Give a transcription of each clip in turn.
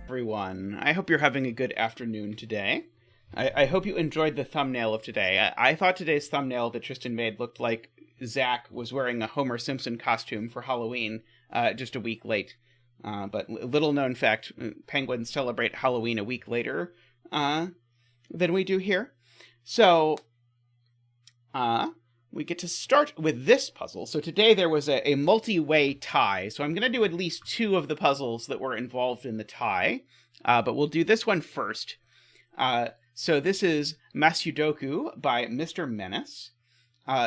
Everyone. I hope you're having a good afternoon today. I hope you enjoyed the thumbnail of today. I thought today's thumbnail that Tristan made looked like Zach was wearing a Homer Simpson costume for Halloween just a week late. But little known fact, penguins celebrate Halloween a week later than we do here. So, we get to start with this puzzle. So today there was a multi-way tie. So I'm going to do at least two of the puzzles that were involved in the tie. But we'll do this one first. So this is Masyudoku by Mr.Menace.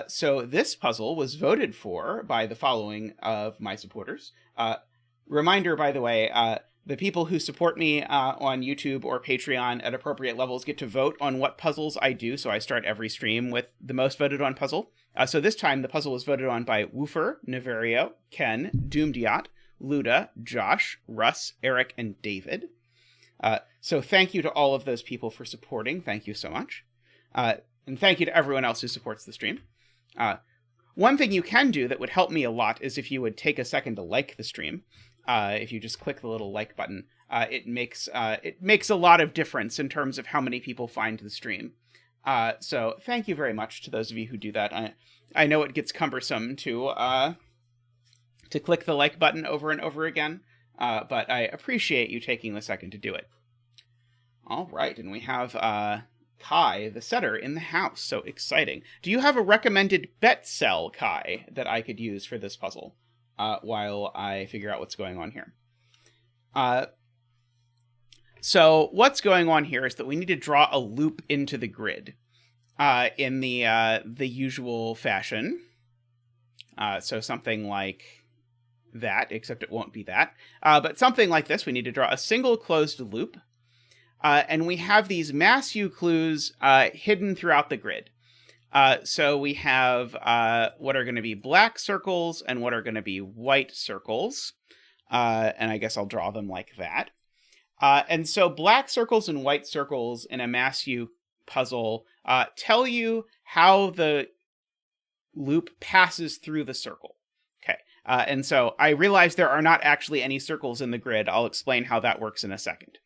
So this puzzle was voted for by the following of my supporters. Reminder, by the way, the people who support me on YouTube or Patreon at appropriate levels get to vote on what puzzles I do, so I start every stream with the most voted on puzzle. So this time, the puzzle was voted on by Woofer, Naverio, Ken, Doomdiot, Luda, Josh, Russ, Eric, and David. So thank you to all of those people for supporting. Thank you so much. And thank you to everyone else who supports the stream. One thing you can do that would help me a lot is if you would take a second to like the stream. If you just click the little like button, it makes a lot of difference in terms of how many people find the stream. So thank you very much to those of you who do that. I know it gets cumbersome to click the like button over and over again, but I appreciate you taking the second to do it. All right, and we have Kai, the setter, in the house. So exciting. Do you have a recommended bet cell, Kai, that I could use for this puzzle? While I figure out what's going on here. So what's going on here is that we need to draw a loop into the grid in the usual fashion. So something like that, except it won't be that. But something like this, we need to draw a single closed loop. And we have these Masyu clues hidden throughout the grid. So we have what are going to be black circles and what are going to be white circles. And I guess I'll draw them like that. And so black circles and white circles in a Masyu puzzle tell you how the loop passes through the circle. Okay. And so I realize there are not actually any circles in the grid. I'll explain how that works in a second.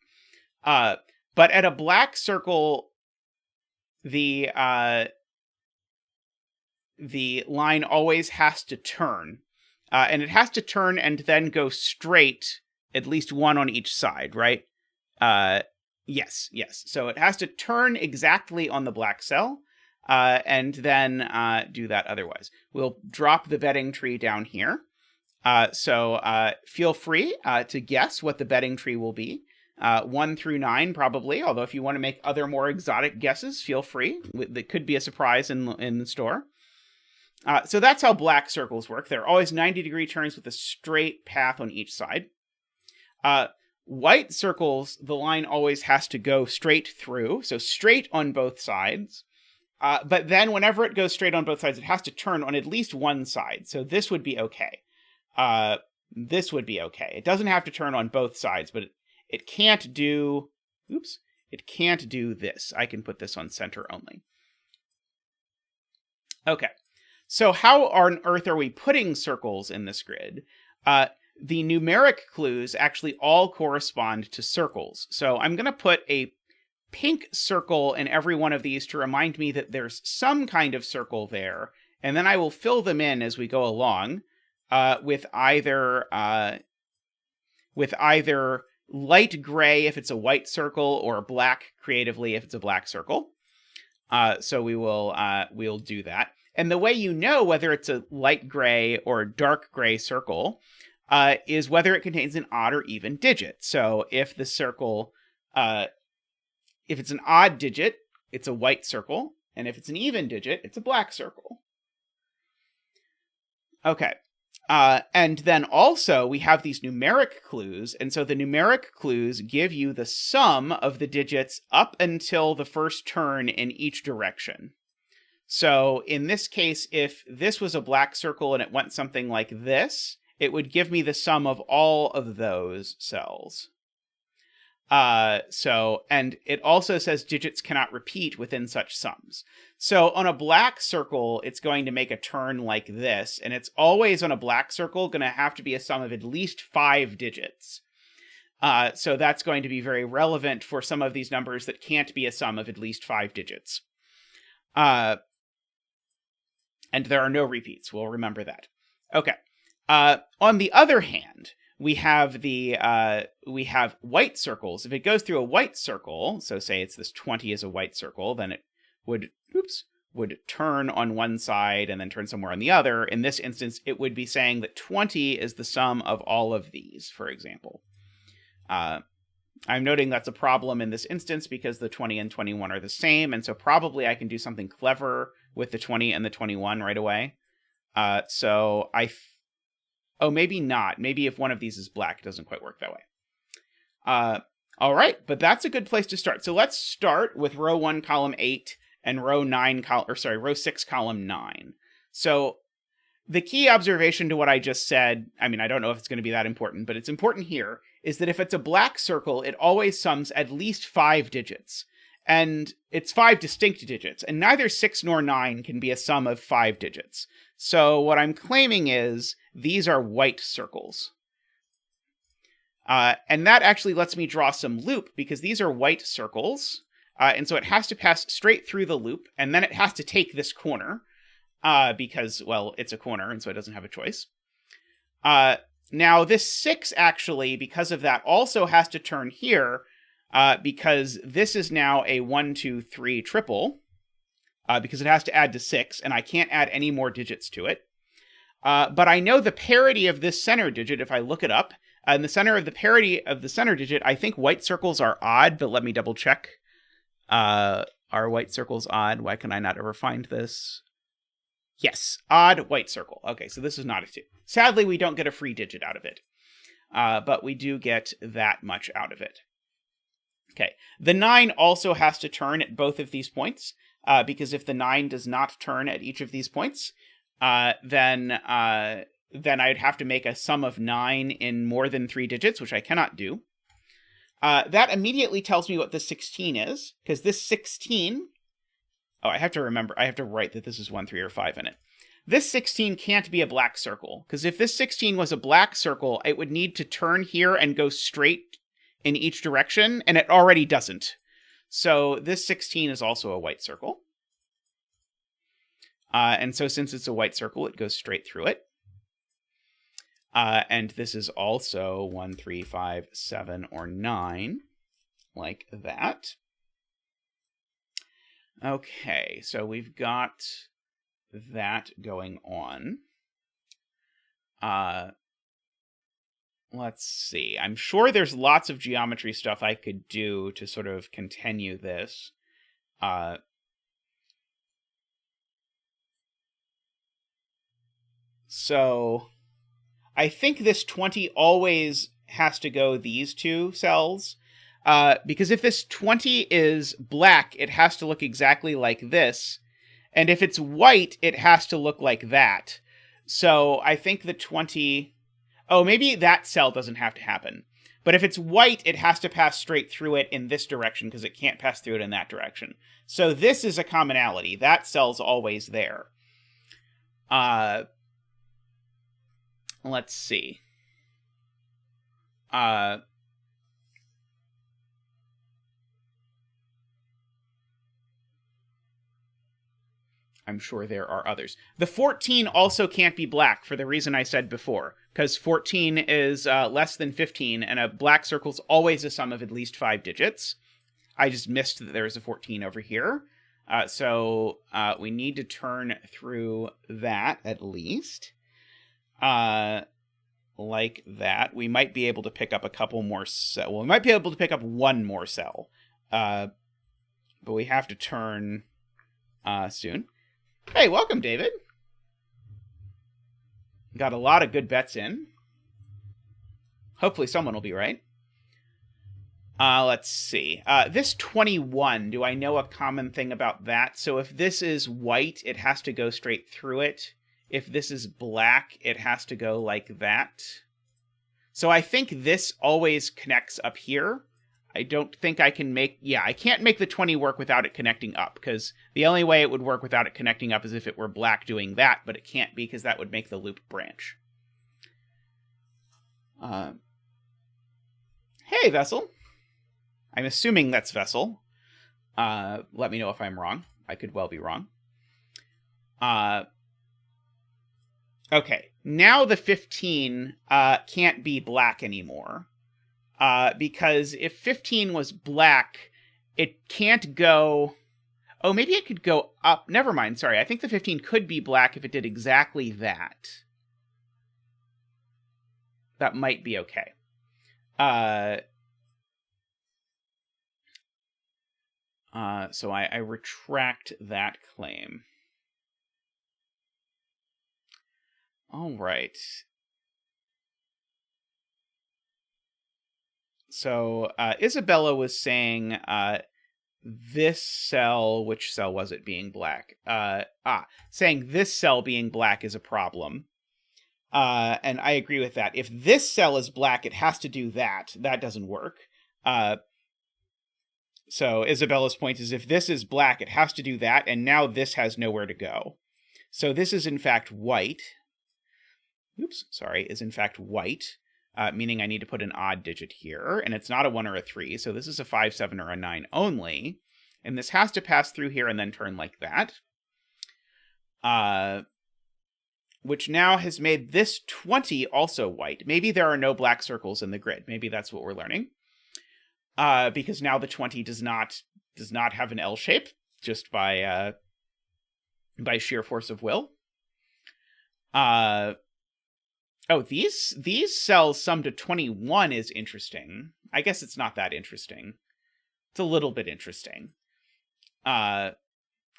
But at a black circle, the line always has to turn. And it has to turn and then go straight, at least one on each side, right? Yes. So it has to turn exactly on the black cell, and then do that otherwise. We'll drop the betting tree down here. So feel free to guess what the betting tree will be. 1 through 9, probably, although if you want to make other more exotic guesses, feel free. That could be a surprise in the store. So that's how black circles work. They're always 90-degree turns with a straight path on each side. White circles, the line always has to go straight through, so straight on both sides. But then whenever it goes straight on both sides, it has to turn on at least one side. So this would be okay. This would be okay. It doesn't have to turn on both sides, but it can't do... Oops. It can't do this. I can put this on center only. Okay. So how on earth are we putting circles in this grid? The numeric clues actually all correspond to circles. So I'm going to put a pink circle in every one of these to remind me that there's some kind of circle there. And then I will fill them in as we go along with either light gray if it's a white circle or black creatively if it's a black circle. So we'll do that. And the way you know whether it's a light gray or dark gray circle is whether it contains an odd or even digit. So if the circle, if it's an odd digit, it's a white circle. And if it's an even digit, it's a black circle. Okay. And then also we have these numeric clues. And so the numeric clues give you the sum of the digits up until the first turn in each direction. So in this case, if this was a black circle and it went something like this, it would give me the sum of all of those cells. And it also says digits cannot repeat within such sums. So on a black circle, it's going to make a turn like this, and it's always on a black circle going to have to be a sum of at least 5 digits. So that's going to be very relevant for some of these numbers that can't be a sum of at least 5 digits. And there are no repeats. We'll remember that. Okay. On the other hand, we have white circles. If it goes through a white circle, so say it's this 20 is a white circle, then it would turn on one side and then turn somewhere on the other. In this instance, it would be saying that 20 is the sum of all of these, for example. I'm noting that's a problem in this instance because the 20 and 21 are the same, and so probably I can do something clever with the 20 and the 21 right away. Oh, maybe not. Maybe if one of these is black, it doesn't quite work that way. All right, but that's a good place to start. So let's start with row 1, column 8, and row 6, column 9. So the key observation to what I just said, I mean, I don't know if it's going to be that important, but it's important here, is that if it's a black circle, it always sums at least 5 digits. And it's 5 distinct digits, and neither 6 nor 9 can be a sum of 5 digits. So what I'm claiming is these are white circles. And that actually lets me draw some loop, because these are white circles. And so it has to pass straight through the loop, and then it has to take this corner. Because, well, it's a corner, and so it doesn't have a choice. Now, this 6, actually, because of that, also has to turn here, because this is now a 1, 2, 3 triple, because it has to add to 6, and I can't add any more digits to it. But I know the parity of this center digit if I look it up. In the center of the parity of the center digit, I think white circles are odd, but let me double check. Are white circles odd? Why can I not ever find this? Yes, odd white circle. Okay, so this is not a 2. Sadly, we don't get a free digit out of it. But we do get that much out of it. Okay, the 9 also has to turn at both of these points, because if the 9 does not turn at each of these points, then I'd have to make a sum of 9 in more than 3 digits, which I cannot do. That immediately tells me what the 16 is, because this 16... Oh, I have to write that this is 1, 3, or 5 in it. This 16 can't be a black circle, because if this 16 was a black circle, it would need to turn here and go straight in each direction, and it already doesn't. So this 16 is also a white circle. And so since it's a white circle, it goes straight through it. And this is also 1, 3, 5, 7, or 9, like that. Okay, so we've got that going on. Let's see. I'm sure there's lots of geometry stuff I could do to sort of continue this. So I think this 20 always has to go these 2 cells. Because if this 20 is black, it has to look exactly like this. And if it's white, it has to look like that. So I think the 20... Oh, maybe that cell doesn't have to happen. But if it's white, it has to pass straight through it in this direction, because it can't pass through it in that direction. So this is a commonality. That cell's always there. Let's see. I'm sure there are others. The 14 also can't be black for the reason I said before, because 14 is less than 15, and a black circle's always a sum of at least 5 digits. I just missed that there's a 14 over here. So we need to turn through that at least. Like that. We might be able to pick up a couple more cells. Well, we might be able to pick up one more cell. But we have to turn soon. Hey, welcome, David. Got a lot of good bets in. Hopefully someone will be right. Let's see. This 21, do I know a common thing about that? So if this is white, it has to go straight through it. If this is black, it has to go like that. So I think this always connects up here. I don't think I can make... Yeah, I can't make the 20 work without it connecting up, because the only way it would work without it connecting up is if it were black doing that, but it can't be, because that would make the loop branch. Hey, Vessel. I'm assuming that's Vessel. Let me know if I'm wrong. I could well be wrong. Okay, now the 15 can't be black anymore. Because if 15 was black, it can't go... Oh, maybe it could go up. Never mind, sorry. I think the 15 could be black if it did exactly that. That might be okay. So I retract that claim. All right. So Isabella was saying this cell, which cell was it being black? Saying this cell being black is a problem. And I agree with that. If this cell is black, it has to do that. That doesn't work. So Isabella's point is if this is black, it has to do that, and now this has nowhere to go. So this is in fact white. Is in fact white, meaning I need to put an odd digit here, and it's not a 1 or a 3, so this is a 5, 7, or a 9 only. And this has to pass through here and then turn like that. Which now has made this 20 also white. Maybe there are no black circles in the grid. Maybe that's what we're learning. Because now the 20 does not have an L shape, just by sheer force of will. Oh, these cells sum to 21 is interesting. I guess it's not that interesting. It's a little bit interesting.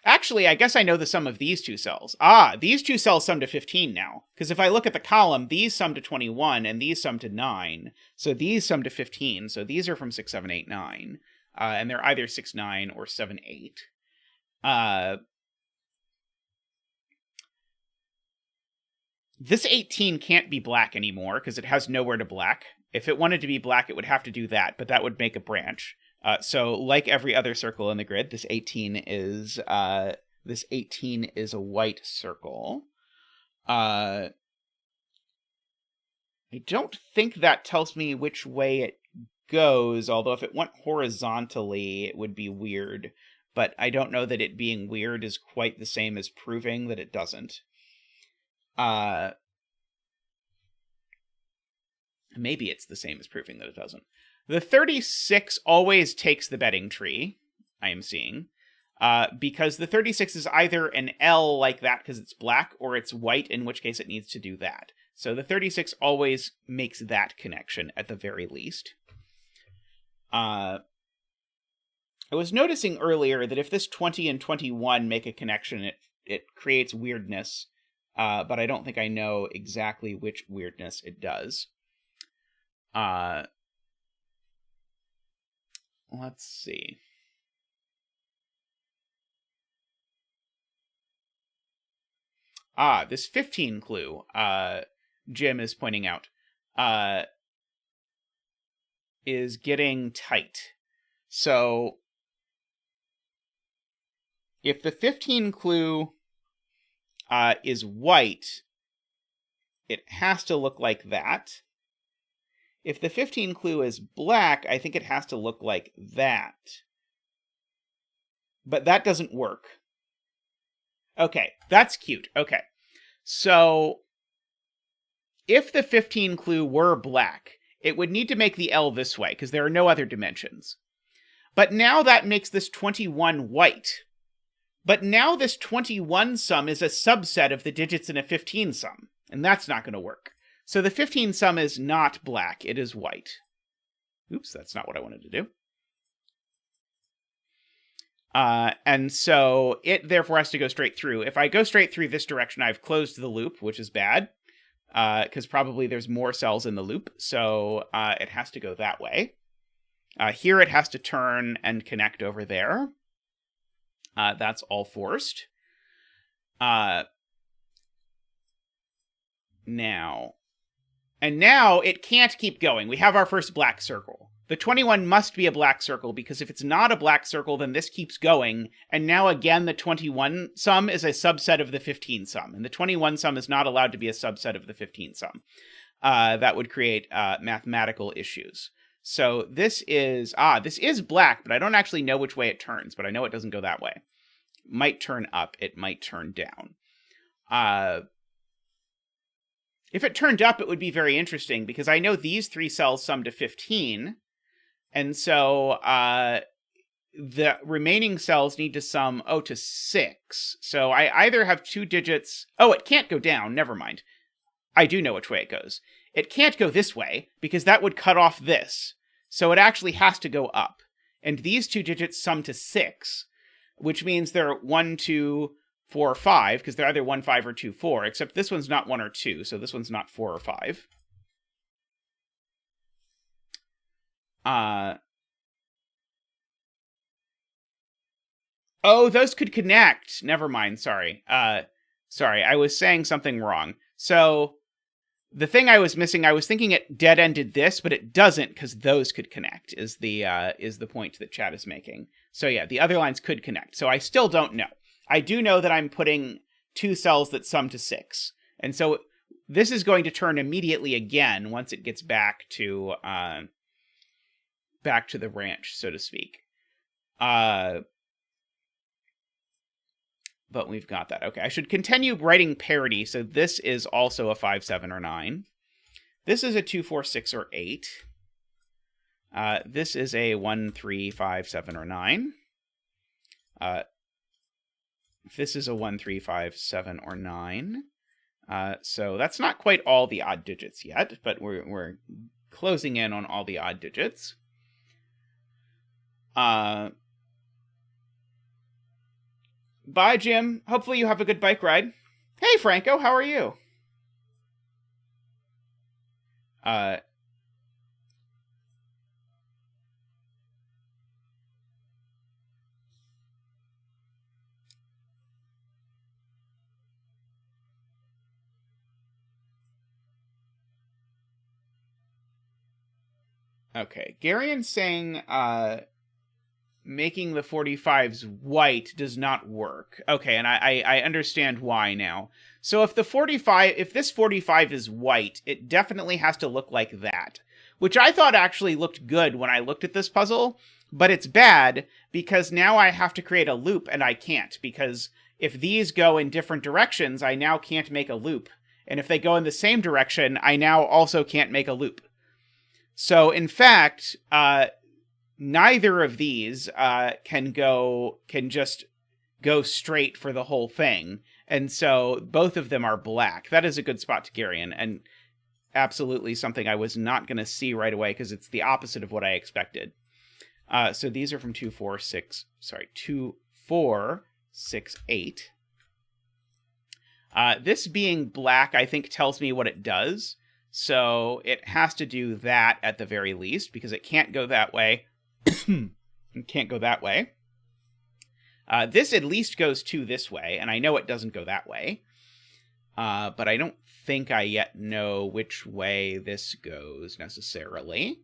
Actually, I guess I know the sum of these two cells. These two cells sum to 15 now. Because if I look at the column, these sum to 21, and these sum to 9. So these sum to 15. So these are from 6, 7, 8, 9. And they're either 6, 9 or 7, 8. This 18 can't be black anymore, because it has nowhere to black. If it wanted to be black, it would have to do that, but that would make a branch. So, like every other circle in the grid, this 18 is a white circle. I don't think that tells me which way it goes, although if it went horizontally, it would be weird. But I don't know that it being weird is quite the same as proving that it doesn't. Maybe it's the same as proving that it doesn't. The 36 always takes the betting tree, I am seeing, because the 36 is either an L like that because it's black, or it's white, in which case it needs to do that. So the 36 always makes that connection, at the very least. I was noticing earlier that if this 20 and 21 make a connection, it creates weirdness, but I don't think I know exactly which weirdness it does. Let's see. This 15 clue, Jim is pointing out, is getting tight. So, if the 15 clue is white, it has to look like that. If the 15 clue is black, I think it has to look like that. But that doesn't work. Okay, that's cute. Okay. So, if the 15 clue were black, it would need to make the L this way, because there are no other dimensions. But now that makes this 21 white. But now this 21 sum is a subset of the digits in a 15 sum, and that's not going to work. So the 15 sum is not black, it is white. Oops, that's not what I wanted to do. And so it therefore has to go straight through. If I go straight through this direction, I've closed the loop, which is bad, because probably there's more cells in the loop, so it has to go that way. Here it has to turn and connect over there. That's all forced. Now it can't keep going. We have our first black circle. The 21 must be a black circle, because if it's not a black circle, then this keeps going. And now again, the 21 sum is a subset of the 15 sum. And the 21 sum is not allowed to be a subset of the 15 sum. That would create mathematical issues. So this is black, but I don't actually know which way it turns, but I know it doesn't go that way. It might turn up, it might turn down. If it turned up, it would be very interesting, because I know these 3 cells sum to 15, and so the remaining cells need to sum, to 6. So I either have 2 digits... Oh, it can't go down, never mind. I do know which way it goes. It can't go this way, because that would cut off this. So it actually has to go up. And these 2 digits sum to 6, which means they're 1, 2, 4, 5, because they're either 1, 5, or 2, 4, except this one's not 1 or 2, so this one's not 4 or 5. Oh, those could connect. Never mind, sorry. Sorry, I was saying something wrong. So, the thing I was missing, I was thinking it dead-ended this, but it doesn't, because those could connect, is the point that chat is making. So yeah, the other lines could connect. So I still don't know. I do know that I'm putting 2 cells that sum to 6. And so this is going to turn immediately again once it gets back to the ranch, so to speak. But we've got that. Okay, I should continue writing parity. So this is also a 5, 7, or 9. This is a 2, 4, 6, or 8. This is a 1, 3, 5, 7, or 9. This is a 1, 3, 5, 7, or 9. So that's not quite all the odd digits yet, but we're closing in on all the odd digits. Bye, Jim. Hopefully you have a good bike ride. Hey, Franco, how are you? Okay, Garian's saying, making the 45s white does not work. Okay, and I understand why now. So if this 45 is white, it definitely has to look like that, which I thought actually looked good when I looked at this puzzle, but it's bad because now I have to create a loop and I can't, because if these go in different directions, I now can't make a loop. And if they go in the same direction, I now also can't make a loop. So in fact, neither of these can just go straight for the whole thing. And so both of them are black. That is a good spot to Garian, and absolutely something I was not going to see right away because it's the opposite of what I expected. So these are from 2, 4, 6, 8. This being black, I think, tells me what it does. So it has to do that at the very least, because it can't go that way. It can't go that way. This at least goes 2 this way, and I know it doesn't go that way. But I don't think I yet know which way this goes, necessarily.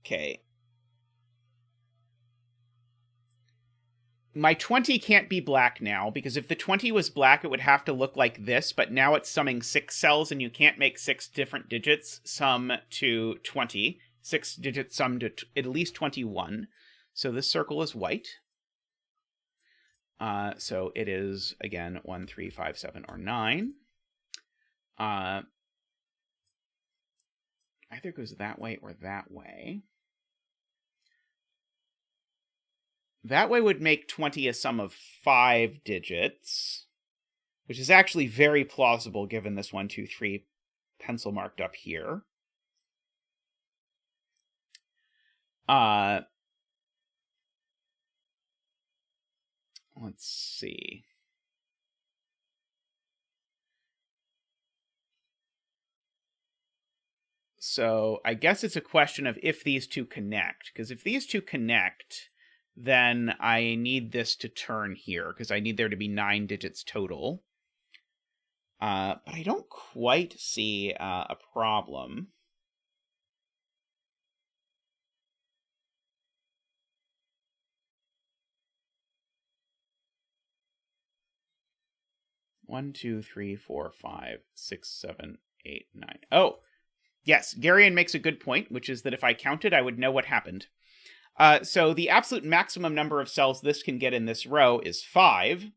Okay. My 20 can't be black now, because if the 20 was black, it would have to look like this, but now it's summing 6 cells, and you can't make 6 different digits sum to 20. 6 digits sum to at least 21. So this circle is white. So it is, again, 1, 3, 5, 7, or 9. Either goes that way or that way. That way would make 20 a sum of 5 digits, which is actually very plausible given this 1, 2, 3 pencil marked up here. Let's see. So I guess it's a question of if these two connect, because if these two connect, then I need this to turn here, because I need there to be 9 digits total. But I don't quite see a problem. 1, 2, 3, 4, 5, 6, 7, 8, 9. Oh, yes, Garion makes a good point, which is that if I counted, I would know what happened. So the absolute maximum number of cells this can get in this row is 5.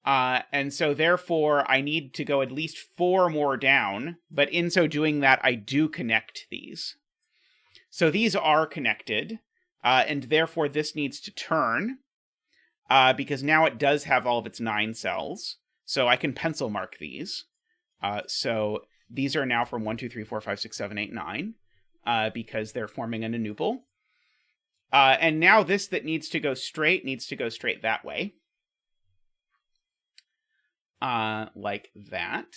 And so therefore, I need to go at least 4 more down, but in so doing that, I do connect these. So these are connected, and therefore this needs to turn, because now it does have all of its 9 cells. So I can pencil mark these. So these are now from 1, 2, 3, 4, 5, 6, 7, 8, 9, because they're forming an anuple. And now this that needs to go straight that way. Like that.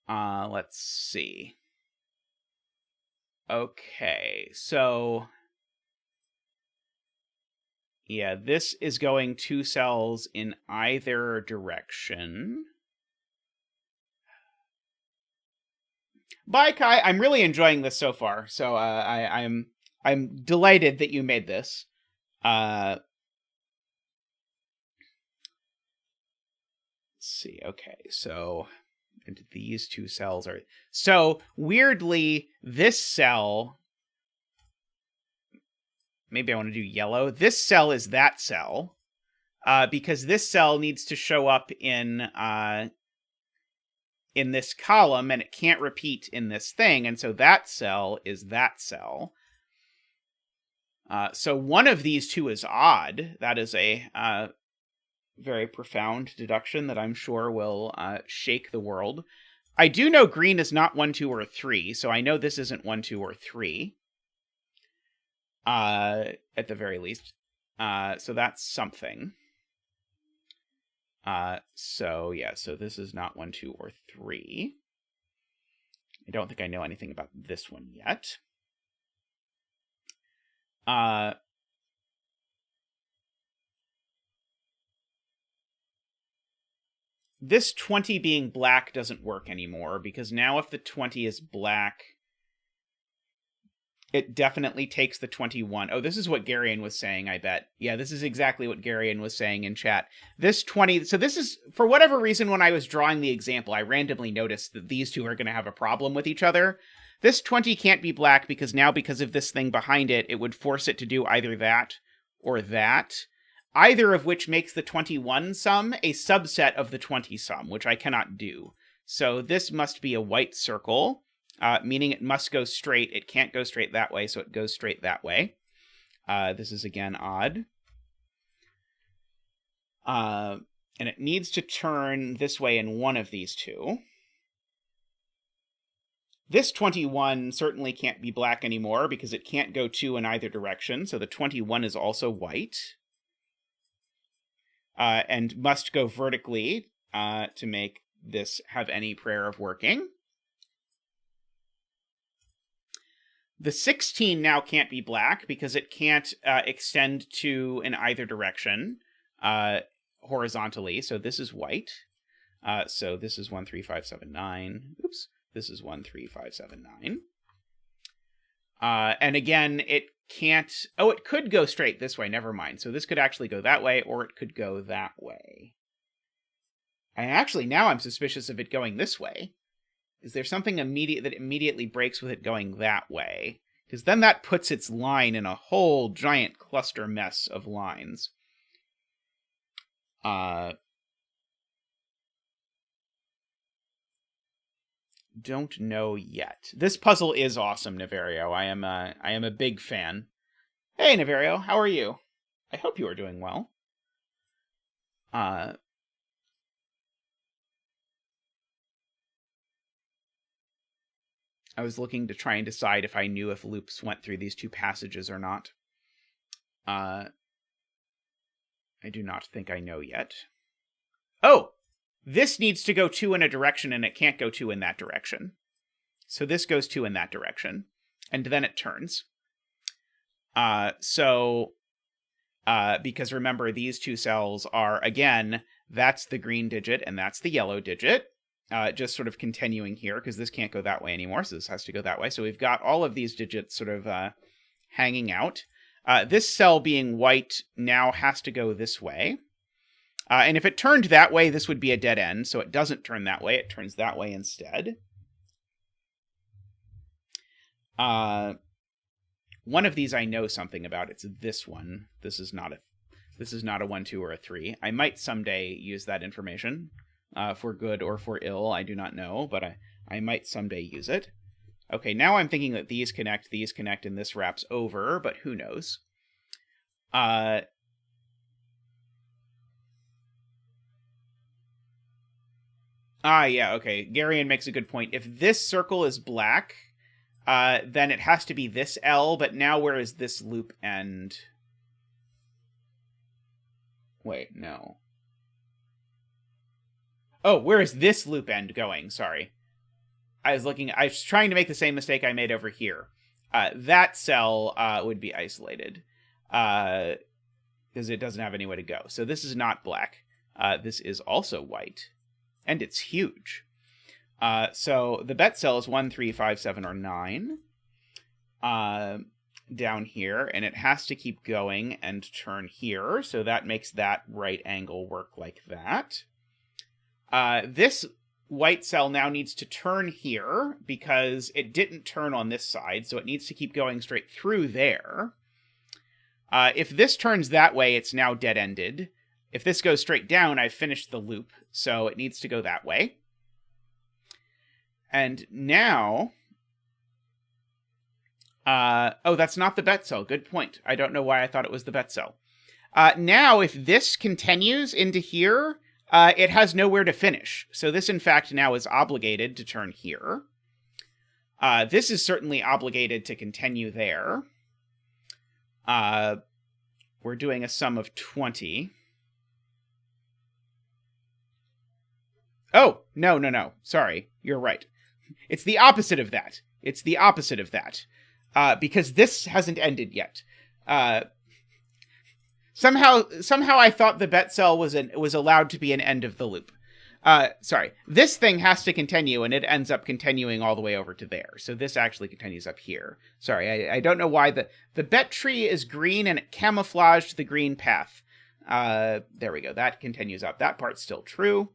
Let's see. Okay, so yeah, this is going 2 cells in either direction. Bye, Kai. I'm really enjoying this so far. So I'm delighted that you made this. Let's see. Okay, so and these 2 cells are... So, weirdly, this cell... Maybe I want to do yellow. This cell is that cell, because this cell needs to show up in this column, and it can't repeat in this thing, and so that cell is that cell. So one of these 2 is odd. That is a very profound deduction that I'm sure will shake the world. I do know green is not 1, 2, or 3, so I know this isn't 1, 2, or 3. At the very least. So that's something. So yeah, so this is not 1, 2, or 3. I don't think I know anything about this one yet. This 20 being black doesn't work anymore, because now if the 20 is black, it definitely takes the 21. Oh, this is what Garion was saying, I bet. Yeah, this is exactly what Garion was saying in chat. This 20... So this is, for whatever reason, when I was drawing the example, I randomly noticed that these 2 are going to have a problem with each other. This 20 can't be black, because now, because of this thing behind it, it would force it to do either that or that. Either of which makes the 21 sum a subset of the 20 sum, which I cannot do. So this must be a white circle, meaning it must go straight. It can't go straight that way, so it goes straight that way. This is, again, odd. And it needs to turn this way in one of these 2. This 21 certainly can't be black anymore, because it can't go 2 in either direction, so the 21 is also white. And must go vertically to make this have any prayer of working. The 16 now can't be black because it can't extend to in either direction horizontally. So this is white. So this is 1, 3, 5, 7, 9. Oops. This is 1, 3, 5, 7, 9. And again, it can't... Oh, it could go straight this way. Never mind. So this could actually go that way, or it could go that way. And actually, now I'm suspicious of it going this way. Is there something that immediately breaks with it going that way? Because then that puts its line in a whole giant cluster mess of lines. Don't know yet. This puzzle is awesome, Naverio. I am a big fan. Hey, Naverio, how are you? I hope you are doing well. I was looking to try and decide if I knew if loops went through these 2 passages or not. I do not think I know yet. Oh! This needs to go 2 in a direction, and it can't go 2 in that direction. So this goes 2 in that direction. And then it turns. Because remember, these 2 cells are, again, that's the green digit, and that's the yellow digit. Just sort of continuing here, because this can't go that way anymore, so this has to go that way. So we've got all of these digits sort of hanging out. This cell being white now has to go this way. And if it turned that way, this would be a dead end. So it doesn't turn that way. It turns that way instead. One of these I know something about. It's this one. This is not a 1, 2, or a 3. I might someday use that information for good or for ill. I do not know, but I might someday use it. Okay, now I'm thinking that these connect, and this wraps over, but who knows? Yeah, okay. Garion makes a good point. If this circle is black, then it has to be this L, but now where is this loop end? Wait, no. Oh, where is this loop end going? Sorry. I was trying to make the same mistake I made over here. That cell would be isolated because it doesn't have any way to go. So this is not black. This is also white, and it's huge. So the bet cell is 1, 3, 5, 7, or 9 down here, and it has to keep going and turn here. So that makes that right angle work like that. This white cell now needs to turn here because it didn't turn on this side, so it needs to keep going straight through there. If this turns that way, it's now dead-ended. If this goes straight down, I've finished the loop, so it needs to go that way. And now... oh, that's not the bet cell. Good point. I don't know why I thought it was the bet cell. Now, if this continues into here... it has nowhere to finish. So this, in fact, now is obligated to turn here. This is certainly obligated to continue there. We're doing a sum of 20. Oh, no. Sorry, you're right. It's the opposite of that. Because this hasn't ended yet. Somehow I thought the bet cell was allowed to be an end of the loop. Sorry. This thing has to continue, and it ends up continuing all the way over to there. So this actually continues up here. Sorry, I don't know why the bet tree is green, and it camouflaged the green path. There we go. That continues up. That part's still true.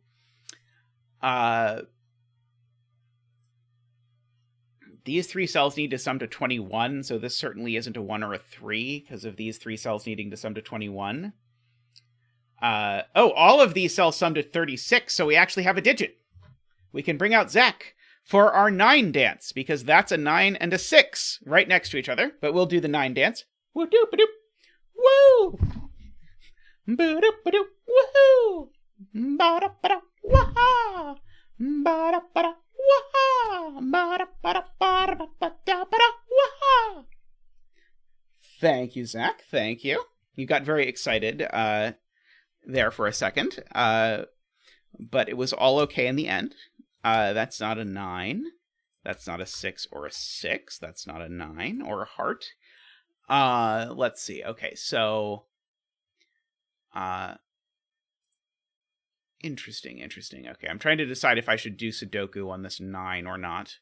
These 3 cells need to sum to 21, so this certainly isn't a 1 or a 3, because of these 3 cells needing to sum to 21. All of these cells sum to 36, so we actually have a digit. We can bring out Zach for our 9 dance, because that's a 9 and a 6 right next to each other, but we'll do the 9 dance. Woo-doop-a-doop! Woo! Ba-doop-a-doop! Woohoo! Ba-da-ba-da! Wah-ha! Ba-da-ba-da! Thank you, Zach. Thank you. You got very excited there for a second. But it was all okay in the end. That's not a 9. That's not a 6 or a 6. That's not a 9 or a heart. Let's see. Okay, so... Interesting. Okay, I'm trying to decide if I should do Sudoku on this 9 or not.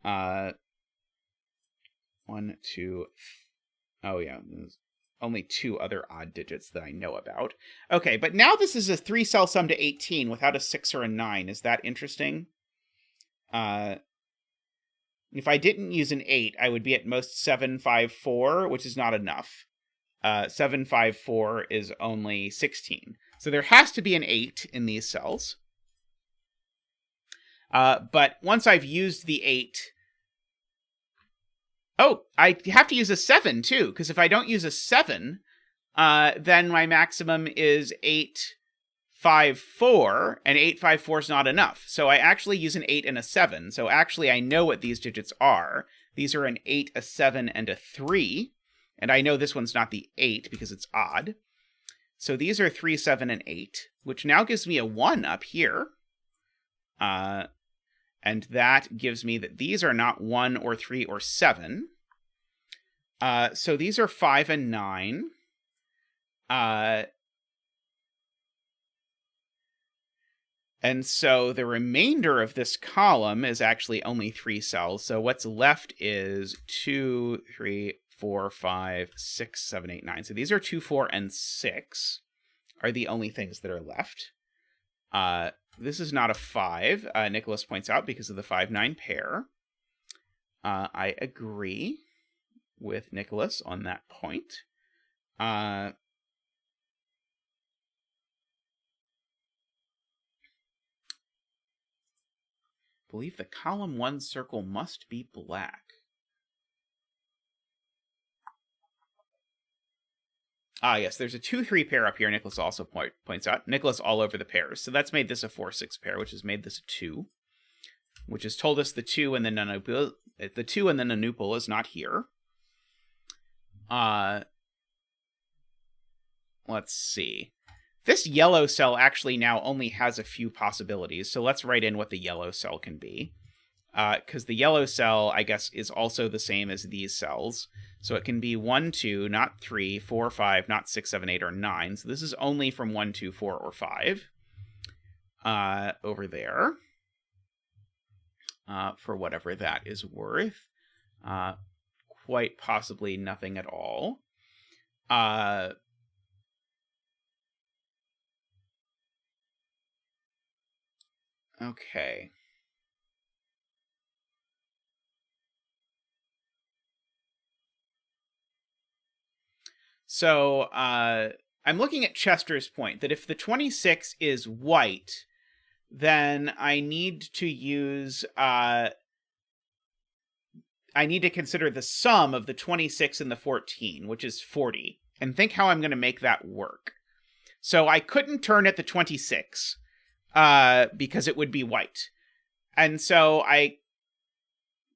1, 2... Oh, yeah. There's only 2 other odd digits that I know about. Okay, but now this is a 3-cell sum to 18 without a 6 or a 9. Is that interesting? If I didn't use an 8, I would be at most 7, 5, 4, which is not enough. 7, 5, 4 is only 16. So there has to be an 8 in these cells. But once I've used the 8... Oh, I have to use a 7, too, because if I don't use a 7, then my maximum is 8, 5, 4, and 8, 5, 4 is not enough. So I actually use an 8 and a 7. So actually I know what these digits are. These are an 8, a 7, and a 3. And I know this one's not the 8 because it's odd. So these are 3, 7, and 8, which now gives me a 1 up here. And that gives me that these are not 1 or 3 or 7. So these are 5 and 9. And so the remainder of this column is actually only 3 cells. So what's left is 2, 3, 4, 5, 6, 7, 8, 9. So these are 2, 4, and 6. are the only things that are left. This is not a 5, Nicholas points out, because of the 5-9 pair. I agree with Nicholas on that point. I believe the column 1 circle must be black. Yes, there's a 2-3 pair up here, Nicholas also points out. Nicholas all over the pairs. So that's made this a 4-6 pair, which has made this a 2. Which has told us the 2 and the nonupal is not here. Let's see. This yellow cell actually now only has a few possibilities, so let's write in what the yellow cell can be. Because the yellow cell, I guess, is also the same as these cells. So it can be 1, 2, not 3, 4, 5, not 6, 7, 8, or 9. So this is only from 1, 2, 4, or 5. Over there. For whatever that is worth. Quite possibly nothing at all. Okay. So, I'm looking at Chester's point, that if the 26 is white, then I need to use, I need to consider the sum of the 26 and the 14, which is 40, and think how I'm going to make that work. So I couldn't turn at the 26, because it would be white. And so I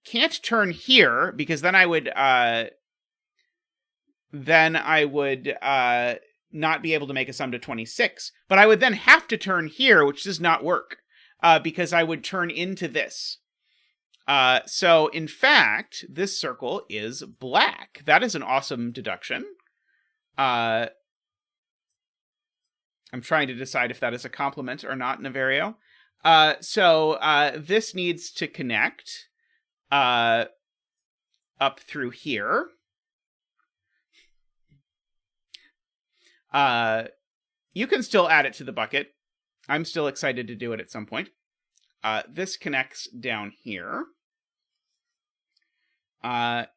can't turn here, because then I would not be able to make a sum to 26. But I would then have to turn here, which does not work, because I would turn into this. So, in fact, this circle is black. That is an awesome deduction. I'm trying to decide if that is a compliment or not, Naverio. So this needs to connect up through here. You can still add it to the bucket. I'm still excited to do it at some point. This connects down here. Can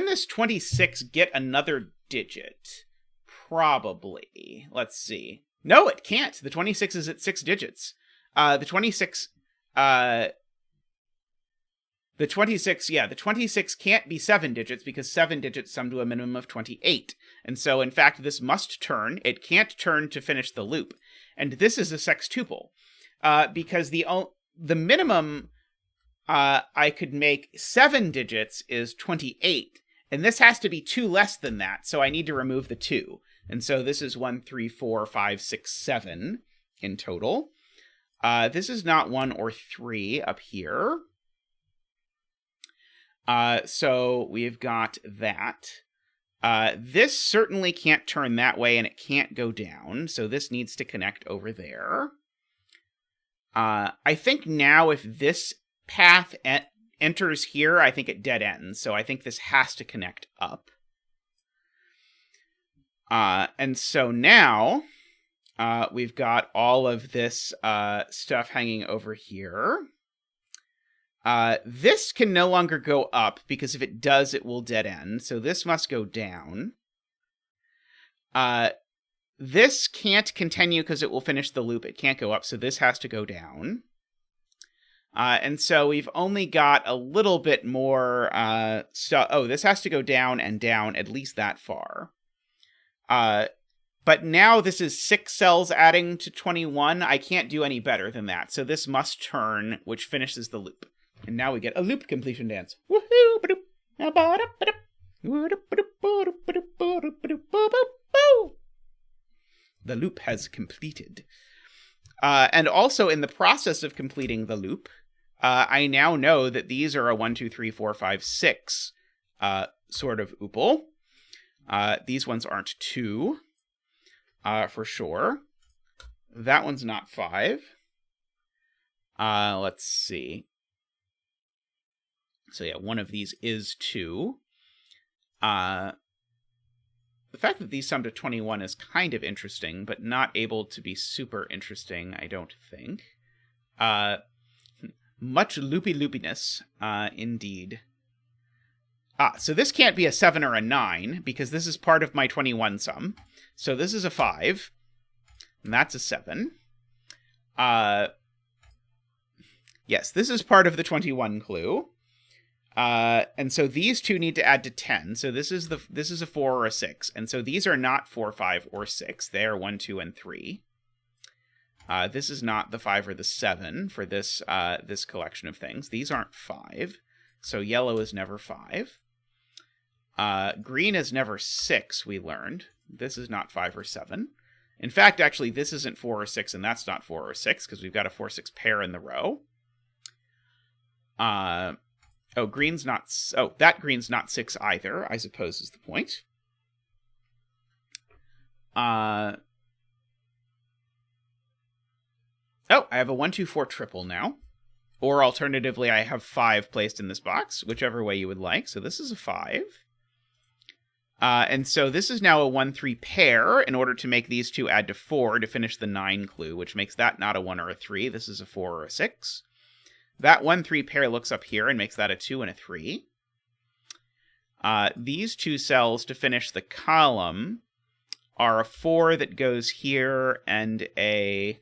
this 26 get another digit? Probably. Let's see. No, it can't. The 26 is at 6 digits. The 26 can't be 7 digits because 7 digits sum to a minimum of 28. And so, in fact, this must turn. It can't turn to finish the loop. And this is a sextuple. Because the minimum I could make 7 digits is 28. And this has to be 2 less than that, so I need to remove the 2. And so this is 1, 3, 4, 5, 6, 7 in total. This is not 1 or 3 up here. So we've got that. This certainly can't turn that way, and it can't go down, so this needs to connect over there. I think now if this path enters here, I think it dead ends, so I think this has to connect up. And so now we've got all of this stuff hanging over here. This can no longer go up, because if it does, it will dead end. So this must go down. This can't continue because it will finish the loop. It can't go up, so this has to go down. And so we've only got a little bit more stuff. Oh, this has to go down and down at least that far. But now this is 6 cells adding to 21. I can't do any better than that. So this must turn, which finishes the loop. And now we get a loop completion dance. Woohoo! The loop has completed. And also in the process of completing the loop, I now know that these are a 1, 2, 3, 4, 5, 6 sort of oopal. These ones aren't 2, for sure. That one's not 5. Let's see. So yeah, one of these is 2. the fact that these sum to 21 is kind of interesting, but not able to be super interesting, I don't think. Much loopy-loopiness, indeed. So this can't be a 7 or a 9, because this is part of my 21 sum. So this is a 5, and that's a 7. Yes, this is part of the 21 clue. And so these two need to add to 10. So this is a 4 or a 6. And so these are not 4, 5, or 6. They are 1, 2, and 3. This is not the 5 or the 7 for this this collection of things. These aren't 5. So yellow is never 5. Green is never 6, we learned. This is not 5 or 7. In fact, actually, this isn't 4 or 6, and that's not 4 or 6, because we've got a 4, 6 pair in the row. Green's not... Oh, that green's not 6 either, I suppose is the point. I have a 1, 2, 4 triple now. Or alternatively, I have 5 placed in this box, whichever way you would like. So this is a 5. And so this is now a 1, 3 pair in order to make these two add to 4 to finish the 9 clue, which makes that not a 1 or a 3. This is a 4 or a 6. That 1, 3 pair looks up here and makes that a 2 and a 3. These two cells to finish the column are a 4 that goes here and a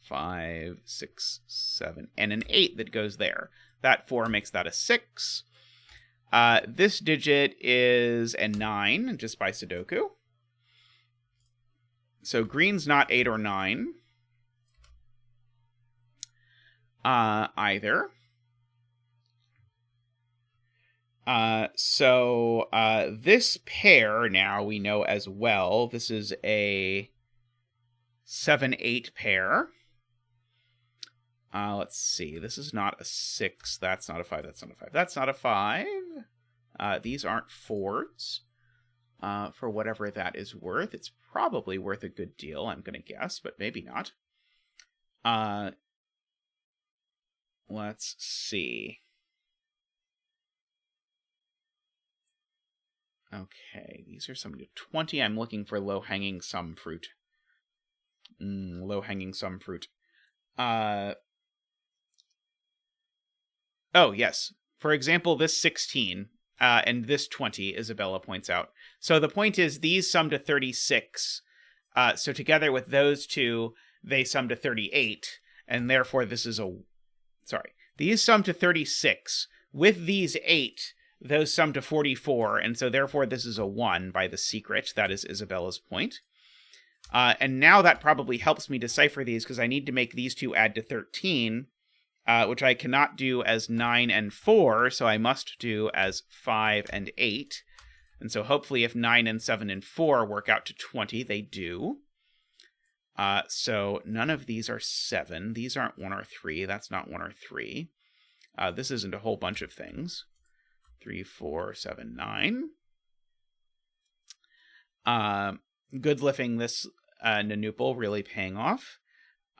5, 6, 7, and an 8 that goes there. That 4 makes that a 6. This digit is a 9, just by Sudoku. So green's not 8 or 9. Either. This pair now we know as well. This is a 7, 8 pair. Let's see. This is not a 6. That's not a 5. That's not a 5. That's not a 5. These aren't 4s. For whatever that is worth. It's probably worth a good deal, I'm going to guess, but maybe not. Let's see. Okay, these are some 20. I'm looking for low-hanging some fruit. Low-hanging some fruit. Oh, yes. For example, this 16 and this 20, Isabella points out. So the point is these sum to 36. So together with those two, they sum to 38. And therefore, this is a... Sorry. These sum to 36. With these 8, those sum to 44. And so therefore, this is a 1 by the secret. That is Isabella's point. And now that probably helps me decipher these because I need to make these two add to 13. Which I cannot do as 9 and 4, so I must do as 5 and 8. And so hopefully if 9 and 7 and 4 work out to 20, they do. So none of these are 7. These aren't 1 or 3. That's not 1 or 3. This isn't a whole bunch of things. 3, 4, 7, 9. Good lifting this Nanupal, really paying off.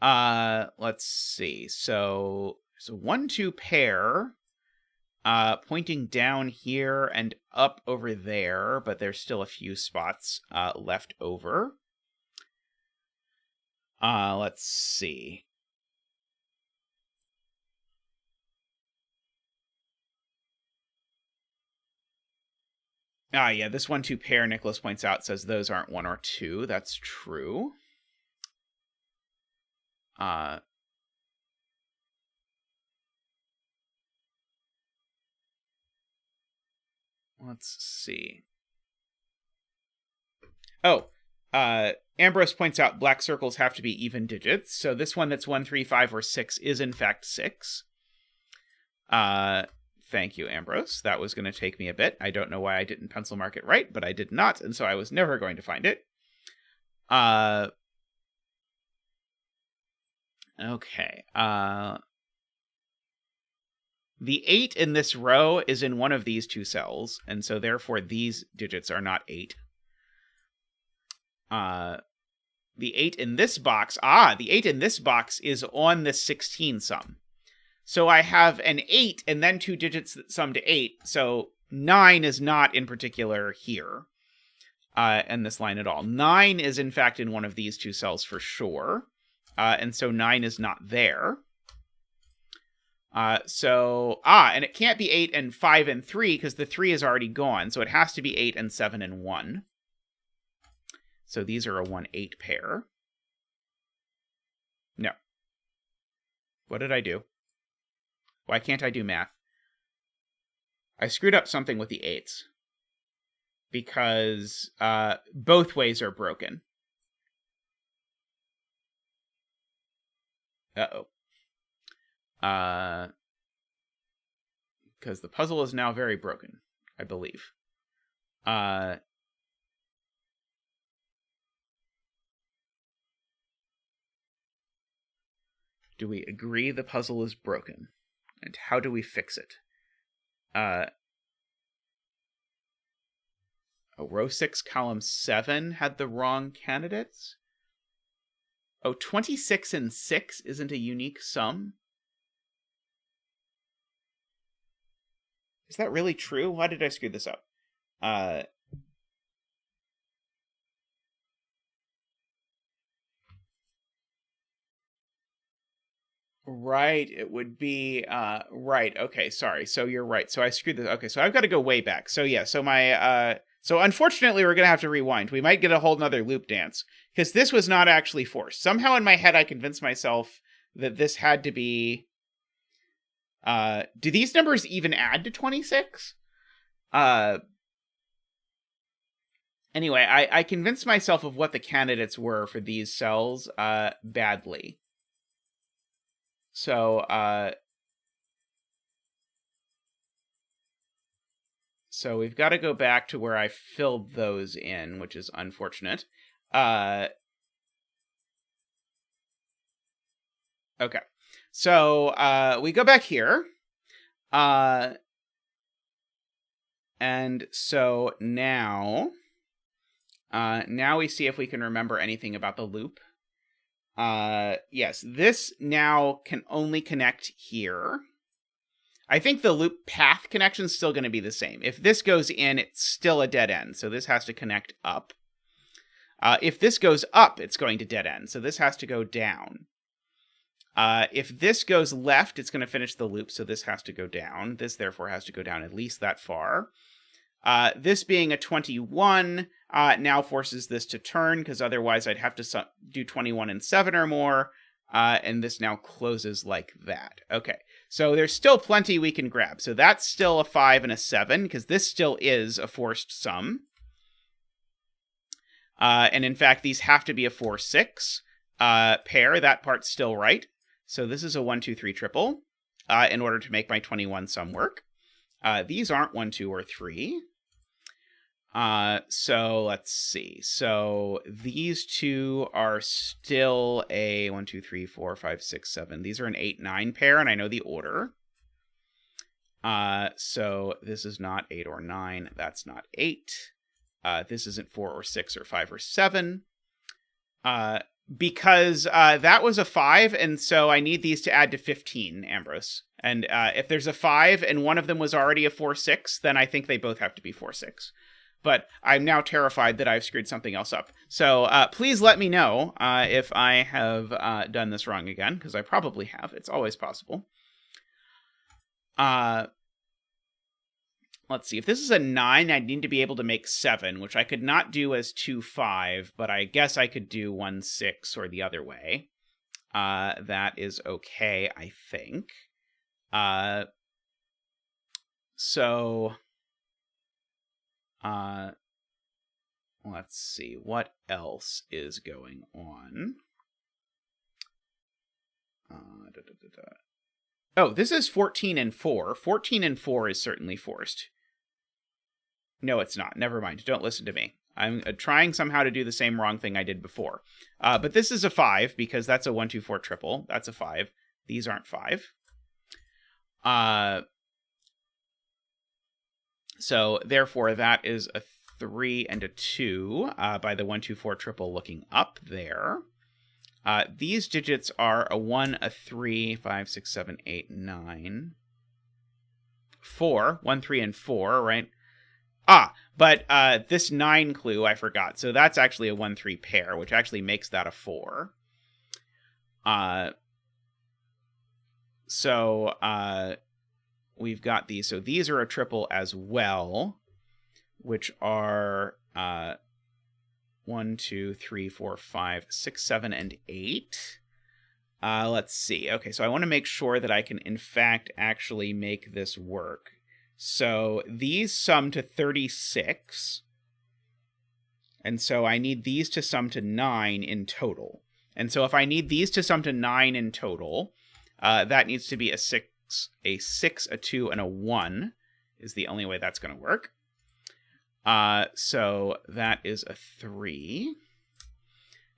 Let's see. So 1, 2 pair, pointing down here and up over there, but there's still a few spots, left over. Let's see. Yeah, this 1, 2 pair, Nicholas points out, says those aren't 1 or 2. That's true. Let's see. Ambrose points out black circles have to be even digits. So this one that's 1, 3, 5, or 6 is in fact 6. Thank you, Ambrose. That was going to take me a bit. I don't know why I didn't pencil mark it right, but I did not, and so I was never going to find it. Okay. The 8 in this row is in one of these two cells, and so therefore these digits are not 8. The 8 in this box, the 8 in this box is on this 16 sum. So I have an 8 and then 2 digits that sum to 8, so 9 is not in particular here. and this line at all. 9 is, in fact, in one of these two cells for sure. And so 9 is not there. And it can't be 8 and 5 and 3 because the 3 is already gone. So it has to be 8 and 7 and 1. So these are a 1-8 pair. No. What did I do? Why can't I do math? I screwed up something with the 8s. Because both ways are broken. Uh-oh. Because the puzzle is now very broken, I believe. Do we agree the puzzle is broken? And how do we fix it? Row 6, column 7 had the wrong candidates? 26 and 6 isn't a unique sum? Is that really true? Why did I screw this up? Right, it would be, right, okay, sorry, so you're right, so I screwed this, okay, so I've got to go way back, so yeah, so my, so unfortunately we're gonna have to rewind, we might get a whole nother loop dance, because this was not actually forced. Somehow in my head I convinced myself that this had to be, do these numbers even add to 26? Anyway, I convinced myself of what the candidates were for these cells, badly. So we've got to go back to where I filled those in, which is unfortunate. Okay. So we go back here. And so now we see if we can remember anything about the loop. Yes, this now can only connect here. I think the loop path connection is still going to be the same. If this goes in, it's still a dead end, so this has to connect up. If this goes up, it's going to dead end, so this has to go down. If this goes left, it's going to finish the loop, so this has to go down. This, therefore, has to go down at least that far. This being a 21 now forces this to turn, because otherwise I'd have to do 21 and 7 or more, and this now closes like that. Okay, so there's still plenty we can grab. So that's still a 5 and a 7, because this still is a forced sum. And in fact, these have to be a 4-6 pair. That part's still right. So this is a 1, 2, 3 triple in order to make my 21 sum work. These aren't 1, 2, or 3. So let's see. So these two are still a 1, 2, 3, 4, 5, 6, 7. These are an 8, 9 pair, and I know the order. So this is not 8 or 9. That's not 8. This isn't 4 or 6 or 5 or 7. Because that was a 5, and so I need these to add to 15, Ambrose. And if there's a 5 and one of them was already a 4-6, then I think they both have to be 4-6. But I'm now terrified that I've screwed something else up. So please let me know if I have done this wrong again, because I probably have. It's always possible. Let's see. If this is a 9, I'd need to be able to make 7, which I could not do as 2, 5, but I guess I could do 1, 6 or the other way. That is okay, I think. Let's see. What else is going on? Oh, this is 14 and 4. 14 and 4 is certainly forced. No, it's not. Never mind. Don't listen to me. I'm trying somehow to do the same wrong thing I did before. But this is a 5, because that's a 1, 2, 4 triple. That's a 5. These aren't 5. So, therefore, that is a 3 and a 2 by the 1, 2, 4 triple looking up there. These digits are a 1, a 3, 5, 6, 7, 8, 9. 4. 1, 3, and 4, right? But this 9 clue, I forgot. So that's actually a 1-3 pair, which actually makes that a 4. So we've got these. So these are a triple as well, which are 1, 2, 3, 4, 5, 6, 7, and 8. Let's see. Okay, so I want to make sure that I can, in fact, actually make this work. So these sum to 36. And so I need these to sum to 9 in total. And so if I need these to sum to 9 in total, that needs to be a 6, a 2, and a 1 is the only way that's going to work. So that is a 3.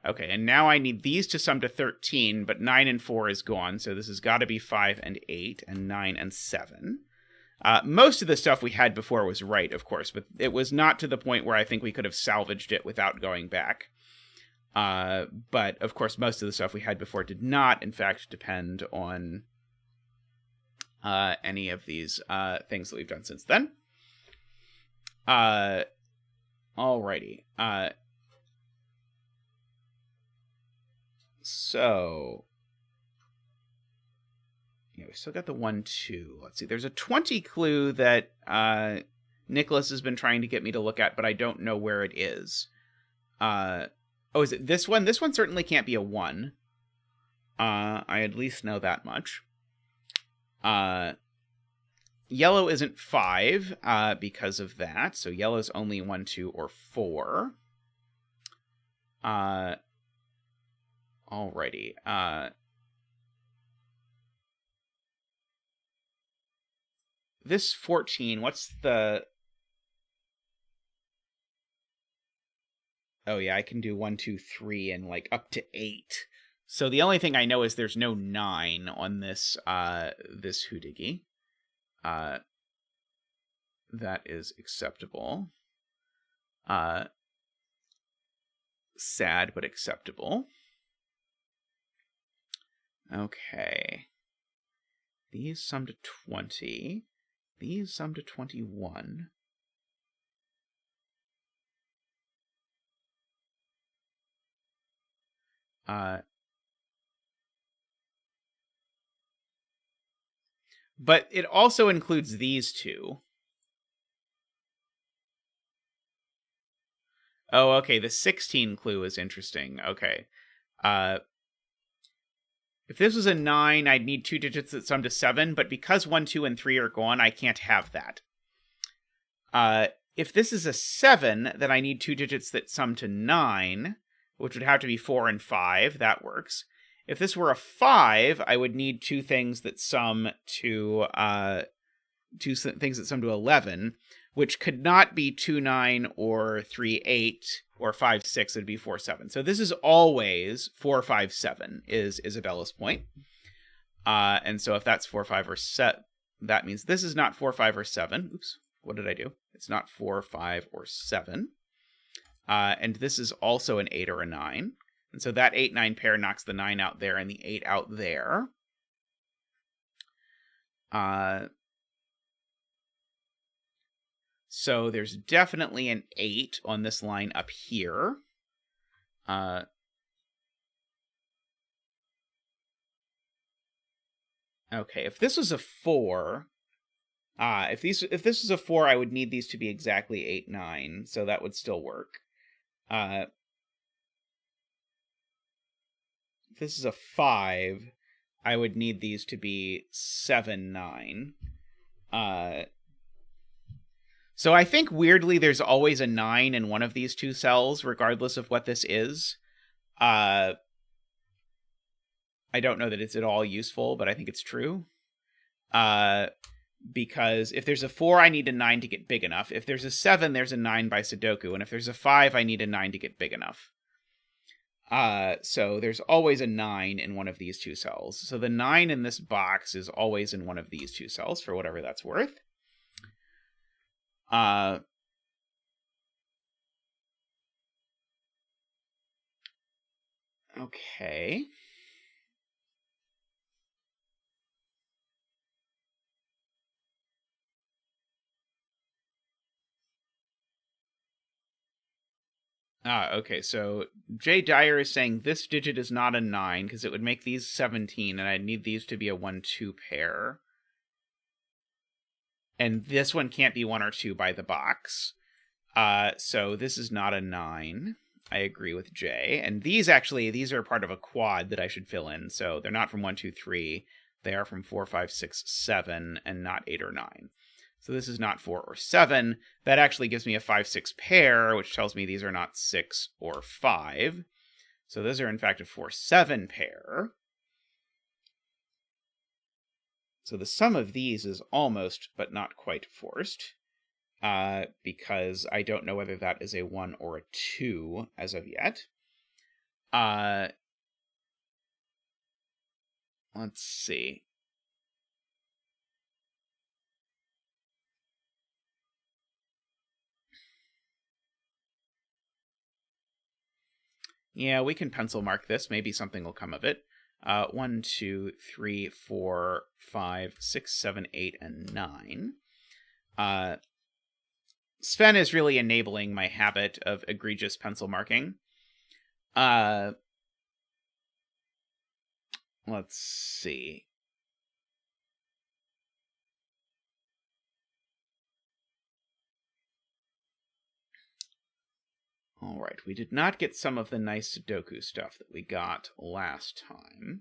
Okay, and now I need these to sum to 13, but 9 and 4 is gone, so this has got to be 5 and 8, and 9 and 7. Most of the stuff we had before was right, of course, but it was not to the point where I think we could have salvaged it without going back. But, of course, most of the stuff we had before did not, in fact, depend on any of these things that we've done since then. Alrighty. So, yeah, we still got the 1, 2. Let's see. There's a 20 clue that Nicholas has been trying to get me to look at, but I don't know where it is. Oh, is it this one? This one certainly can't be a 1. I at least know that much. Yellow isn't 5 because of that, so yellow's only 1, 2, or 4. Alrighty. This 14, what's the... Oh yeah, I can do 1, 2, 3, and like up to 8. So the only thing I know is there's no 9 on this this hoodigi. That is acceptable. Sad, but acceptable. Okay. These sum to 20. These sum to 21. But it also includes these two. Oh, okay, the 16 clue is interesting. Okay. If this was a 9, I'd need 2 digits that sum to 7, but because 1, 2, and 3 are gone, I can't have that. If this is a 7, then I need 2 digits that sum to 9, which would have to be 4 and 5. That works. If this were a 5, I would need 2 things that sum to 11, which could not be 2, 9, or 3, 8, or 5, 6. It'd be 4, 7. So this is always 4, 5, 7 is Isabella's point. And so if that's 4, 5, or 7, that means this is not 4, 5, or 7. Oops, what did I do? It's not 4, 5, or 7. And this is also an 8 or a 9. And so that 8-9 pair knocks the 9 out there and the 8 out there. So there's definitely an 8 on this line up here. Okay, if this was a 4, if this was a 4, I would need these to be exactly 8, 9, so that would still work. If this is a 5, I would need these to be 7, 9. So I think, weirdly, there's always a 9 in one of these two cells, regardless of what this is. I don't know that it's at all useful, but I think it's true. Because if there's a 4, I need a 9 to get big enough. If there's a 7, there's a 9 by Sudoku. And if there's a 5, I need a 9 to get big enough. So there's always a 9 in one of these two cells. So the 9 in this box is always in one of these two cells, for whatever that's worth. Okay. Okay, so J. Dyer is saying this digit is not a 9, because it would make these 17, and I'd need these to be a 1-2 pair. And this one can't be 1 or 2 by the box. So this is not a 9. I agree with Jay. And these are part of a quad that I should fill in. So they're not from 1, 2, 3. They are from 4, 5, 6, 7, and not 8 or 9. So this is not 4 or 7. That actually gives me a 5, 6 pair, which tells me these are not 6 or 5. So those are, in fact, a 4, 7 pair. So the sum of these is almost, but not quite forced, because I don't know whether that is a 1 or a 2 as of yet. Let's see. Yeah, we can pencil mark this. Maybe something will come of it. 1, 2, 3, 4, 5, 6, 7, 8, and 9. Sven is really enabling my habit of egregious pencil marking. Let's see. All right, we did not get some of the nice Sudoku stuff that we got last time.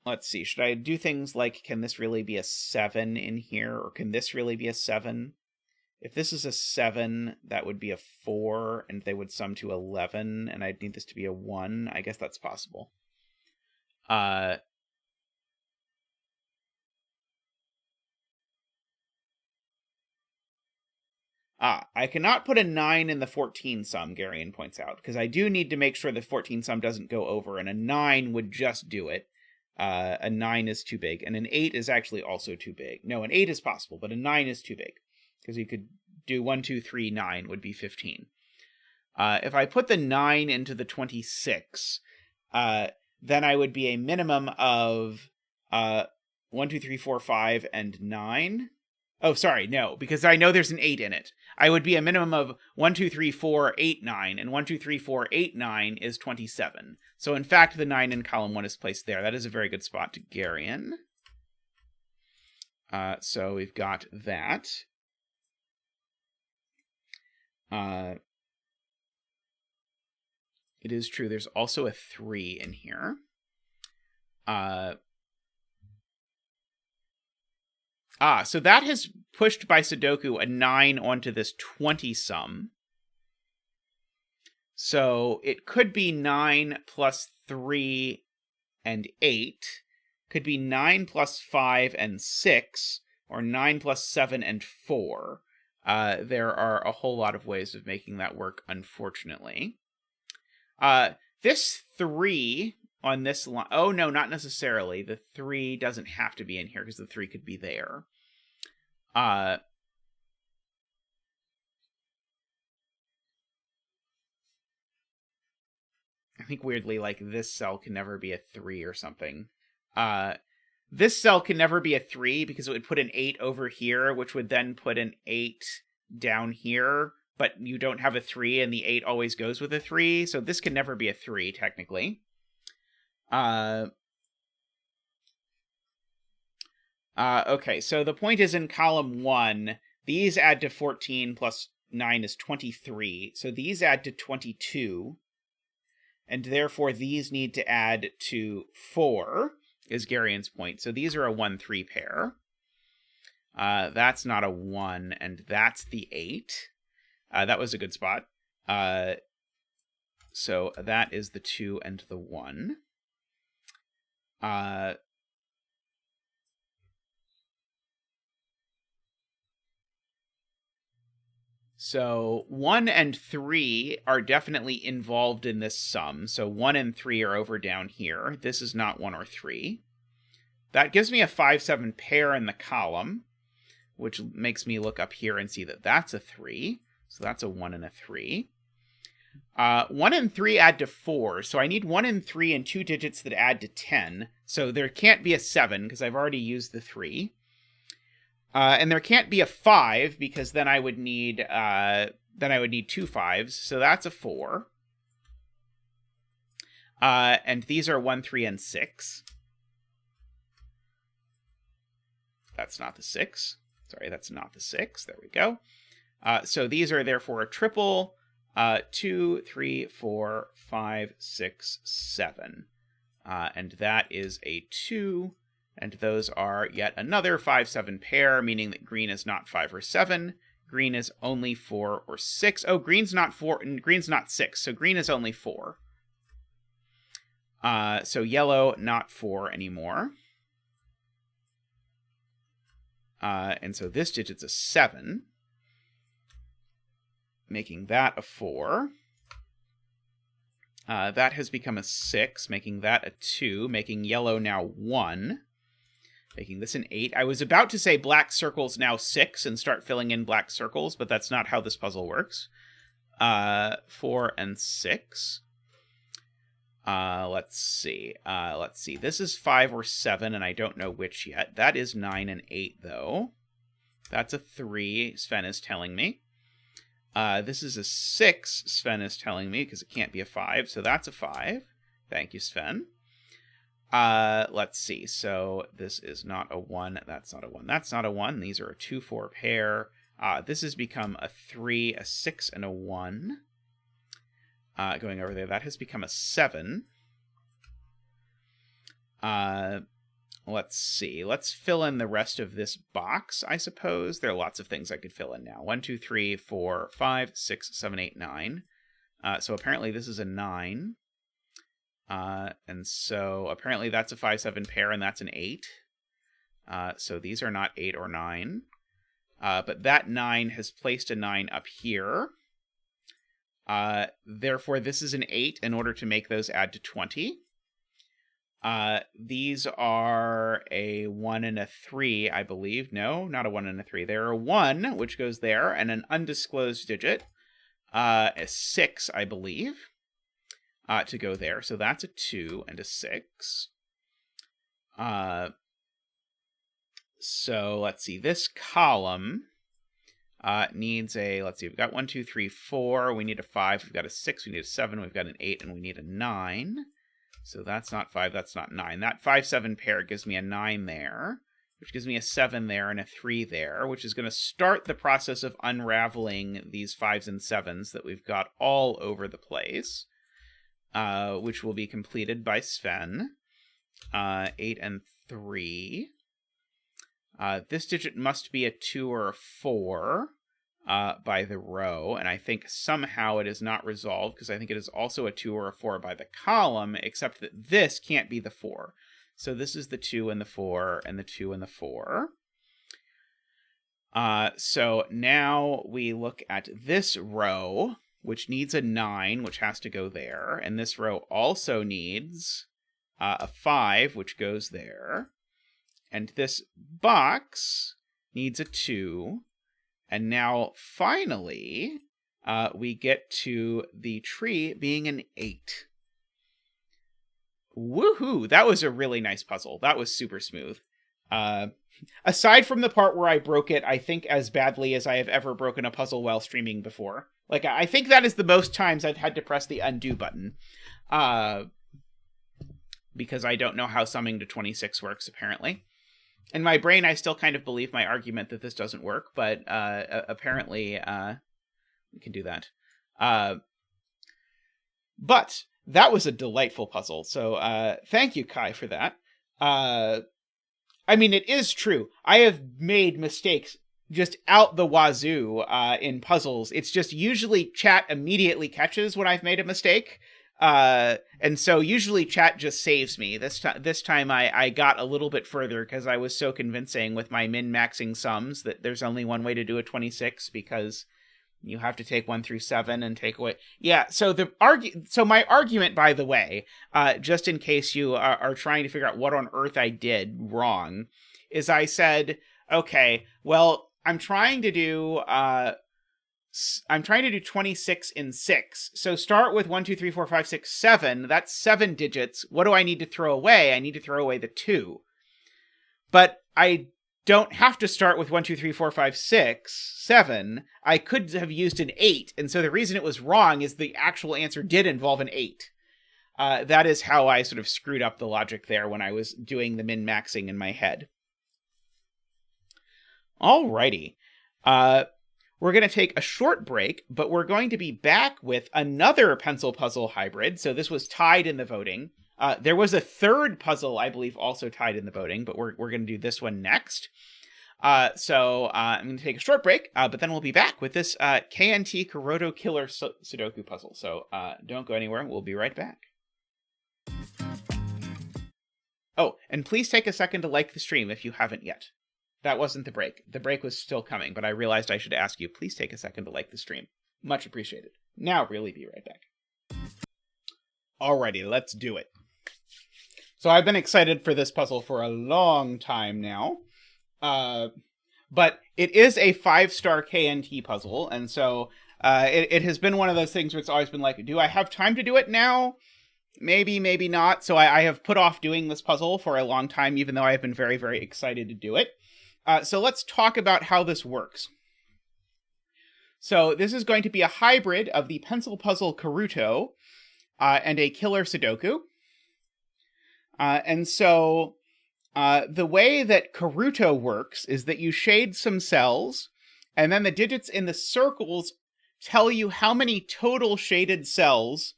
Let's see, should I do things like, can this really be a 7 in here, or can this really be a 7? If this is a 7, that would be a 4, and they would sum to 11, and I'd need this to be a 1. I guess that's possible. I cannot put a 9 in the 14 sum, Garion points out, because I do need to make sure the 14 sum doesn't go over, and a 9 would just do it. A 9 is too big, and an 8 is actually also too big. No, an 8 is possible, but a 9 is too big, because you could do 1, 2, 3, 9 would be 15. If I put the 9 into the 26, then I would be a minimum of 1, 2, 3, 4, 5, and 9. Oh, sorry, no, because I know there's an 8 in it. I would be a minimum of 1, 2, 3, 4, 8, 9, and 1, 2, 3, 4, 8, 9 is 27. So in fact, the 9 in column 1 is placed there. That is a very good spot to Garion. So we've got that. It is true, there's also a 3 in here. So that has pushed by Sudoku a 9 onto this 20 sum. So it could be 9 plus 3 and 8. Could be 9 plus 5 and 6. Or 9 plus 7 and 4. There are a whole lot of ways of making that work, unfortunately. This 3 on this line... Oh, no, not necessarily. The 3 doesn't have to be in here, because the 3 could be there. I think weirdly, like, this cell can never be a 3 or something. This cell can never be a 3, because it would put an 8 over here, which would then put an 8 down here, but you don't have a 3, and the 8 always goes with a 3, so this can never be a 3, technically. Okay, so the point is in column 1, these add to 14 plus 9 is 23, so these add to 22, and therefore these need to add to 4, is Garion's point. So these are a 1-3 pair. That's not a 1, and that's the 8. That was a good spot. So that is the 2 and the 1. So 1 and 3 are definitely involved in this sum. So 1 and 3 are over down here. This is not 1 or 3. That gives me a 5-7 pair in the column, which makes me look up here and see that that's a 3. So that's a 1 and a 3. 1 and 3 add to 4, so I need 1 and 3 and 2 digits that add to 10. So there can't be a 7, because I've already used the 3. And there can't be a 5 because then I would need 2 5s. So that's a 4. And these are 1, 3, and 6. That's not the 6. Sorry, that's not the 6. There we go. So these are therefore a triple. 2, 3, 4, 5, 6, 7. And that is a 2. And those are yet another 5, 7 pair, meaning that green is not 5 or 7. Green is only 4 or 6. Oh, green's not 4, and green's not 6, so green is only 4. So yellow, not 4 anymore. And so this digit's a 7, making that a 4. That has become a 6, making that a 2, making yellow now 1. Making this an 8. I was about to say black circles now 6 and start filling in black circles, but that's not how this puzzle works. 4 and 6. Let's see. This is 5 or 7, and I don't know which yet. That is 9 and 8, though. That's a 3, Sven is telling me. This is a 6, Sven is telling me, because it can't be a 5, so that's a 5. Thank you, Sven. Let's see. So this is not a 1. That's not a 1. That's not a 1. These are a 2, 4 pair. This has become a 3, a 6, and a 1. Going over there, that has become a 7. Let's see. Let's fill in the rest of this box, I suppose. There are lots of things I could fill in now. 1, 2, 3, 4, 5, 6, 7, 8, 9. So apparently this is a 9. And so apparently that's a 5, 7 pair, and that's an 8. So these are not 8 or 9. But that 9 has placed a 9 up here. Therefore, this is an 8 in order to make those add to 20. These are a 1 and a 3, I believe. No, not a 1 and a 3. They're a 1, which goes there, and an undisclosed digit. A 6, I believe. To go there. So that's a 2 and a 6. So let's see. This column needs a, let's see, we've got 1, 2, 3, 4. We need a 5. We've got a 6. We need a 7. We've got an 8. And we need a 9. So that's not 5. That's not 9. That 5, 7 pair gives me a 9 there, which gives me a 7 there and a 3 there, which is going to start the process of unraveling these 5s and 7s that we've got all over the place. Which will be completed by Sven. 8 and 3. This digit must be a 2 or a 4 by the row, and I think somehow it is not resolved, because I think it is also a 2 or a 4 by the column, except that this can't be the 4. So this is the 2 and the 4, and the 2 and the 4. So now we look at this row, which needs a 9, which has to go there. And this row also needs a 5, which goes there. And this box needs a 2. And now, finally, we get to the tree being an 8. Woohoo! That was a really nice puzzle. That was super smooth. Aside from the part where I broke it, I think, as badly as I have ever broken a puzzle while streaming before. Like, I think that is the most times I've had to press the undo button. Because I don't know how summing to 26 works, apparently. In my brain, I still kind of believe my argument that this doesn't work, but apparently we can do that. But that was a delightful puzzle, so thank you, Kai, for that. I mean, it is true. I have made mistakes just out the wazoo in puzzles. It's just usually chat immediately catches when I've made a mistake. And so usually chat just saves me. This time I got a little bit further because I was so convincing with my min-maxing sums that there's only one way to do a 26 because you have to take 1 through 7 and take away. Yeah, so so my argument, by the way, just in case you are trying to figure out what on earth I did wrong, is I said, okay, well, I'm trying to do 26 in 6. So start with 1, 2, 3, 4, 5, 6, 7. That's 7 digits. What do I need to throw away? I need to throw away the 2. But I don't have to start with 1, 2, 3, 4, 5, 6, 7. I could have used an 8, and so the reason it was wrong is the actual answer did involve an 8. That is how I sort of screwed up the logic there when I was doing the min-maxing in my head. Alrighty. We're going to take a short break, but we're going to be back with another pencil puzzle hybrid. So this was tied in the voting. There was a third puzzle, I believe, also tied in the voting, but we're going to do this one next. So I'm going to take a short break, but then we'll be back with this KNT Kurotto Killer Sudoku puzzle. So don't go anywhere. We'll be right back. Oh, and please take a second to like the stream if you haven't yet. That wasn't the break. The break was still coming, but I realized I should ask you, please take a second to like the stream. Much appreciated. Now really be right back. Alrighty, let's do it. So I've been excited for this puzzle for a long time now. But it is a 5-star KNT puzzle, and so it has been one of those things where it's always been like, do I have time to do it now? Maybe, maybe not. So I have put off doing this puzzle for a long time, even though I have been very, very excited to do it. So let's talk about how this works. So this is going to be a hybrid of the pencil puzzle Kurotto and a killer Sudoku. And so the way that Kurotto works is that you shade some cells, and then the digits in the circles tell you how many total shaded cells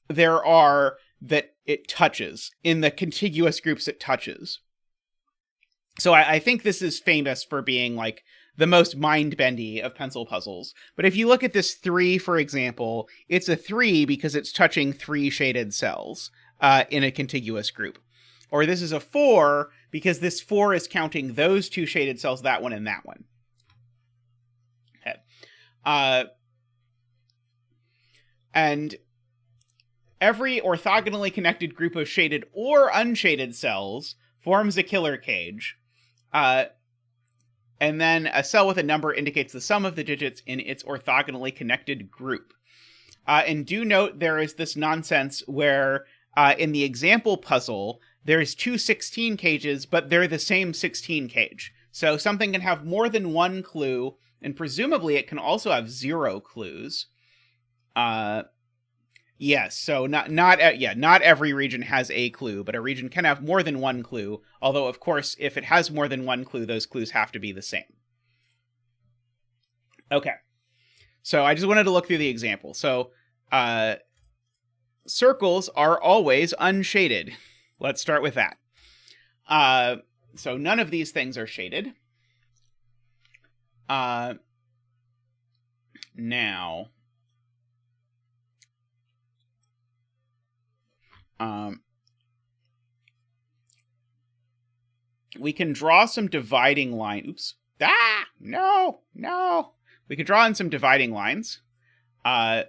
there are that it touches in the contiguous groups it touches. So I think this is famous for being like the most mind-bendy of pencil puzzles. But if you look at this 3, for example, it's a 3 because it's touching 3 shaded cells in a contiguous group. Or this is a 4 because this 4 is counting those 2 shaded cells, that one and that one. Okay. And every orthogonally connected group of shaded or unshaded cells forms a killer cage. And then a cell with a number indicates the sum of the digits in its orthogonally connected group. And do note there is this nonsense where in the example puzzle, there's 2 16 cages, but they're the same 16 cage. So something can have more than one clue, and presumably it can also have 0 clues. Yes, so not every region has a clue, but a region can have more than one clue, although, of course, if it has more than one clue, those clues have to be the same. Okay, so I just wanted to look through the example. So, circles are always unshaded. Let's start with that. So none of these things are shaded. Now... we can draw some dividing line. Oops. No. We can draw in some dividing lines. I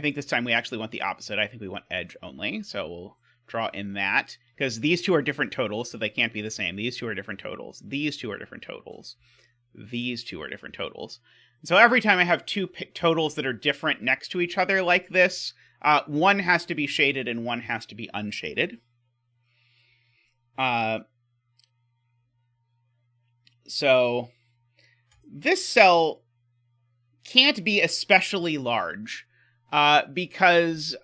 think this time we actually want the opposite. I think we want edge only. So we'll draw in that. Because these 2 are different totals, so they can't be the same. These 2 are different totals. These 2 are different totals. These 2 are different totals. So every time I have 2 totals that are different next to each other like this, one has to be shaded and one has to be unshaded. So this cell can't be especially large because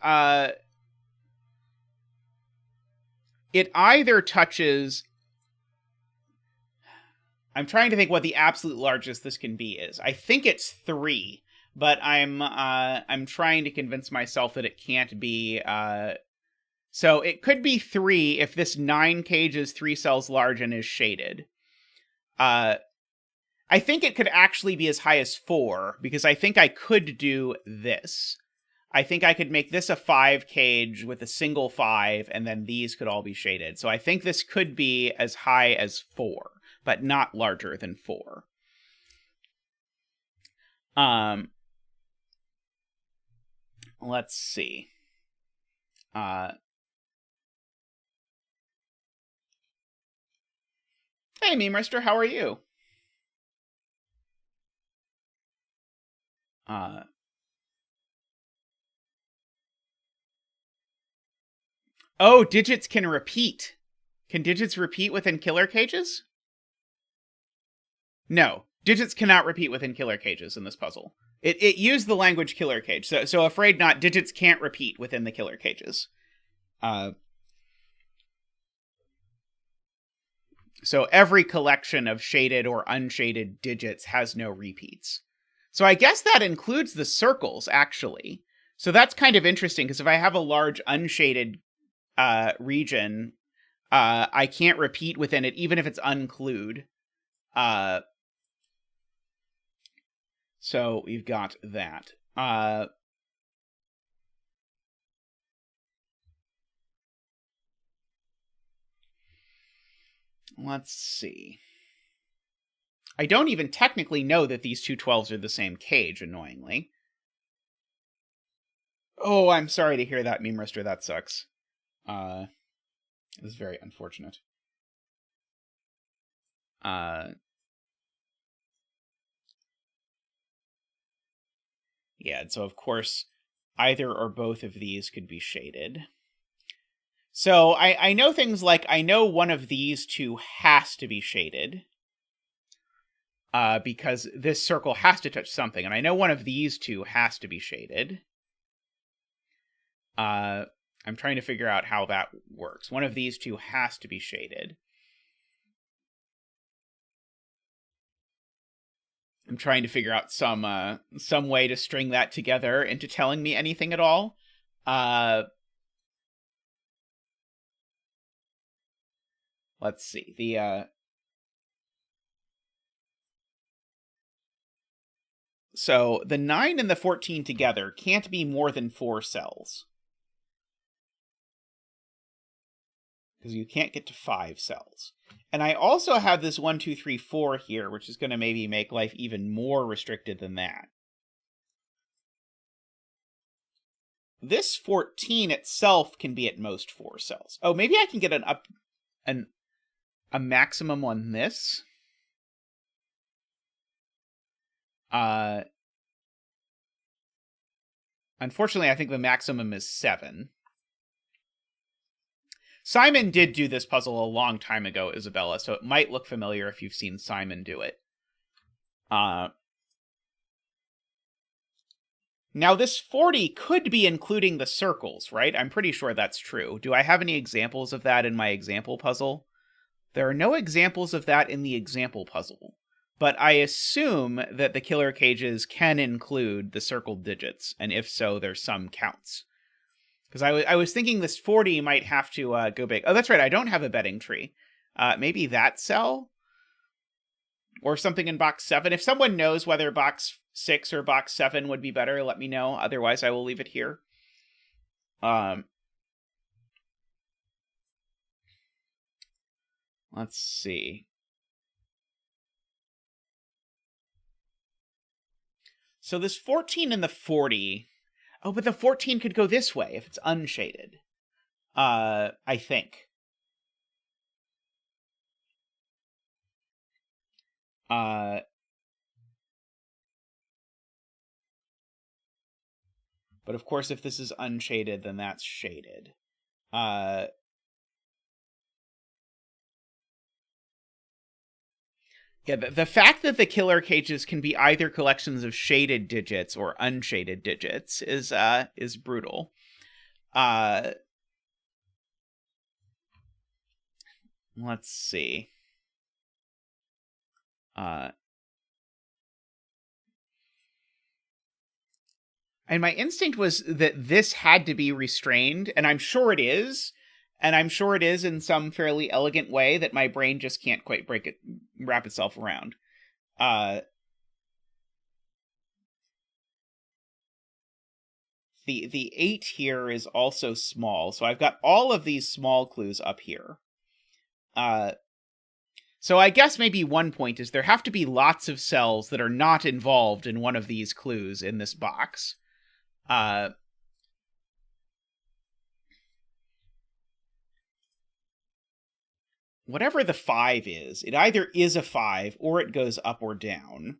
it either touches... I'm trying to think what the absolute largest this can be is. I think it's 3. But I'm trying to convince myself that it can't be, so it could be 3 if this 9 cage is 3 cells large and is shaded. I think it could actually be as high as 4, because I think I could do this. I think I could make this a 5 cage with a single 5, and then these could all be shaded. So I think this could be as high as 4, but not larger than 4. Let's see. Hey, Memester, how are you? Oh, digits can repeat. Can digits repeat within killer cages? No. Digits cannot repeat within killer cages in this puzzle. It used the language killer cage, so afraid not, digits can't repeat within the killer cages. So every collection of shaded or unshaded digits has no repeats. So I guess that includes the circles, actually. So that's kind of interesting, because if I have a large unshaded region, I can't repeat within it, even if it's unclued. So we've got that. Let's see. I don't even technically know that these two 12s are the same cage, annoyingly. Oh, I'm sorry to hear that, Meme Roaster. That sucks. It is very unfortunate. Yeah, and so of course, either or both of these could be shaded. So I know things like, I know one of these two has to be shaded. Because this circle has to touch something. And I know one of these two has to be shaded. I'm trying to figure out how that works. One of these two has to be shaded. I'm trying to figure out some way to string that together into telling me anything at all. Let's see. So the 9 and the 14 together can't be more than 4 cells. Because you can't get to 5 cells. And I also have this 1, 2, 3, 4 here, which is going to maybe make life even more restricted than that. This 14 itself can be at most 4 cells. Oh, maybe I can get a maximum on this. Unfortunately, I think the maximum is 7. Simon did do this puzzle a long time ago, Isabella, so it might look familiar if you've seen Simon do it. Now, this 40 could be including the circles, right? I'm pretty sure that's true. Do I have any examples of that in my example puzzle? There are no examples of that in the example puzzle, but I assume that the killer cages can include the circled digits, and if so, there's some counts. Because I was thinking this 40 might have to go big. Oh, that's right, I don't have a betting tree. Maybe that cell? Or something in box 7. If someone knows whether box 6 or box 7 would be better, let me know. Otherwise, I will leave it here. Let's see. So this 14 and the 40... Oh, but the 14 could go this way if it's unshaded. I think. But of course, if this is unshaded, then that's shaded. Yeah, the fact that the killer cages can be either collections of shaded digits or unshaded digits is brutal. Let's see. And my instinct was that this had to be restrained, and I'm sure it is. And I'm sure it is in some fairly elegant way that my brain just can't quite wrap itself around. The 8 here is also small, so I've got all of these small clues up here. So I guess maybe one point is there have to be lots of cells that are not involved in one of these clues in this box. Whatever the 5 is, it either is a 5 or it goes up or down.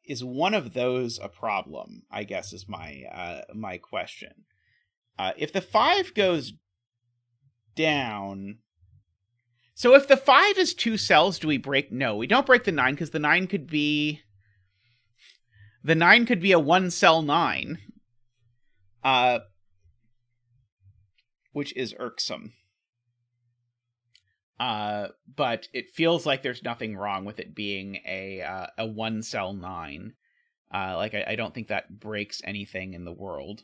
Is one of those a problem, I guess, is my question. If the 5 goes down... So if the 5 is 2 cells, do we break? No, we don't break the 9, because the 9 could be... The 9 could be a 1-cell 9. Which is irksome. But it feels like there's nothing wrong with it being a 1-cell 9. Like, I don't think that breaks anything in the world.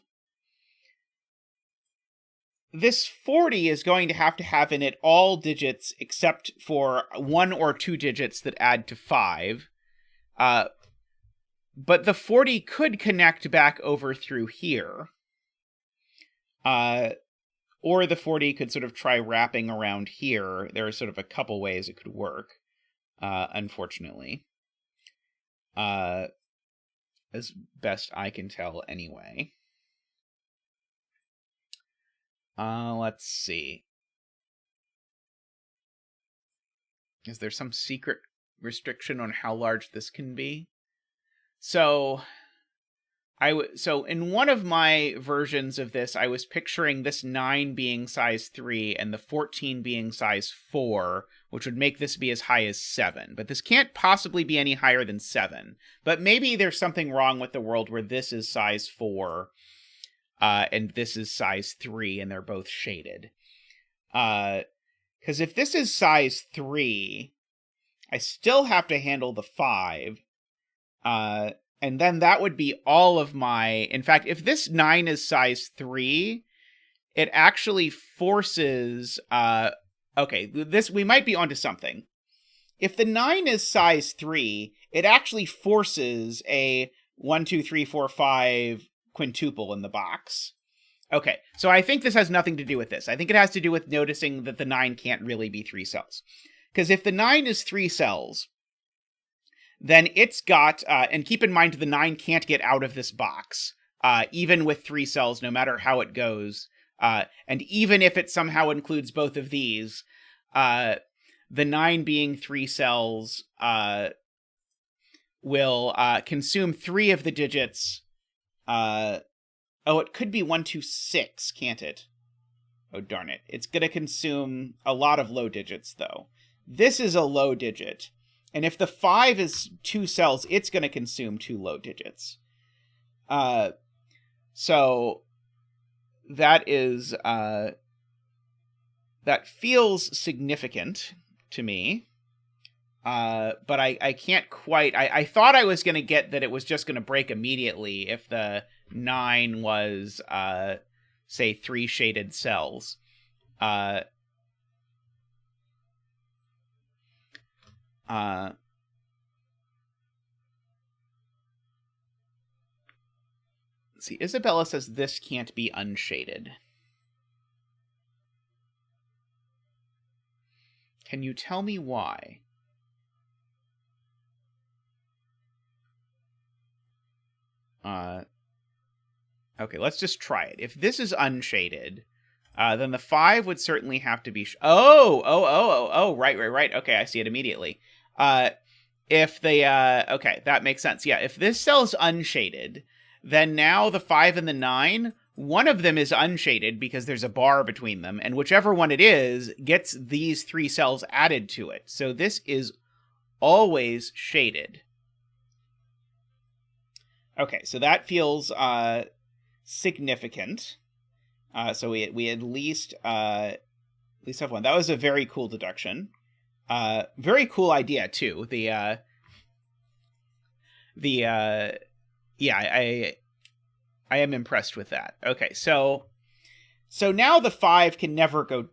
This 40 is going to have in it all digits except for 1 or 2 digits that add to 5. But the 40 could connect back over through here. Or the 40 could sort of try wrapping around here. There are sort of a couple ways it could work, unfortunately. As best I can tell anyway. Let's see. Is there some secret restriction on how large this can be? So in one of my versions of this, I was picturing this 9 being size 3 and the 14 being size 4, which would make this be as high as 7. But this can't possibly be any higher than 7. But maybe there's something wrong with the world where this is size 4 and this is size 3, and they're both shaded. Because if this is size 3, I still have to handle the 5. And then that would be all of my... In fact, if this 9 is size 3, it actually forces... Okay, we might be onto something. If the 9 is size 3, it actually forces a 1, 2, 3, 4, 5 quintuple in the box. Okay, so I think this has nothing to do with this. I think it has to do with noticing that the 9 can't really be 3 cells. Because if the 9 is 3 cells... then it's got, and keep in mind the 9 can't get out of this box, even with 3 cells, no matter how it goes. And even if it somehow includes both of these, the 9 being 3 cells will consume 3 of the digits. It could be 1, 2, 6, can't it? Oh, darn it. It's going to consume a lot of low digits, though. This is a low digit. And if the 5 is 2 cells, it's going to consume 2 low digits. So that is... that feels significant to me. But I can't quite... I thought I was going to get that it was just going to break immediately if the 9 was, say, 3 shaded cells. Let's see, Isabella says this can't be unshaded. Can you tell me why? Okay, let's just try it. If this is unshaded, then the 5 would certainly have to be... right. Okay, I see it immediately. If the... okay, that makes sense. Yeah, if this cell's unshaded, then now the 5 and the 9, one of them is unshaded because there's a bar between them, and whichever one it is gets these 3 cells added to it. So this is always shaded. Okay, so that feels significant. So we at least have one. That was a very cool deduction. Very cool idea too. Yeah, I am impressed with that. Okay, so now the 5 can never go...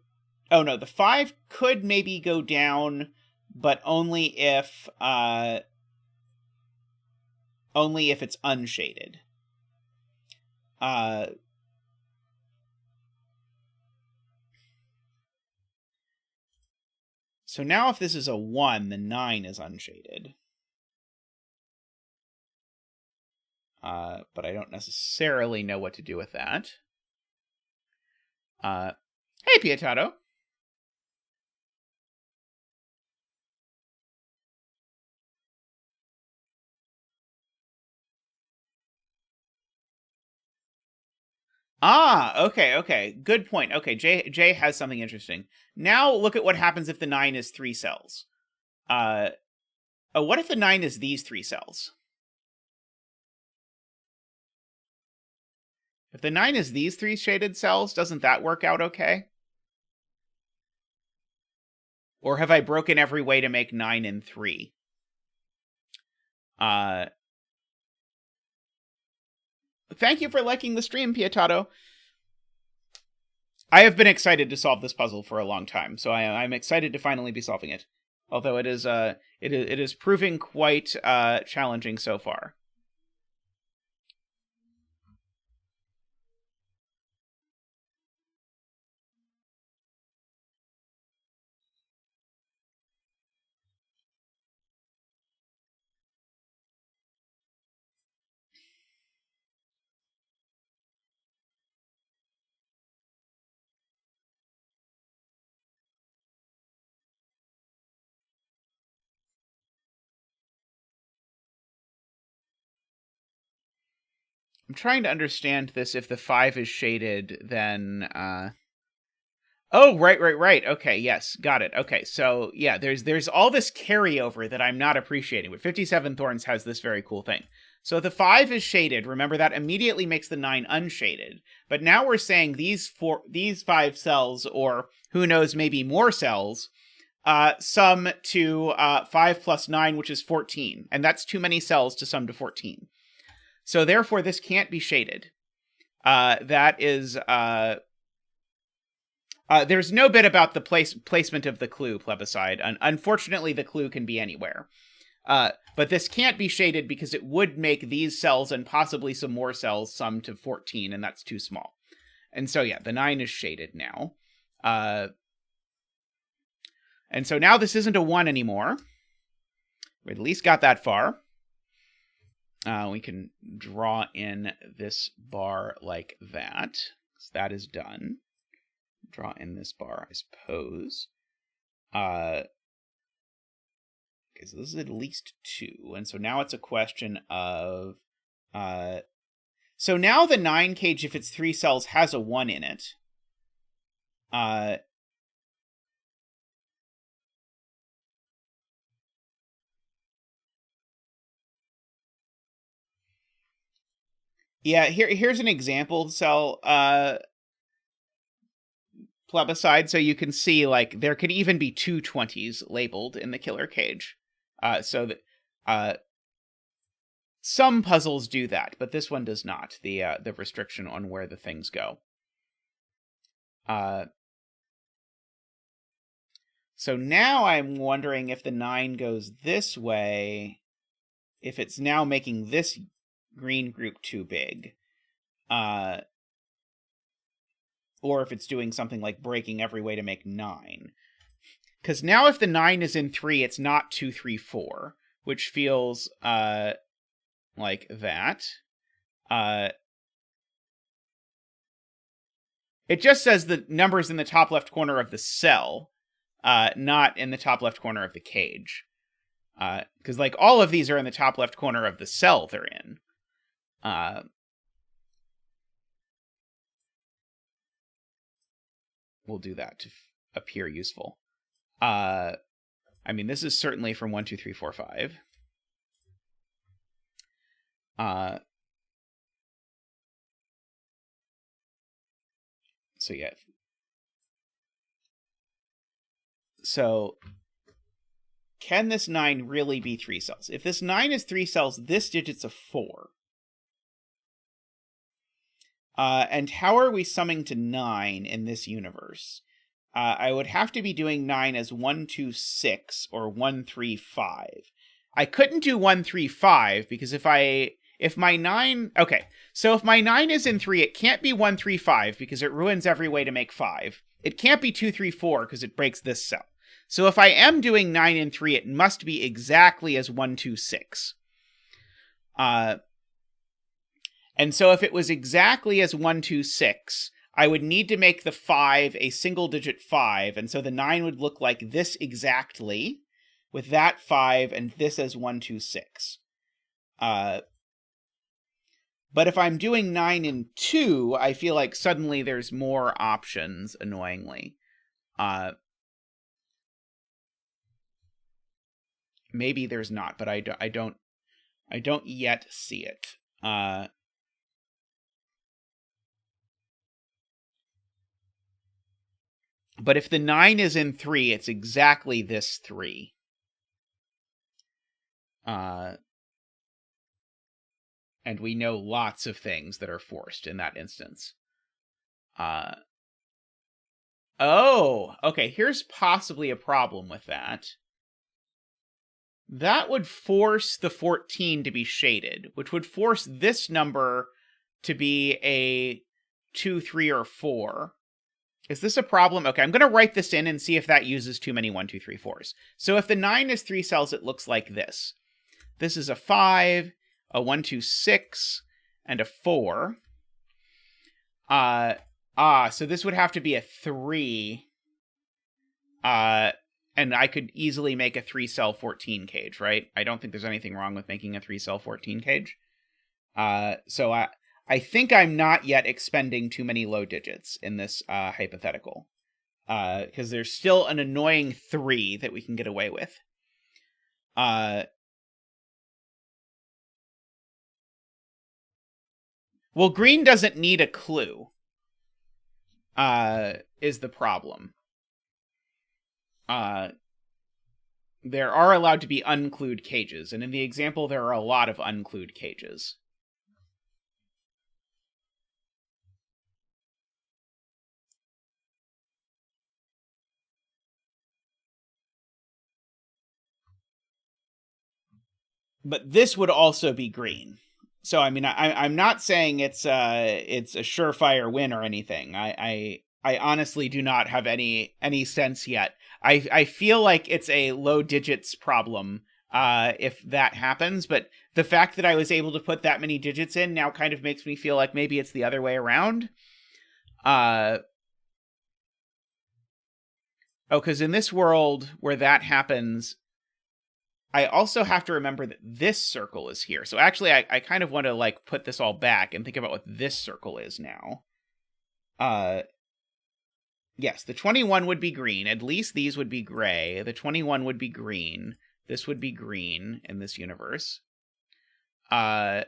Oh no, the 5 could maybe go down, but only if it's unshaded. So now if this is a 1, the 9 is unshaded. But I don't necessarily know what to do with that. Hey, Pietato. Ah, okay. Good point. Okay, Jay has something interesting. Now look at what happens if the 9 is 3 cells. What if the 9 is these 3 cells? If the 9 is these 3 shaded cells, doesn't that work out okay? Or have I broken every way to make 9 and 3? Thank you for liking the stream, Pietato. I have been excited to solve this puzzle for a long time, so I'm excited to finally be solving it. Although it is proving quite challenging so far. I'm trying to understand this. If the 5 is shaded, then... Oh, right. Okay, yes, got it. Okay, so, yeah, there's all this carryover that I'm not appreciating, but 57 Thorns has this very cool thing. So the 5 is shaded. Remember, that immediately makes the 9 unshaded. But now we're saying these 5 cells, or who knows, maybe more cells, sum to 5 plus 9, which is 14. And that's too many cells to sum to 14. So therefore, this can't be shaded. That is... there's no bit about the placement of the clue, plebiscite. Unfortunately, the clue can be anywhere. But this can't be shaded because it would make these cells and possibly some more cells sum to 14, and that's too small. And so, yeah, the 9 is shaded now. And so now this isn't a 1 anymore. We at least got that far. We can draw in this bar like that. So that is done. Draw in this bar, I suppose. Okay, so this is at least 2. And so now it's a question of... so now the 9 cage, if it's 3 cells, has a 1 in it. Yeah, here's an example cell plebiscite, so you can see, like, there could even be 2 20s labeled in the killer cage. So that some puzzles do that, but this one does not. The restriction on where the things go. So now I'm wondering if the 9 goes this way, if it's now making this green group too big. Or if it's doing something like breaking every way to make 9. Because now if the 9 is in 3, it's not 2, 3, 4, which feels like that. It just says the numbers in the top left corner of the cell, not in the top left corner of the cage. Because like all of these are in the top left corner of the cell they're in. We'll do that to appear useful. I mean, this is certainly from 1, 2, 3, 4, 5. So yeah. So can this 9 really be 3 cells? If this 9 is 3 cells, this digit's a 4. And how are we summing to 9 in this universe? I would have to be doing 9 as 1, 2, 6 or 1, 3, 5. I couldn't do 1, 3, 5 because if my 9... Okay, so if my 9 is in 3, it can't be 1, 3, 5 because it ruins every way to make 5. It can't be 2, 3, 4 because it breaks this cell. So if I am doing 9 and 3, it must be exactly as 1, 2, 6. And so if it was exactly as 1, 2, 6, I would need to make the 5 a single-digit 5, and so the 9 would look like this exactly, with that 5 and this as 1, 2, 6. But But if I'm doing 9 and 2, I feel like suddenly there's more options, annoyingly. Maybe there's not, but I don't yet see it. But if the 9 is in 3, it's exactly this 3. And we know lots of things that are forced in that instance. Oh, okay, here's possibly a problem with that. That would force the 14 to be shaded, which would force this number to be a 2, 3, or 4. Is this a problem? Okay, I'm going to write this in and see if that uses too many 1, 2, 3, 4s. So if the 9 is 3 cells, it looks like this. This is a 5, a 1, 2, 6, and a 4. So this would have to be a 3. And I could easily make a 3-cell 14 cage, right? I don't think there's anything wrong with making a 3-cell 14 cage. So I think I'm not yet expending too many low digits in this hypothetical. Because there's still an annoying 3 that we can get away with. Well, green doesn't need a clue, is the problem. There are allowed to be unclued cages, and in the example, there are a lot of unclued cages. But this would also be green. So, I mean, I'm not saying it's a surefire win or anything. I honestly do not have any sense yet. I feel like it's a low digits problem if that happens, but the fact that I was able to put that many digits in now kind of makes me feel like maybe it's the other way around. Because in this world where that happens, I also have to remember that this circle is here. So actually, I kind of want to like put this all back and think about what this circle is now. Yes, the 21 would be green. At least these would be gray. The 21 would be green. This would be green in this universe. So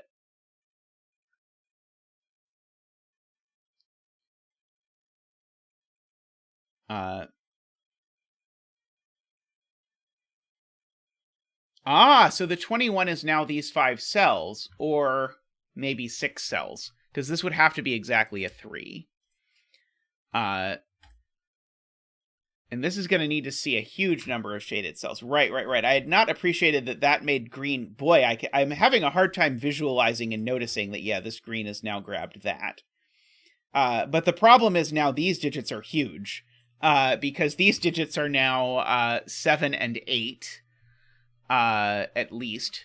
the 21 is now these 5 cells, or maybe 6 cells, because this would have to be exactly a 3. And this is going to need to see a huge number of shaded cells. Right. I had not appreciated that made green. Boy, I'm having a hard time visualizing and noticing that, yeah, this green has now grabbed that. But the problem is now these digits are huge, because these digits are now 7 and 8, at least.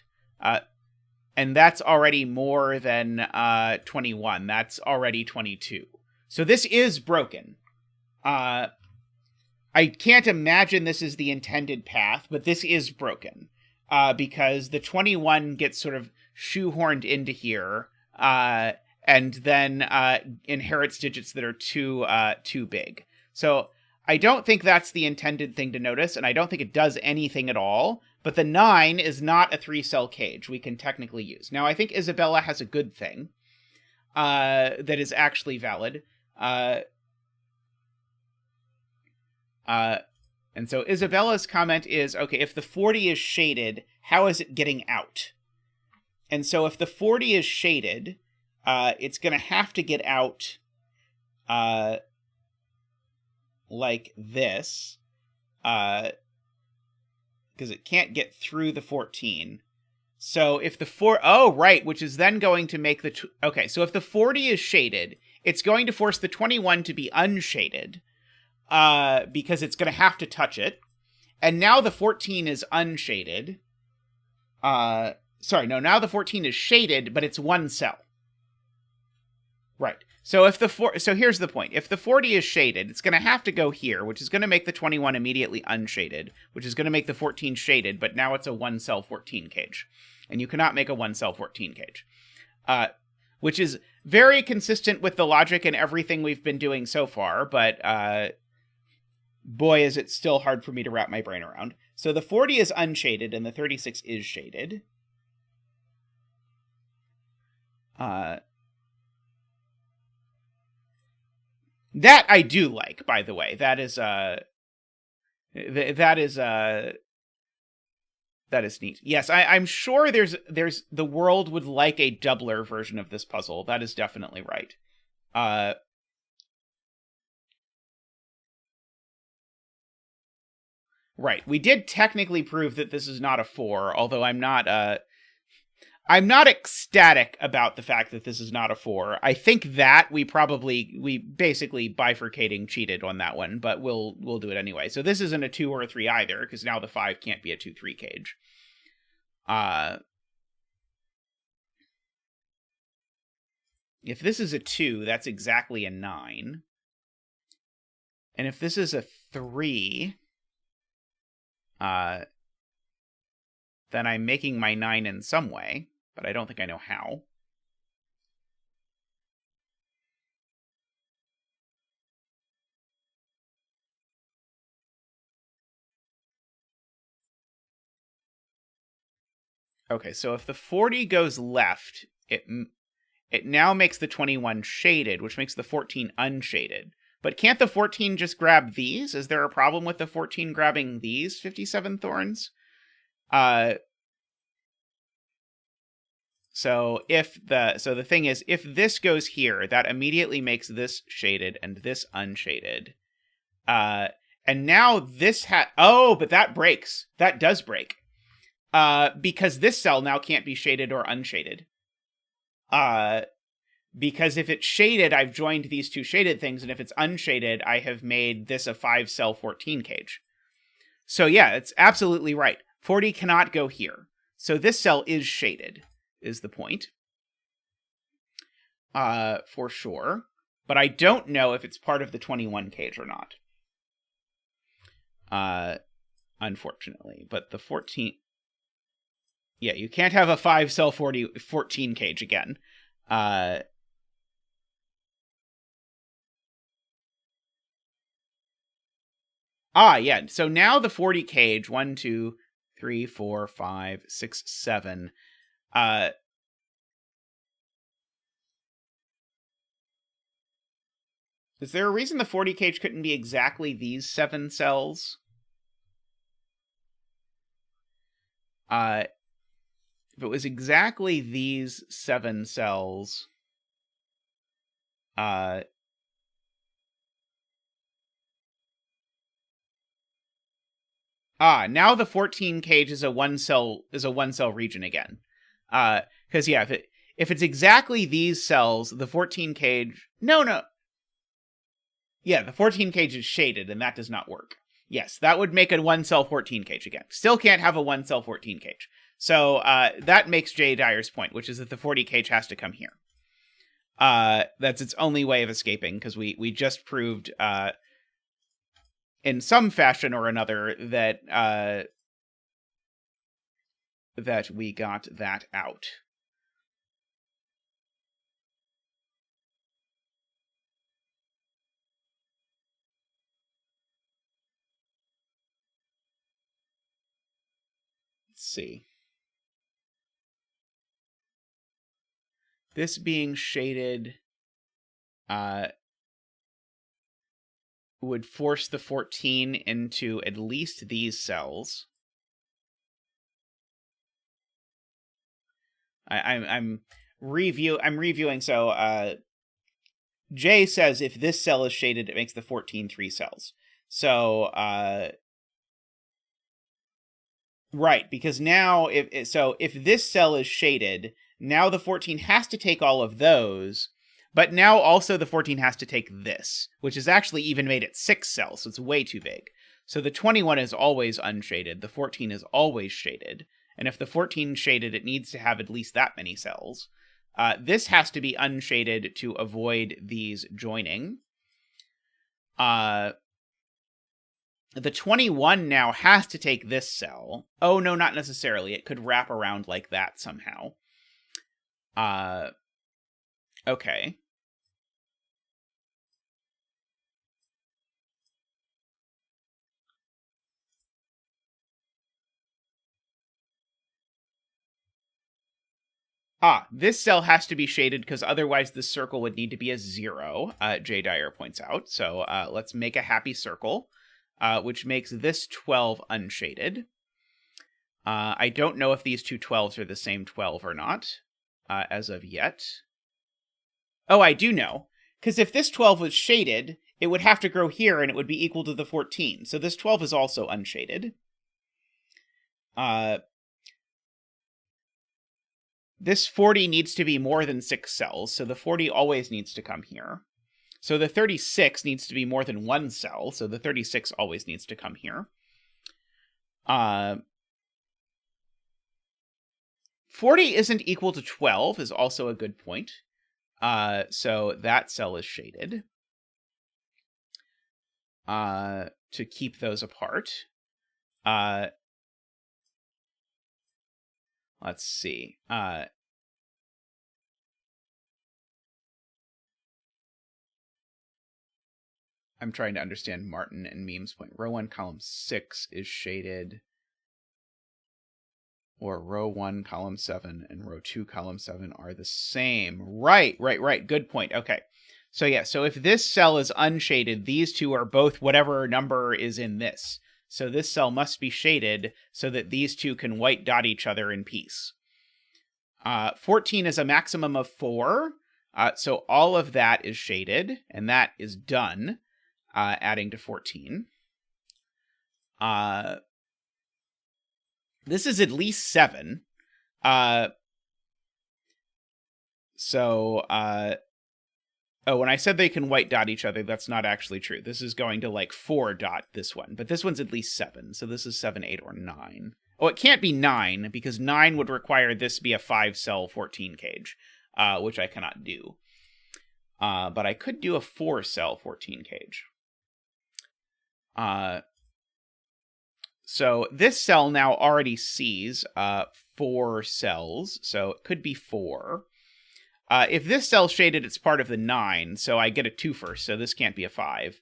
And that's already more than 21. That's already 22. So this is broken. I can't imagine this is the intended path, but this is broken. Because the 21 gets sort of shoehorned into here, and then inherits digits that are too big. So I don't think that's the intended thing to notice, and I don't think it does anything at all. But the 9 is not a 3-cell cage we can technically use. Now, I think Isabella has a good thing that is actually valid. And so Isabella's comment is, okay, if the 40 is shaded, how is it getting out? And so if the 40 is shaded, it's going to have to get out like this, because it can't get through the 14. So if the which is then going to make the... Okay, so if the 40 is shaded, it's going to force the 21 to be unshaded, because it's going to have to touch it. And now the 14 is unshaded. Now the 14 is shaded, but it's 1 cell. Right. So so here's the point. If the 40 is shaded, it's going to have to go here, which is going to make the 21 immediately unshaded, which is going to make the 14 shaded, but now it's a 1-cell 14 cage. And you cannot make a 1-cell 14 cage. which is very consistent with the logic and everything we've been doing so far, but boy, is it still hard for me to wrap my brain around. So the 40 is unshaded, and the 36 is shaded. That I do like, by the way. That is neat. Yes, I'm sure there's the world would like a doubler version of this puzzle. That is definitely right. Right. We did technically prove that this is not a 4, although I'm not ecstatic about the fact that this is not a 4. I think that we basically bifurcating cheated on that one, but we'll do it anyway. So this isn't a 2 or a 3 either, because now the 5 can't be a 2-3 cage. If this is a 2, that's exactly a 9. And if this is a 3, then I'm making my 9 in some way, but I don't think I know how. Okay, so if the 40 goes left, it now makes the 21 shaded, which makes the 14 unshaded. But can't the 14 just grab these? Is there a problem with the 14 grabbing these 57 thorns? So the thing is, if this goes here, that immediately makes this shaded and this unshaded. And now this but that breaks. That does break. Because this cell now can't be shaded or unshaded. Because if it's shaded, I've joined these two shaded things, and if it's unshaded, I have made this a 5-cell 14 cage. So yeah, it's absolutely right. 40 cannot go here. So this cell is shaded, is the point. For sure. But I don't know if it's part of the 21 cage or not. Unfortunately. But the 14... Yeah, you can't have a 5-cell 14 cage again. Yeah. So now the 40 cage, 1, 2, 3, 4, 5, 6, 7. Is there a reason the 40 cage couldn't be exactly these 7 cells? If it was exactly these 7 cells, now the 14 cage is a 1-cell region again. Because yeah, if it's exactly these cells, the 14 cage... No. Yeah, the 14 cage is shaded, and that does not work. Yes, that would make a 1-cell 14 cage again. Still can't have a 1-cell 14 cage. So that makes Jay Dyer's point, which is that the 40 cage has to come here. That's its only way of escaping, because we just proved in some fashion or another that that we got that out. Let's see. This being shaded would force the 14 into at least these cells. I'm reviewing. So Jay says if this cell is shaded, it makes the 14 3 cells. So right, because now if this cell is shaded, now the 14 has to take all of those, but now also the 14 has to take this, which is actually even made it 6 cells, so it's way too big. So the 21 is always unshaded, the 14 is always shaded, and if the 14 is shaded, it needs to have at least that many cells. This has to be unshaded to avoid these joining. The 21 now has to take this cell. Oh, no, not necessarily. It could wrap around like that somehow. Okay. This cell has to be shaded because otherwise this circle would need to be a 0, J. Dyer points out. So let's make a happy circle, which makes this 12 unshaded. I don't know if these two 12s are the same 12 or not, as of yet. Oh, I do know. Because if this 12 was shaded, it would have to grow here and it would be equal to the 14. So this 12 is also unshaded. This 40 needs to be more than 6 cells, so the 40 always needs to come here. So the 36 needs to be more than 1 cell, so the 36 always needs to come here. 40 isn't equal to 12 is also a good point. So that cell is shaded to keep those apart. Let's see. I'm trying to understand Martin and Meme's point. Row 1, column 6 is shaded. Or row 1, column 7, and row 2, column 7 are the same. Right. Good point. Okay. So yeah, so if this cell is unshaded, these two are both whatever number is in this. So this cell must be shaded so that these two can white dot each other in peace. 14 is a maximum of 4. So all of that is shaded, and that is done, adding to 14. This is at least 7. Oh, when I said they can white dot each other, that's not actually true. This is going to, like, 4 dot this one. But this one's at least 7. So this is 7, 8, or 9. Oh, it can't be 9, because 9 would require this be a 5-cell 14 cage, which I cannot do. But I could do a 4-cell 14 cage. So this cell now already sees 4 cells, so it could be 4. If this cell's shaded, it's part of the 9, so I get a 2 first, so this can't be a 5.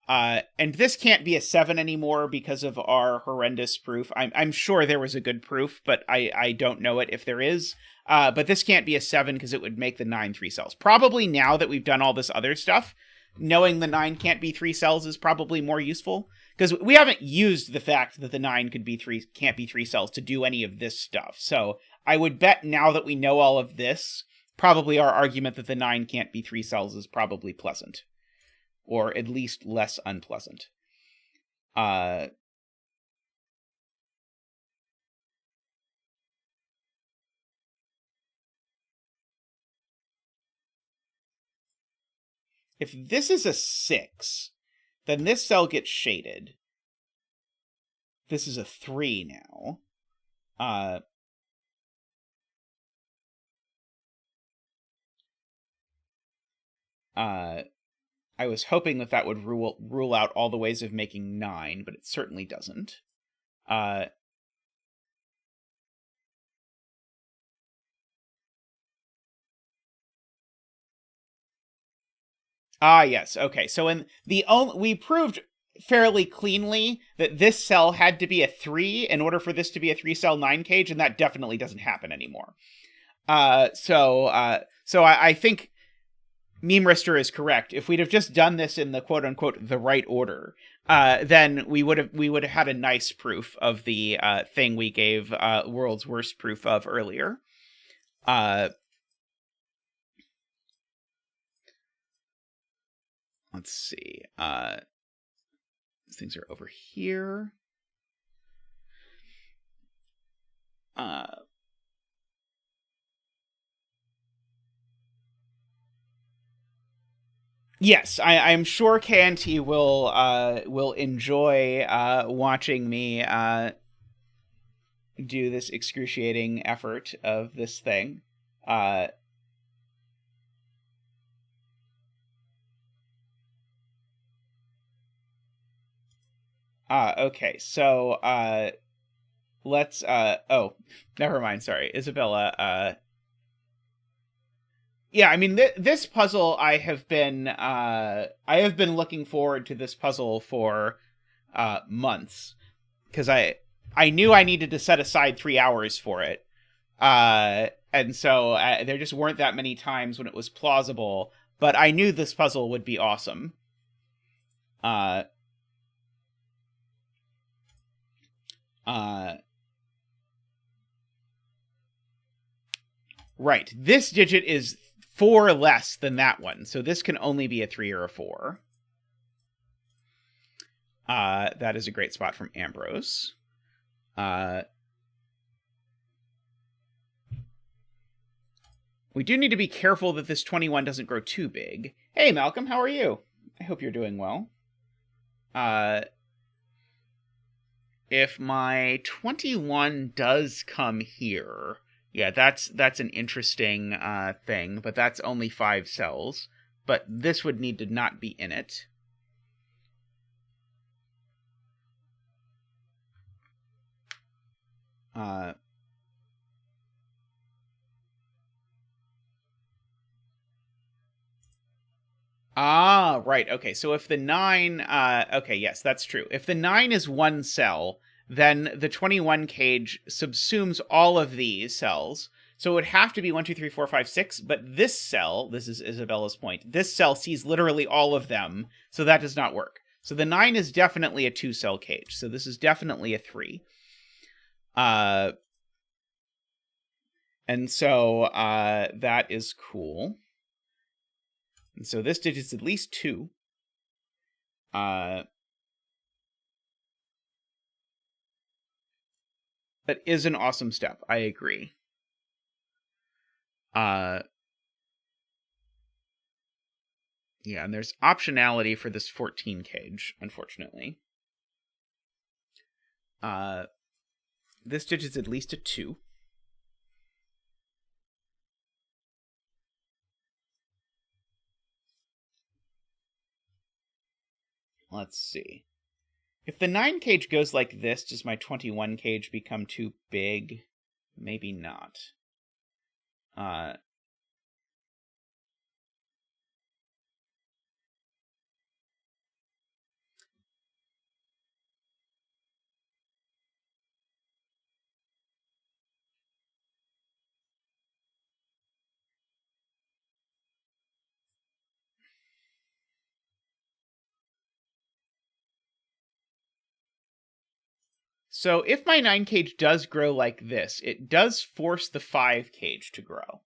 And this can't be a 7 anymore because of our horrendous proof. I'm sure there was a good proof, but I don't know it if there is. But this can't be a 7 because it would make the 9 3 cells. Probably now that we've done all this other stuff, knowing the 9 can't be 3 cells is probably more useful. Because we haven't used the fact that the 9 can't be 3 cells to do any of this stuff. So I would bet now that we know all of this, probably our argument that the 9 can't be 3 cells is probably pleasant. Or at least less unpleasant. If this is a 6, then this cell gets shaded. This is a 3 now. I was hoping that would rule out all the ways of making 9, but it certainly doesn't. Yes. Okay. So we proved fairly cleanly that this cell had to be a 3 in order for this to be a 3-cell 9 cage, and that definitely doesn't happen anymore. So I think Memerister is correct. If we'd have just done this in the quote-unquote the right order, then we would have had a nice proof of the thing we gave world's worst proof of earlier. Let's see. These things are over here. Yes, I'm sure KNT will enjoy watching me do this excruciating effort of this thing. Okay, so let's oh, never mind, sorry. Isabella Yeah, I mean, this puzzle I have been looking forward to this puzzle for months, because I knew I needed to set aside 3 hours for it. And so there just weren't that many times when it was plausible, but I knew this puzzle would be awesome. Uh, right. This digit is 4 less than that one, so this can only be a 3 or a 4. That is a great spot from Ambrose. We do need to be careful that this 21 doesn't grow too big. Hey, Malcolm, how are you? I hope you're doing well. If my 21 does come here, yeah, that's an interesting thing, but that's only 5 cells. But this would need to not be in it. Right. Okay, so if the 9... okay, yes, that's true. If the 9 is 1 cell, then the 21 cage subsumes all of these cells. So it would have to be 1, 2, 3, 4, 5, 6, but this cell, this is Isabella's point, this cell sees literally all of them, so that does not work. So the 9 is definitely a 2-cell cage, so this is definitely a 3. And so that is cool. And so this digit's at least 2. That is an awesome step. I agree. Yeah, and there's optionality for this 14 cage, unfortunately. This digit's at least a 2. Let's see. If the 9 cage goes like this, does my 21 cage become too big? Maybe not. So if my 9 cage does grow like this, it does force the 5 cage to grow.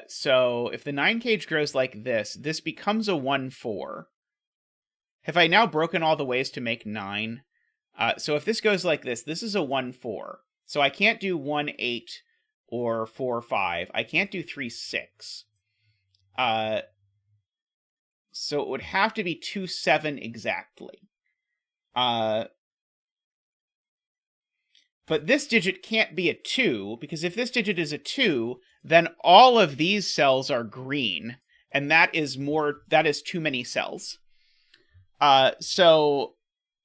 So if the 9 cage grows like this becomes a 1-4. Have I now broken all the ways to make 9? So if this goes like this is a 1-4. So I can't do 1-8 or 4-5. I can't do 3-6. So it would have to be 2-7 exactly. But this digit can't be a 2, because if this digit is a 2, then all of these cells are green, and that is too many cells. So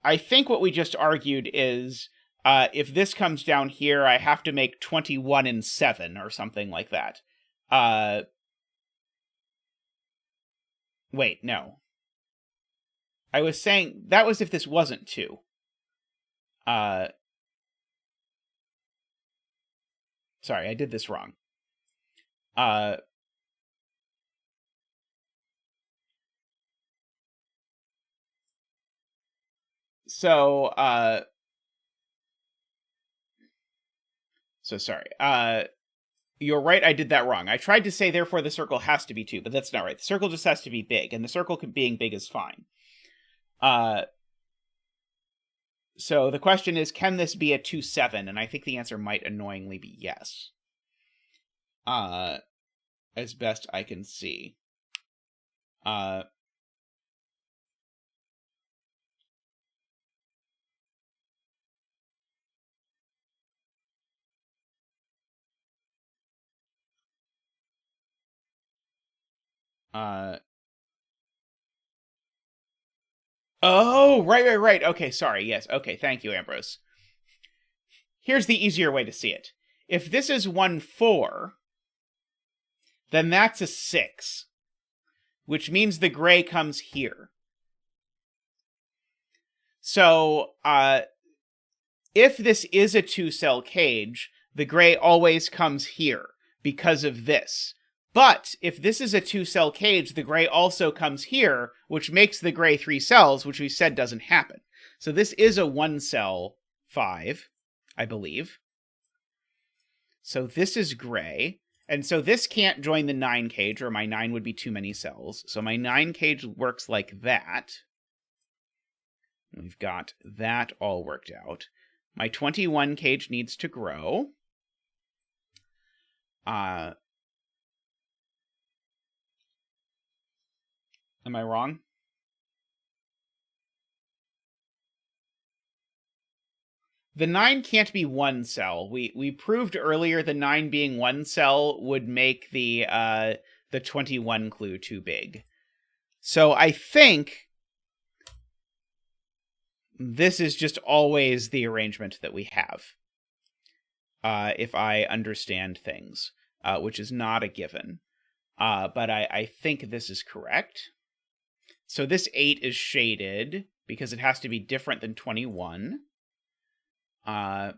I think what we just argued is, if this comes down here, I have to make 21 and 7, or something like that. Wait, no. I was saying, that was if this wasn't 2. Sorry, I did this wrong. So sorry. You're right, I did that wrong. I tried to say, therefore, the circle has to be 2, but that's not right. The circle just has to be big, and the circle being big is fine. So the question is, can this be a 2-7? And I think the answer might annoyingly be yes. As best I can see. Oh, right. Okay, sorry, yes. Okay, thank you, Ambrose. Here's the easier way to see it. If this is 1-4, then that's a 6, which means the gray comes here. So, if this is a 2-cell cage, the gray always comes here because of this. But if this is a 2-cell cage, the gray also comes here, which makes the gray 3 cells, which we said doesn't happen. So this is a 1-cell 5, I believe. So this is gray. And so this can't join the 9 cage, or my 9 would be too many cells. So my 9 cage works like that. We've got that all worked out. My 21 cage needs to grow. Am I wrong? The 9 can't be 1 cell. We proved earlier the 9 being 1 cell would make the 21 clue too big. So I think this is just always the arrangement that we have, if I understand things, which is not a given. But I think this is correct. So this 8 is shaded because it has to be different than 21. Oh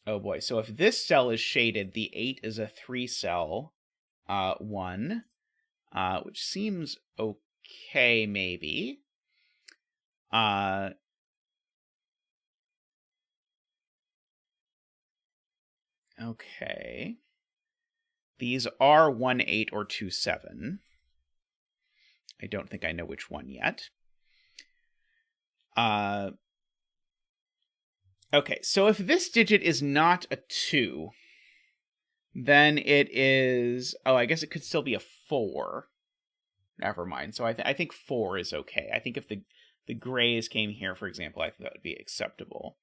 boy, so if this cell is shaded, the 8 is a 3-cell 1, which seems okay, maybe. Okay. These are 1, 8, or 2, 7. I don't think I know which one yet. Okay, so if this digit is not a 2, then it is... Oh, I guess it could still be a 4. Never mind. So I think 4 is okay. I think if the grays came here, for example, I think that would be acceptable.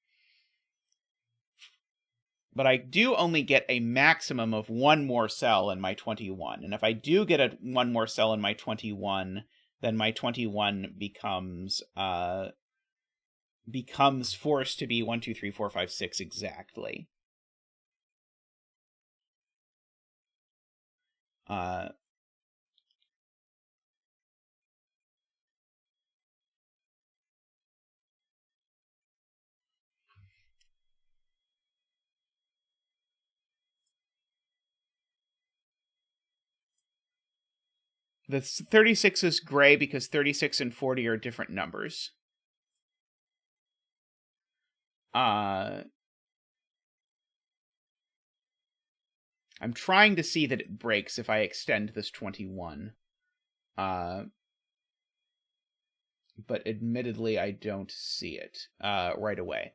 But I do only get a maximum of 1 more cell in my 21. And if I do get 1 more cell in my 21, then my 21 becomes forced to be 1, 2, 3, 4, 5, 6 exactly. The 36 is gray because 36 and 40 are different numbers. I'm trying to see that it breaks if I extend this 21. But admittedly, I don't see it right away.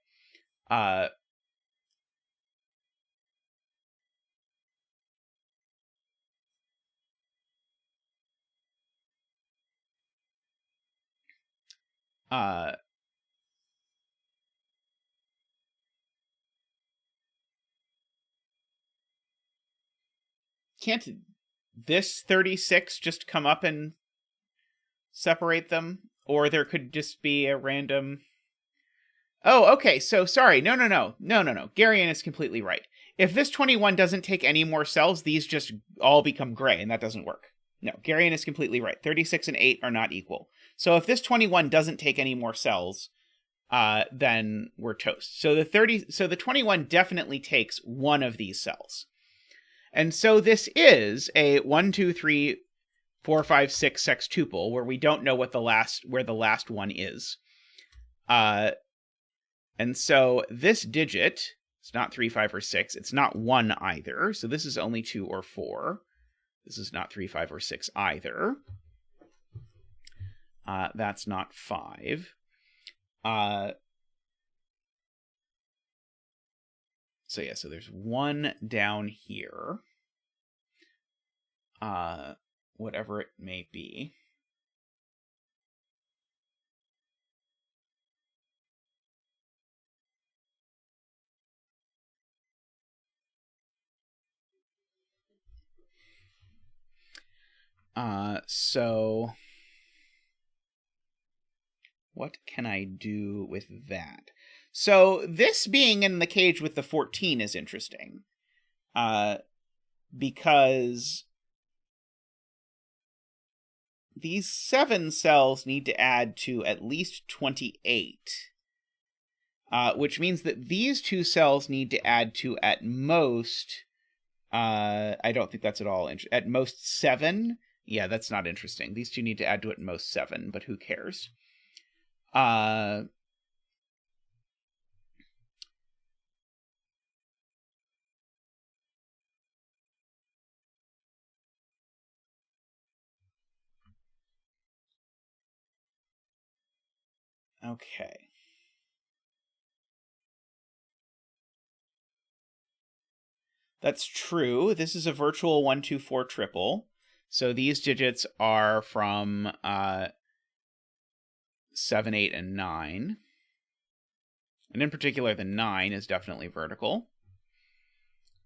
Can't this 36 just come up and separate them? Or there could just be a random... Oh, okay, so sorry. No. Garian is completely right. If this 21 doesn't take any more cells, these just all become gray, and that doesn't work. No, Garian is completely right. 36 and 8 are not equal. So if this 21 doesn't take any more cells, then we're toast. So the 21 definitely takes one of these cells. And so this is a 1, 2, 3, 4, 5, 6 sextuple where we don't know what where the last one is. And so this digit, it's not 3, 5, or 6. It's not 1 either. So this is only 2 or 4. This is not 3, 5, or 6 either. That's not 5. So yeah, so there's 1 down here. Whatever it may be. So what can I do with that? So this being in the cage with the 14 is interesting. because these 7 cells need to add to at least 28, which means that these 2 cells need to add to at most, I don't think that's at all, at most 7. Yeah, that's not interesting. These 2 need to add to at most 7, but who cares? Okay. That's true. This is a virtual 1, 2, 4 triple. So these digits are from 7, 8, and 9. And in particular, the 9 is definitely vertical.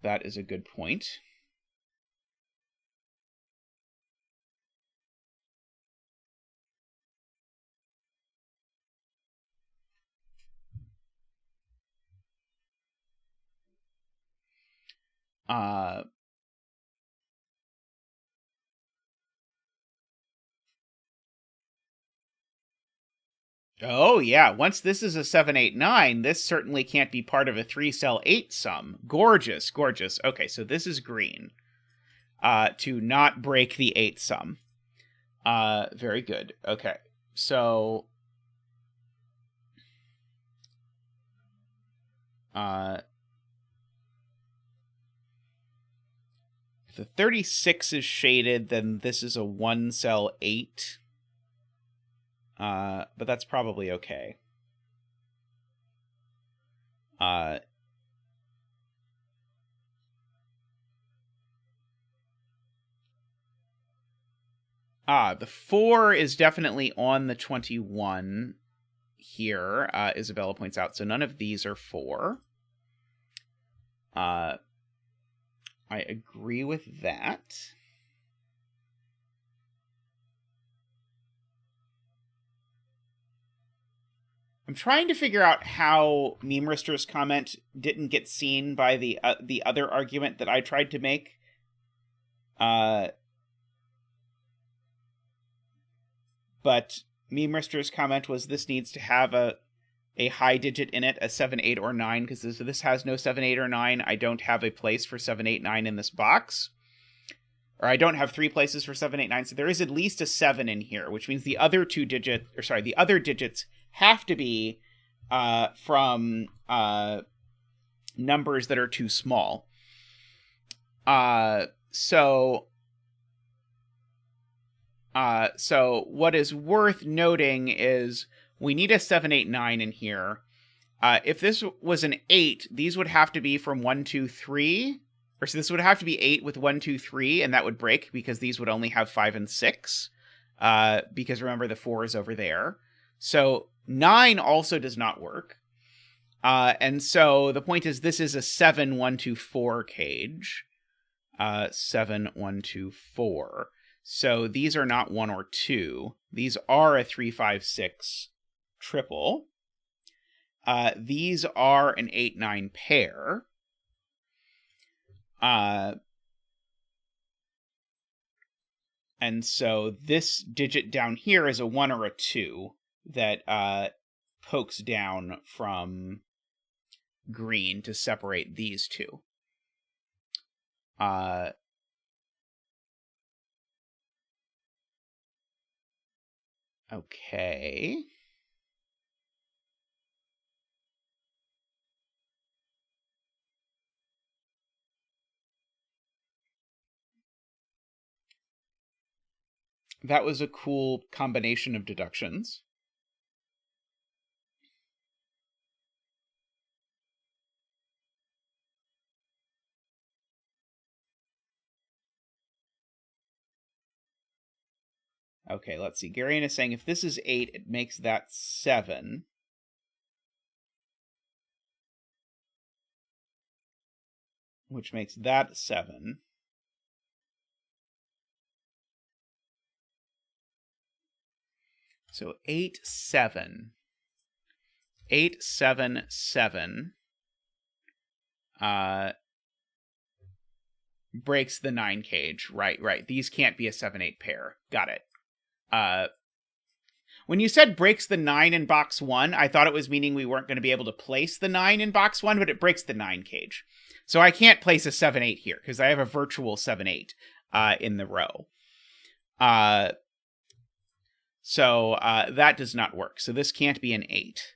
That is a good point. Oh, yeah. Once this is a 7, 8, 9, this certainly can't be part of a 3-cell 8 sum. Gorgeous, gorgeous. Okay, so this is green. To not break the 8 sum. Very good. Okay, so... if the 36 is shaded, then this is a 1-cell 8. But that's probably okay. The 4 is definitely on the 21 here, Isabella points out. So none of these are 4. I agree with that. I'm trying to figure out how Meme Rister's comment didn't get seen by the other argument that I tried to make. But Meme Rister's comment was this needs to have a high digit in it, a 7, 8, or 9, because this has no 7, 8, or 9. I don't have a place for 7, 8, 9 in this box. Or I don't have 3 places for 7, 8, 9, so there is at least a 7 in here, which means the other the other digits have to be from numbers that are too small. So what is worth noting is we need a 7, 8, 9 in here. If this was an 8, these would have to be from 1, 2, 3. Or so this would have to be 8 with 1, 2, 3, and that would break because these would only have 5 and 6. Because remember, the 4 is over there. So 9 also does not work. And so the point is this is a 7, 1, 2, 4 cage. 7, 1, 2, 4. So these are not 1 or 2. These are a 3, 5, 6 triple. These are an 8, 9 pair. And so this digit down here is a 1 or a 2 that pokes down from green to separate these two. Okay. That was a cool combination of deductions. Okay, let's see. Garian is saying if this is 8, it makes that 7. Which makes that 7. So 8, 7. 8, 7, 7. breaks the 9 cage. Right. These can't be a 7-8 pair. Got it. When you said breaks the 9 in box 1, I thought it was meaning we weren't going to be able to place the 9 in box 1, but it breaks the 9 cage. So I can't place a 7-8 here, because I have a virtual 7-8 in the row. So that does not work. So this can't be an 8.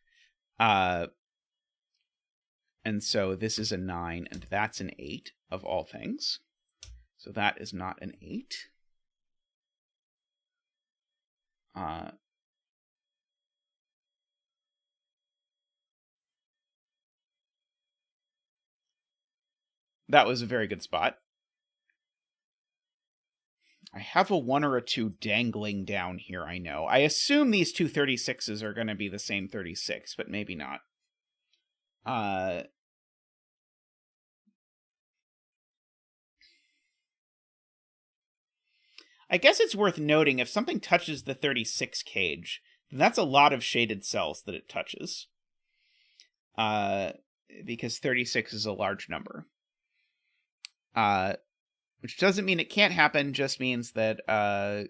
And so this is a 9, and that's an 8, of all things. So that is not an 8. That was a very good spot. I have a 1 or a 2 dangling down here, I know. I assume these two 36s are going to be the same 36, but maybe not. I guess it's worth noting, if something touches the 36 cage, then that's a lot of shaded cells that it touches. Because 36 is a large number. Which doesn't mean it can't happen, just means that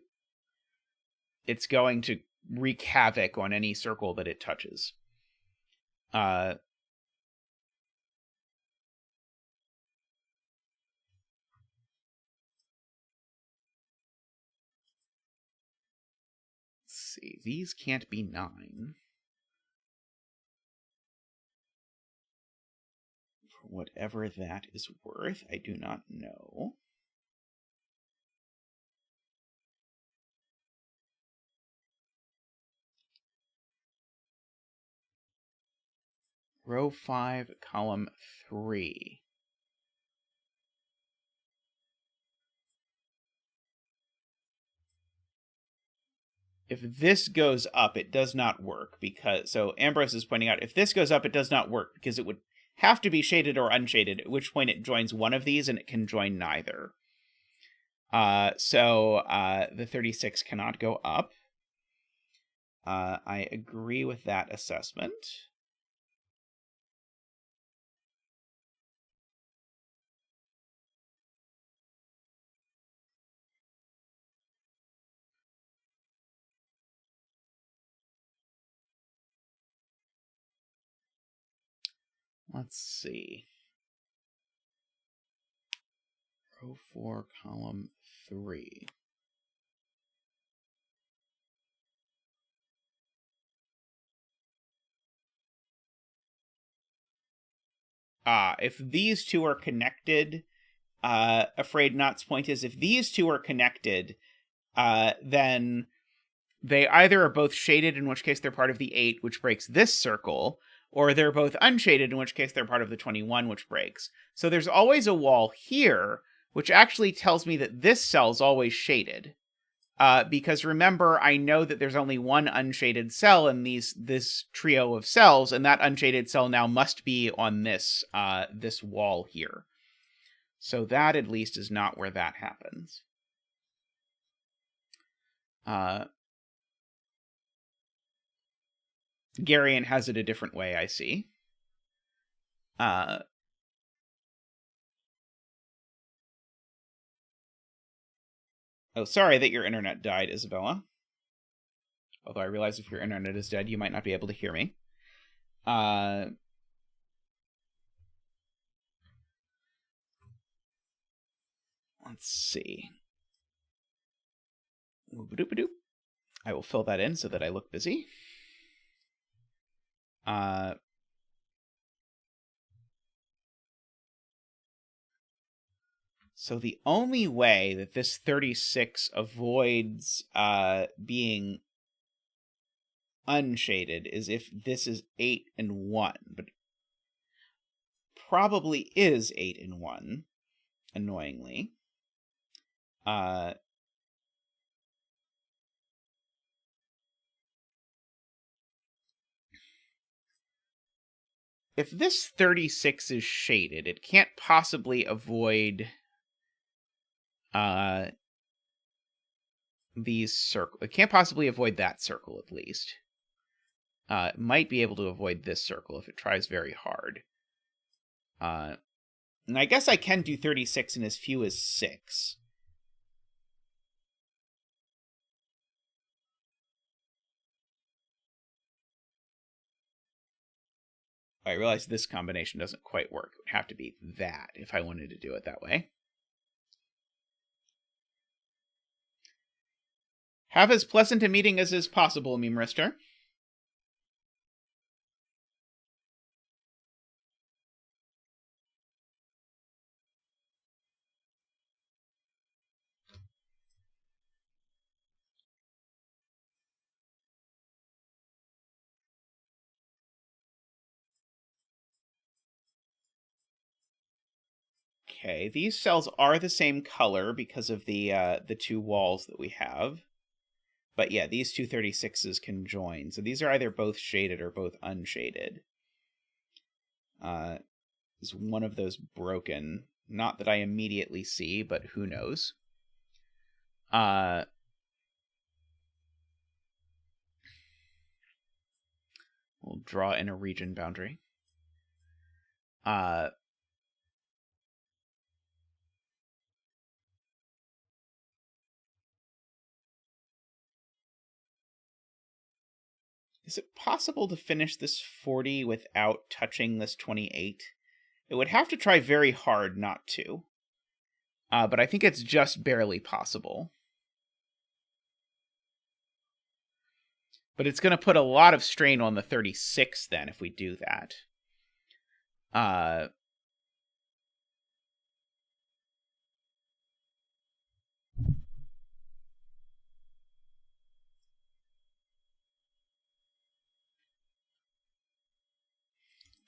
it's going to wreak havoc on any circle that it touches. Let's see, these can't be 9. For whatever that is worth, I do not know. Row 5, column 3. If this goes up, it does not work, because... So Ambrose is pointing out, if this goes up, it does not work, because it would have to be shaded or unshaded, at which point it joins one of these, and it can join neither. So the 36 cannot go up. I agree with that assessment. Let's see. Row 4, column 3. If these two are connected, Afraid Not's point is, if these two are connected, then they either are both shaded, in which case they're part of the 8, which breaks this circle, or they're both unshaded, in which case they're part of the 21, which breaks. So there's always a wall here, which actually tells me that this cell's always shaded. Because remember, I know that there's only one unshaded cell in this trio of cells, and that unshaded cell now must be on this wall here. So that, at least, is not where that happens. Garion has it a different way, I see. Oh, sorry that your internet died, Isabella. Although I realize if your internet is dead, you might not be able to hear me. Let's see. I will fill that in so that I look busy. So the only way that this 36 avoids being unshaded is if this is 8 and 1, but probably is 8 and 1, annoyingly. If this 36 is shaded, it can't possibly avoid these circles. It can't possibly avoid that circle, at least. It might be able to avoid this circle if it tries very hard. And I guess I can do 36 in as few as 6. I realize this combination doesn't quite work. It would have to be that if I wanted to do it that way. Have as pleasant a meeting as is possible, Mimrister. Okay, these cells are the same color because of the 2 walls that we have. But yeah, these two 36s can join. So these are either both shaded or both unshaded. Is one of those broken? Not that I immediately see, but who knows? We'll draw in a region boundary. Is it possible to finish this 40 without touching this 28? It would have to try very hard not to. But I think it's just barely possible. But it's going to put a lot of strain on the 36 then if we do that.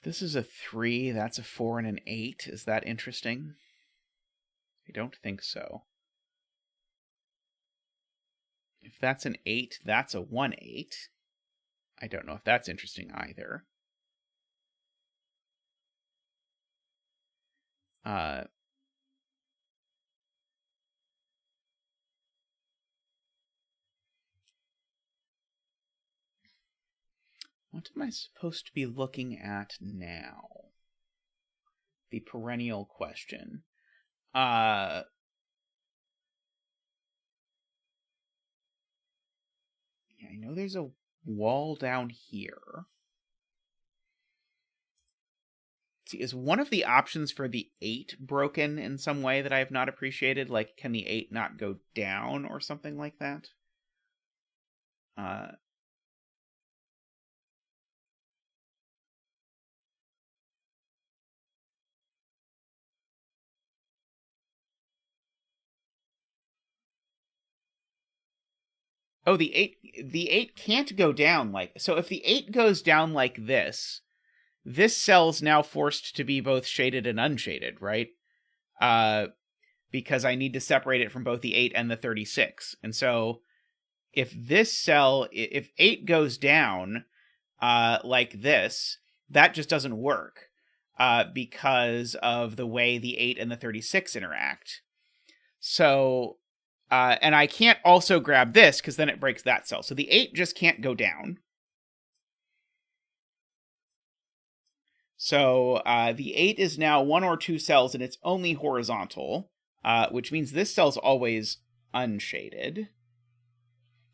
This is a 3, that's a 4 and an 8. Is that interesting? I don't think so. If that's an 8, that's a 1-8. I don't know if that's interesting either. What am I supposed to be looking at now? The perennial question. Yeah, I know there's a wall down here. See, is one of the options for the 8 broken in some way that I have not appreciated? Like, can the 8 not go down or something like that? Oh, the 8 can't go down like... So if the 8 goes down like this cell's now forced to be both shaded and unshaded, right? Because I need to separate it from both the 8 and the 36. And so if this cell, if 8 goes down like this, that just doesn't work because of the way the 8 and the 36 interact. So, and I can't also grab this because then it breaks that cell. So the 8 just can't go down. So the 8 is now 1 or 2 cells and it's only horizontal, which means this cell's always unshaded.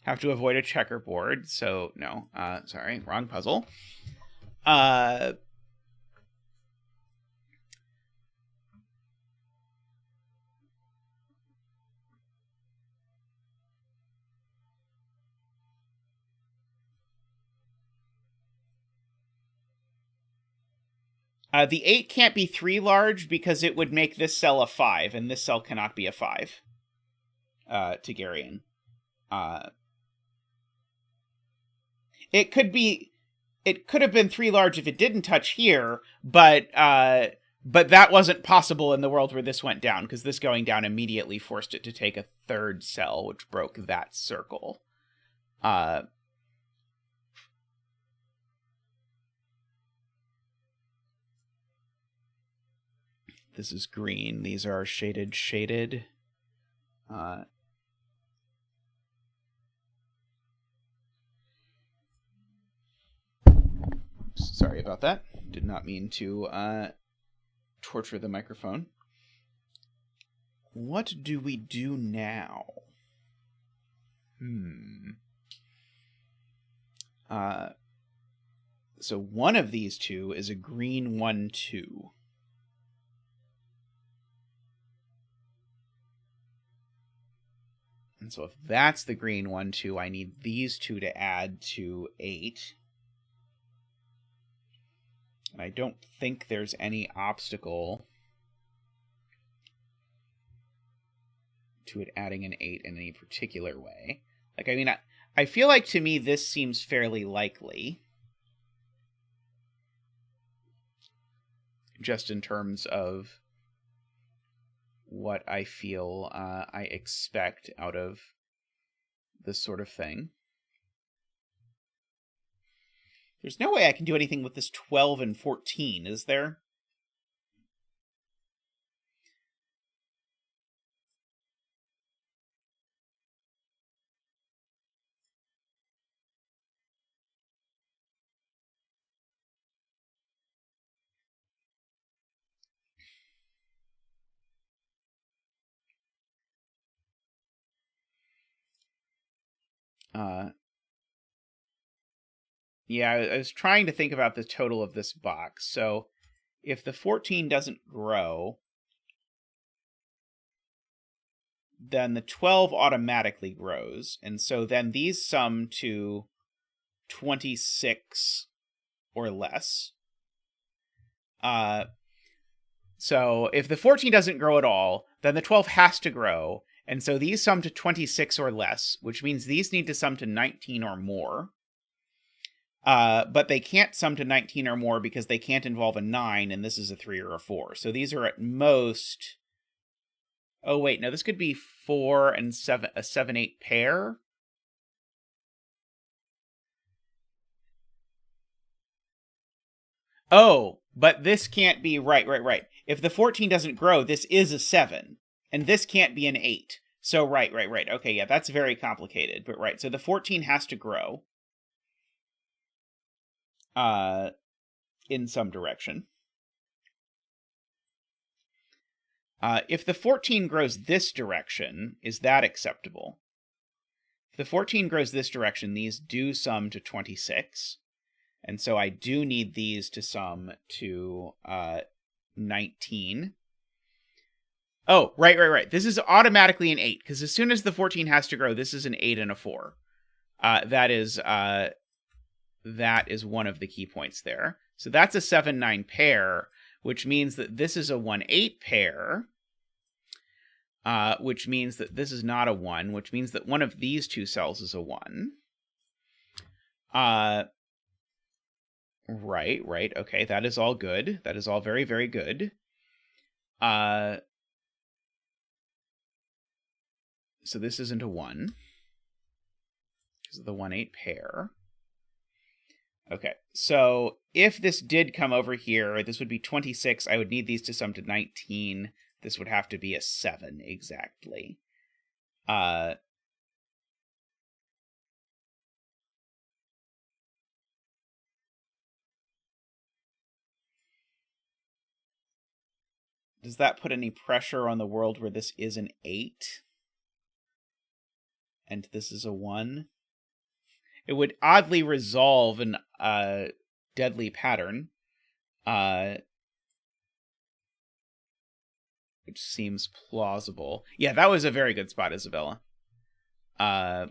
Have to avoid a checkerboard, so no, sorry, wrong puzzle. The 8 can't be 3 large because it would make this cell a 5, and this cell cannot be a 5. Tigerian. It could have been 3 large if it didn't touch here, but that wasn't possible in the world where this went down, because this going down immediately forced it to take a 3rd cell, which broke that circle. This is green. These are shaded. Sorry about that. Did not mean to torture the microphone. What do we do now? So one of these two is a green 1-2. And so if that's the green 1-2, I need these two to add to 8. And I don't think there's any obstacle to it adding an 8 in any particular way. Like, I mean, I feel like to me this seems fairly likely. Just in terms of what I feel I expect out of this sort of thing. There's no way I can do anything with this 12 and 14, is there? Yeah, I was trying to think about the total of this box. So if the 14 doesn't grow, then the 12 automatically grows. And so then these sum to 26 or less. So if the 14 doesn't grow at all, then the 12 has to grow. And so these sum to 26 or less, which means these need to sum to 19 or more. But they can't sum to 19 or more because they can't involve a 9, and this is a 3 or a 4. So these are at most... Oh, wait, no, this could be 4 and 7, a 7-8 pair. Oh, but this can't be... Right. If the 14 doesn't grow, this is a 7, and this can't be an 8. So, right. Okay, yeah, that's very complicated, but right. So the 14 has to grow. In some direction. If the 14 grows this direction, is that acceptable? If the 14 grows this direction, these do sum to 26. And so I do need these to sum to 19. Oh, right. This is automatically an 8, because as soon as the 14 has to grow, this is an 8 and a 4. That is one of the key points there. So that's a 7-9 pair, which means that this is a 1-8 pair, which means that this is not a 1, which means that one of these two cells is a 1. Right. Okay, that is all good. That is all very, very good. So this isn't a 1. This is the 1-8 pair. Okay, so if this did come over here, this would be 26. I would need these to sum to 19. This would have to be a 7 exactly. Does that put any pressure on the world where this is an 8? And this is a 1? It would oddly resolve an deadly pattern, which seems plausible. Yeah, that was a very good spot, Isabella. I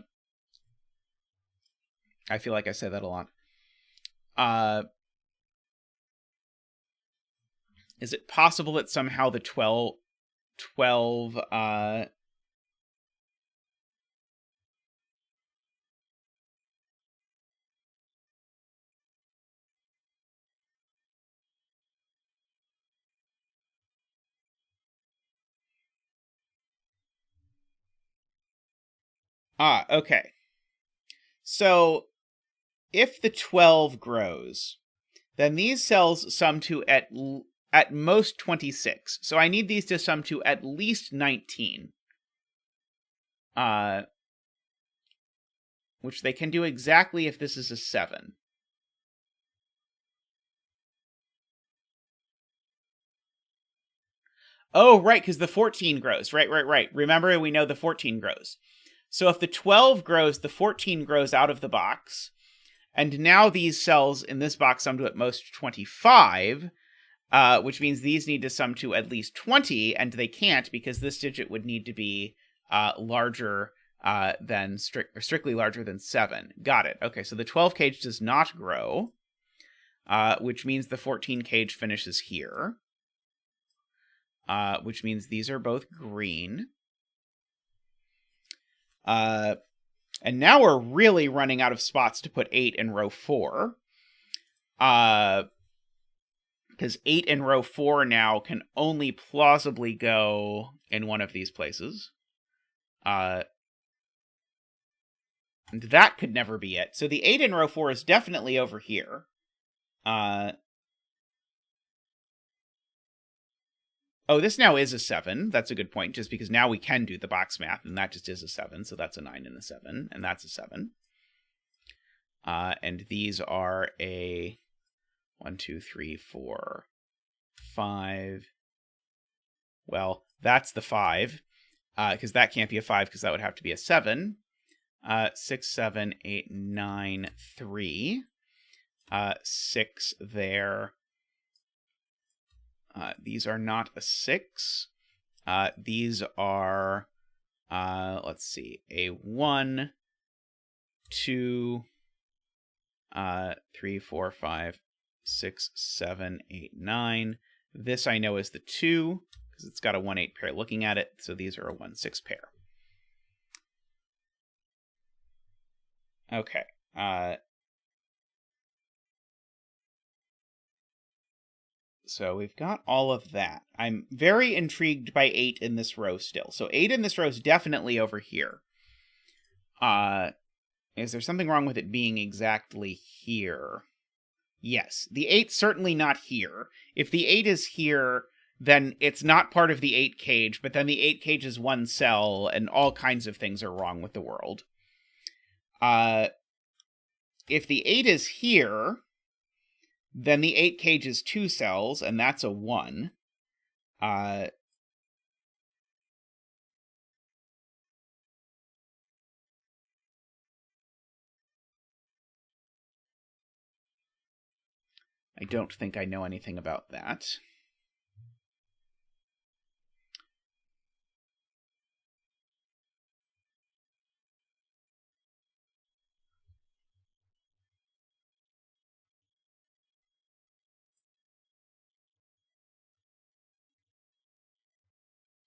feel like I say that a lot. Is it possible that somehow the 12 okay. So, if the 12 grows, then these cells sum to at most 26. So I need these to sum to at least 19. Which they can do exactly if this is a 7. Oh, right, because the 14 grows. Right. Remember, we know the 14 grows. So if the 12 grows, the 14 grows out of the box. And now these cells in this box sum to at most 25, which means these need to sum to at least 20, and they can't because this digit would need to be larger than strictly larger than 7. Got it. Okay, so the 12 cage does not grow, which means the 14 cage finishes here, which means these are both green. And now we're really running out of spots to put 8 in row 4. Because 8 in row 4 now can only plausibly go in one of these places. And that could never be it. So the 8 in row 4 is definitely over here. Oh, this now is a 7. That's a good point, just because now we can do the box math, and that just is a 7, so that's a 9 and a 7, and that's a 7. And these are a 1, 2, 3, 4, 5. Well, that's the 5, because that can't be a 5, because that would have to be a 7. 6, 7, 8, 9, 3. 6 there. These are not a 6. These are, let's see, a 1, 2, 3, 4, 5, 6, 7, 8, 9. This I know is the 2, because it's got a 1, 8 pair looking at it, so these are a 1, 6 pair. Okay. So we've got all of that. I'm very intrigued by 8 in this row still. So 8 in this row is definitely over here. Is there something wrong with it being exactly here? Yes, the 8's certainly not here. If the 8 is here, then it's not part of the 8 cage, but then the 8 cage is one cell, and all kinds of things are wrong with the world. If the 8 is here, then the 8 cage is 2 cells, and that's a 1. I don't think I know anything about that.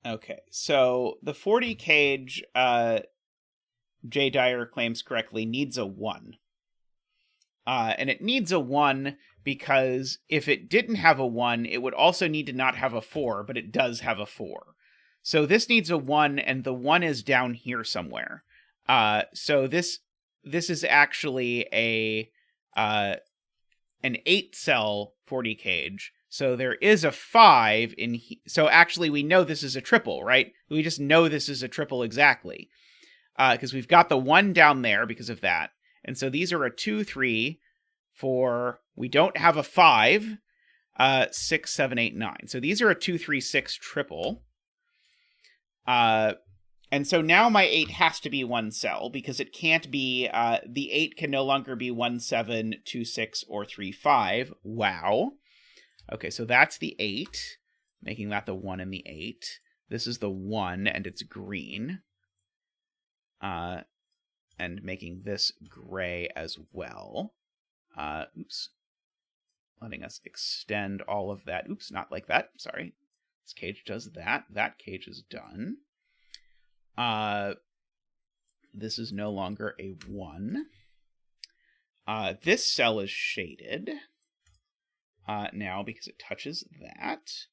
Okay, so the 40 cage, J. Dyer claims correctly, needs a 1. And it needs a 1 because if it didn't have a 1, it would also need to not have a 4, but it does have a 4. So this needs a 1, and the 1 is down here somewhere. So this is actually an 8-cell 40 cage. So there is a 5 in so actually we know this is a triple, right? We just know this is a triple exactly. Because we've got the 1 down there because of that. And so these are a 2, 3, 4. We don't have a 5. 6, 7, 8, 9. So these are a 2, 3, 6 triple. And so now my 8 has to be 1 cell because it can't be, the 8 can no longer be 1, 7, 2, 6, or 3, 5. Wow. Okay, so that's the 8, making that the 1 and the 8. This is the 1, and it's green. And making this gray as well. Oops. Letting us extend all of that. Oops, not like that. Sorry. This cage does that. That cage is done. This is no longer a 1. This cell is shaded now because it touches that.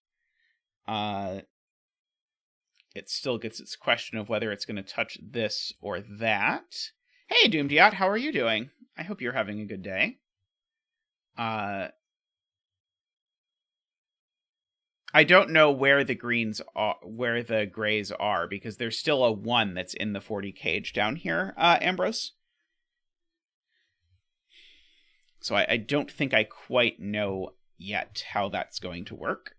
It still gets its question of whether it's going to touch this or that. Hey, Doomdiot, how are you doing? I hope you're having a good day. I don't know where the greens are, where the grays are, because there's still a 1 that's in the 40 cage down here, Ambrose. So I don't think I quite know yet how that's going to work.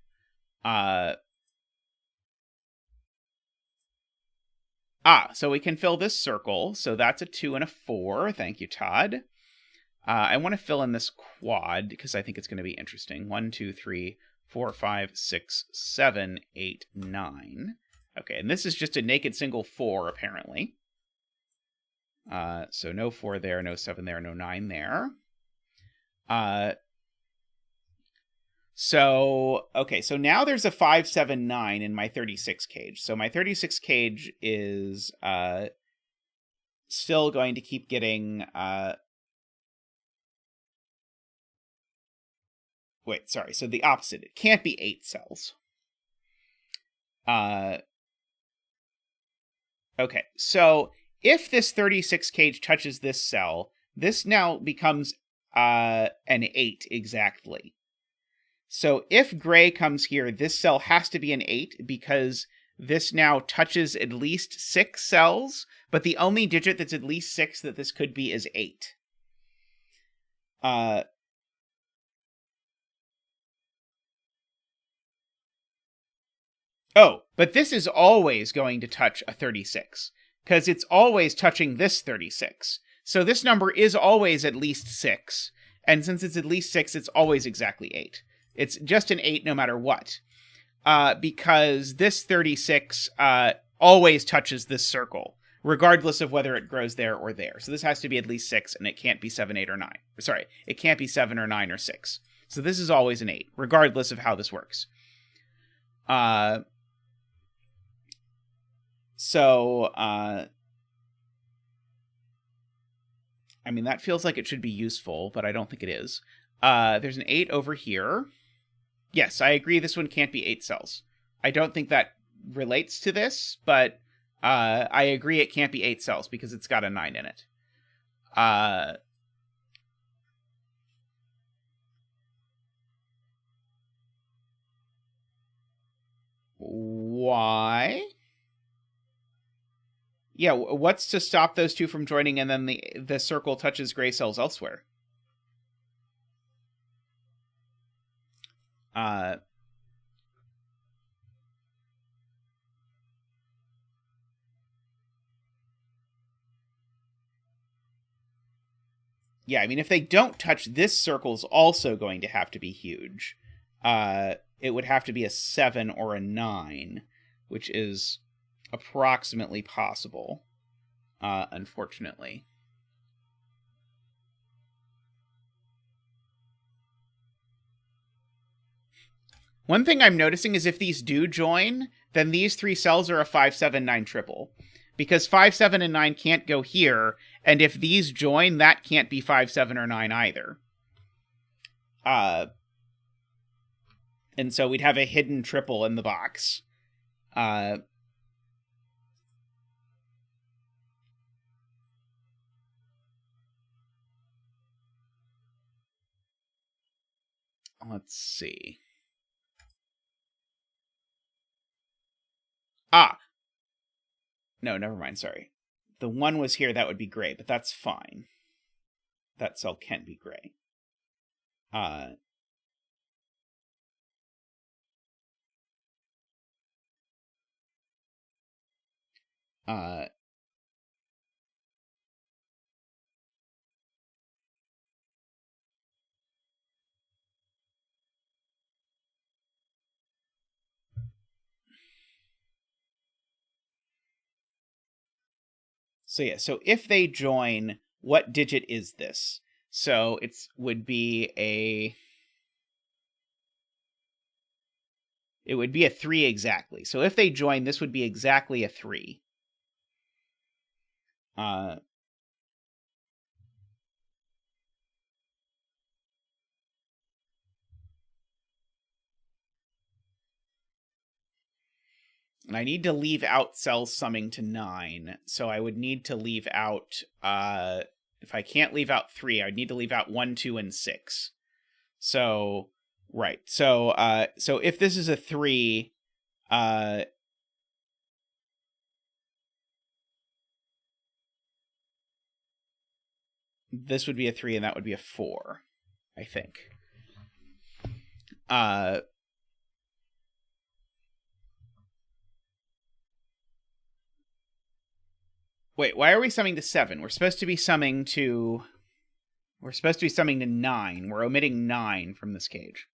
So we can fill this circle. So that's a 2 and a 4. Thank you, Todd. I want to fill in this quad because I think it's going to be interesting. 1, 2, 3, 4, 5, 6, 7, 8, 9. Okay, and this is just a naked single 4, apparently. So no 4 there, no 7 there, no 9 there. Okay, so now there's a 5, 7, 9 in my 36 cage. So my 36 cage is still going to keep getting... Wait, sorry, so the opposite. It can't be 8 cells. Okay, so if this 36 cage touches this cell, this now becomes an 8 exactly. So if gray comes here, this cell has to be an 8 because this now touches at least 6 cells, but the only digit that's at least 6 that this could be is 8. Oh, but this is always going to touch a 36, because it's always touching this 36. So this number is always at least 6, and since it's at least 6, it's always exactly 8. It's just an 8 no matter what, because this 36 always touches this circle, regardless of whether it grows there or there. So this has to be at least 6, and it can't be 7, 8, or 9. Sorry, it can't be 7 or 9 or 6. So this is always an 8, regardless of how this works. I mean, that feels like it should be useful, but I don't think it is. There's an 8 over here. Yes, I agree this one can't be 8 cells. I don't think that relates to this, but I agree it can't be 8 cells because it's got a 9 in it. Why? Yeah, what's to stop those two from joining and then the circle touches gray cells elsewhere? Yeah, I mean, if they don't touch, this circle's also going to have to be huge. It would have to be a 7 or a 9, which is approximately possible, unfortunately. One thing I'm noticing is if these do join, then these 3 cells are a 5, 7, 9 triple. Because 5, 7, and 9 can't go here, and if these join, that can't be 5, 7, or 9 either. And so we'd have a hidden triple in the box. Let's see. No, never mind, sorry. The 1 was here, that would be gray, but that's fine. That cell can be gray. So yeah, so if they join, what digit is this? So it would be a 3 exactly. So if they join, this would be exactly a 3. And I need to leave out cells summing to 9. So I would need to leave out, if I can't leave out 3, I'd need to leave out 1, 2, and 6. So, right. So if this is a 3, this would be a 3 and that would be a 4, I think. Wait, why are we summing to 7? We're supposed to be summing to... We're supposed to be summing to 9. We're omitting 9 from this cage.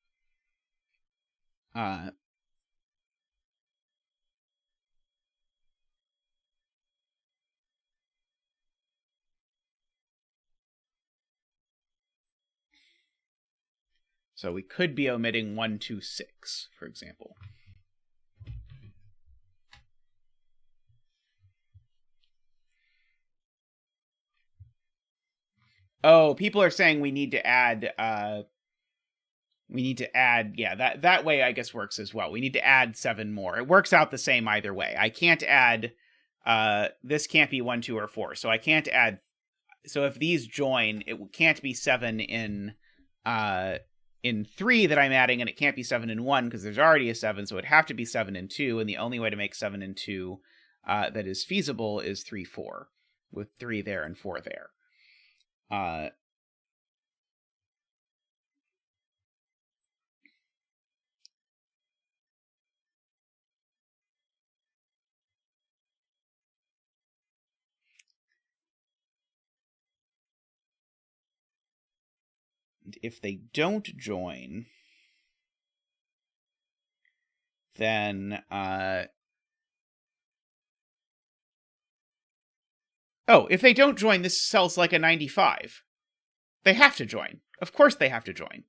So we could be omitting 1, 2, 6, for example. Oh, people are saying we need to add, yeah, that way I guess works as well. We need to add 7 more. It works out the same either way. I can't add, this can't be 1, 2, or 4. So I can't add, so if these join, it can't be 7 in 3 that I'm adding, and it can't be 7 in 1 because there's already a 7, so it'd have to be 7 in 2, and the only way to make 7 in 2 that is feasible is 3, 4, with 3 there and 4 there. And if they don't join, then oh, if they don't join, this sells like a 95. They have to join. Of course they have to join.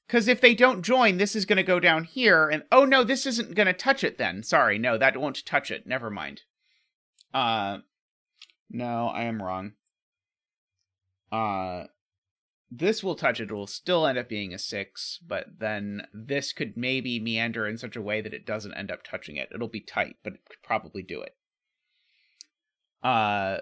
Because if they don't join, this is going to go down here, and oh no, this isn't going to touch it then. Sorry, no, that won't touch it. Never mind. No, I am wrong. This will touch it. It will still end up being a 6, but then this could maybe meander in such a way that it doesn't end up touching it. It'll be tight, but it could probably do it. I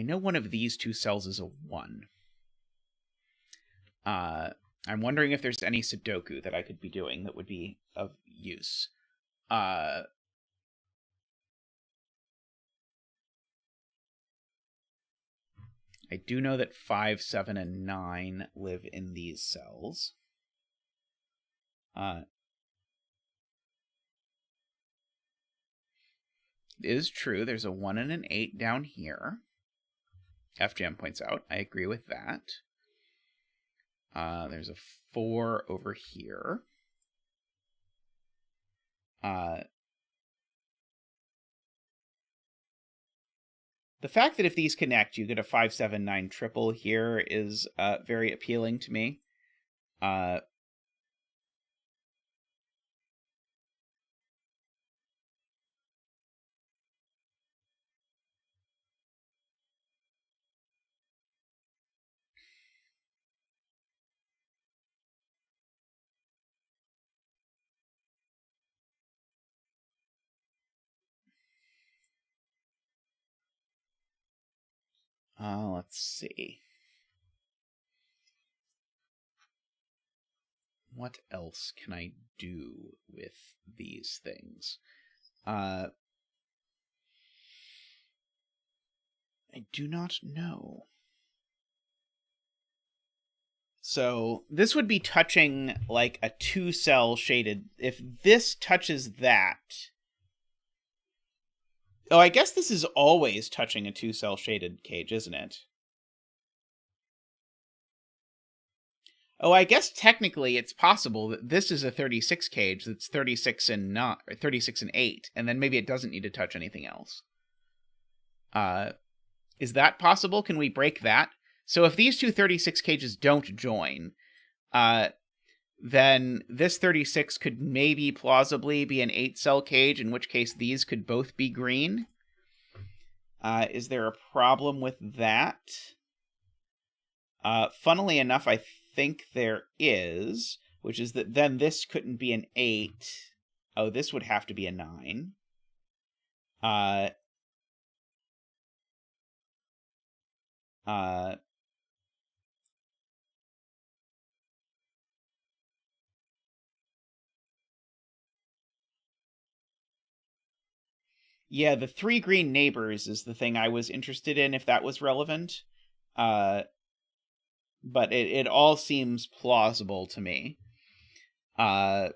know one of these two cells is a 1. I'm wondering if there's any Sudoku that I could be doing that would be of use. I do know that 5, 7, and 9 live in these cells. It is true, there's a 1 and an 8 down here. FJM points out. I agree with that. There's a 4 over here. The fact that if these connect, you get a 5, 7, 9 triple here is very appealing to me. Let's see. What else can I do with these things? I do not know. So this would be touching like a 2-cell shaded. If this touches that... Oh, I guess this is always touching a 2-cell shaded cage, isn't it? Oh, I guess technically it's possible that this is a 36 cage that's 36 and 8, and then maybe it doesn't need to touch anything else. Is that possible? Can we break that? So if these two 36 cages don't join, then this 36 could maybe plausibly be an 8-cell cage, in which case these could both be green. Is there a problem with that? Funnily enough, I think there is, which is that then this couldn't be an 8. Oh, this would have to be a 9. Yeah, the 3 green neighbors is the thing I was interested in, if that was relevant. but it all seems plausible to me. The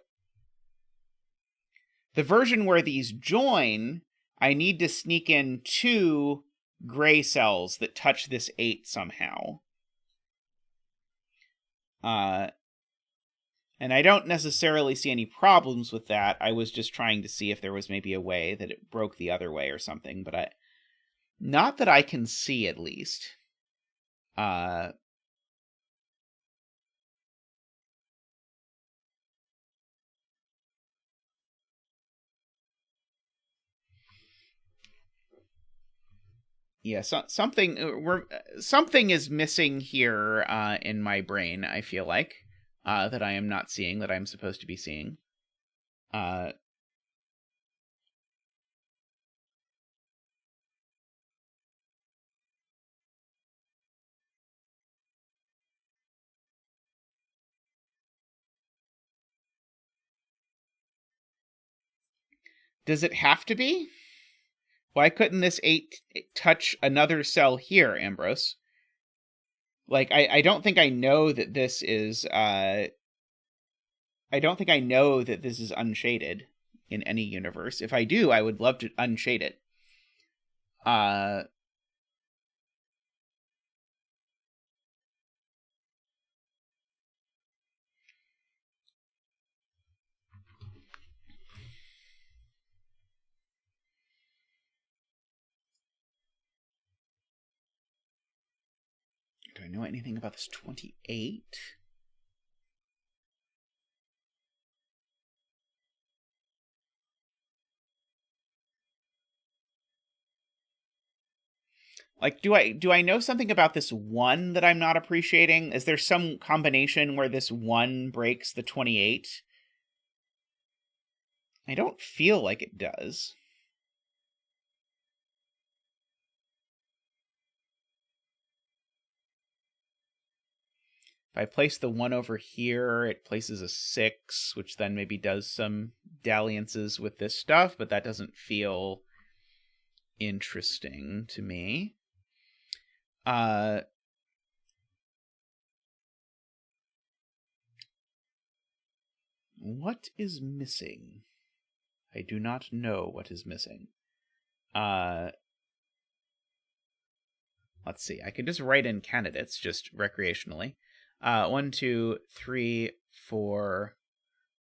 version where these join, I need to sneak in 2 gray cells that touch this 8 somehow. And I don't necessarily see any problems with that. I was just trying to see if there was maybe a way that it broke the other way or something, but not that I can see, at least. Yeah, something is missing here in my brain, I feel like, that I am not seeing, that I'm supposed to be seeing. Does it have to be? Why couldn't this 8 touch another cell here, Ambrose? Like, I don't think I know that this is, I don't think I know that this is unshaded in any universe. If I do, I would love to unshade it. Do I know anything about this 28? Like, do I know something about this 1 that I'm not appreciating? Is there some combination where this 1 breaks the 28? I don't feel like it does. If I place the 1 over here, it places a 6, which then maybe does some dalliances with this stuff, but that doesn't feel interesting to me. What is missing? I do not know what is missing. Let's see. I can just write in candidates, just recreationally. 1, 2, 3, 4,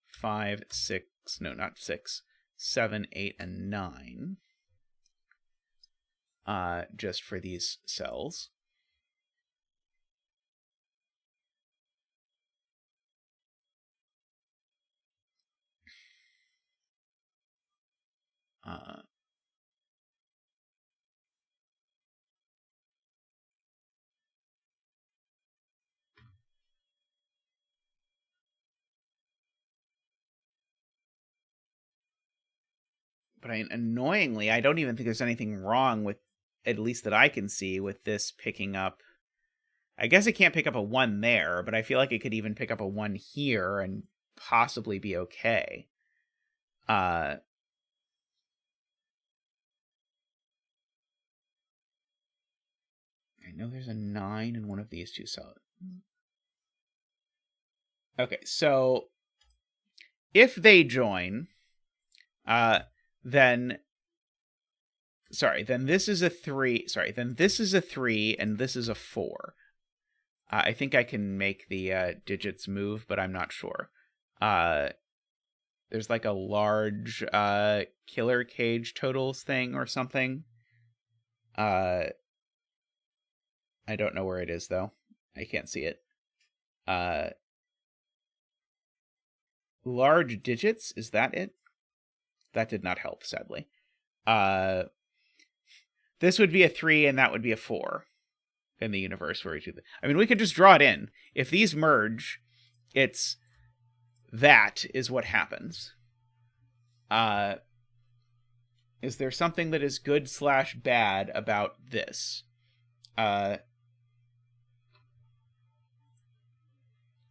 5, 6. No, not 6. 7, 8, and 9. Just for these cells. But annoyingly, I don't even think there's anything wrong with, at least that I can see, with this picking up. I guess it can't pick up a 1 there, but I feel like it could even pick up a 1 here and possibly be okay. I know there's a 9 in one of these 2 cells. Okay, so if they join, then this is a 3. Then this is a 3, and this is a 4. I think I can make the digits move, but I'm not sure. There's like a large killer cage totals thing or something. I don't know where it is, though. I can't see it. Large digits? Is that it? That did not help, sadly. This would be a 3, and that would be a 4 in the universe where we do that. I mean, we could just draw it in. If these merge, that is what happens. Is there something that is good/bad about this? Oh,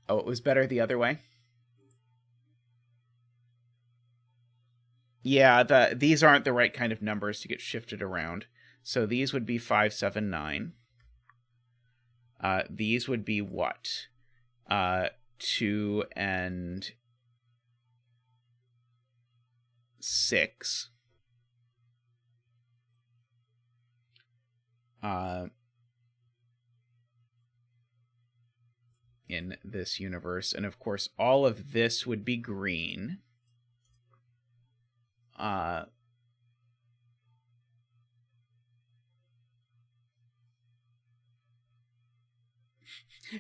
it was better the other way? Yeah, these aren't the right kind of numbers to get shifted around. So these would be 5, 7, 9. These would be what? 2 and 6. In this universe. And of course, all of this would be green.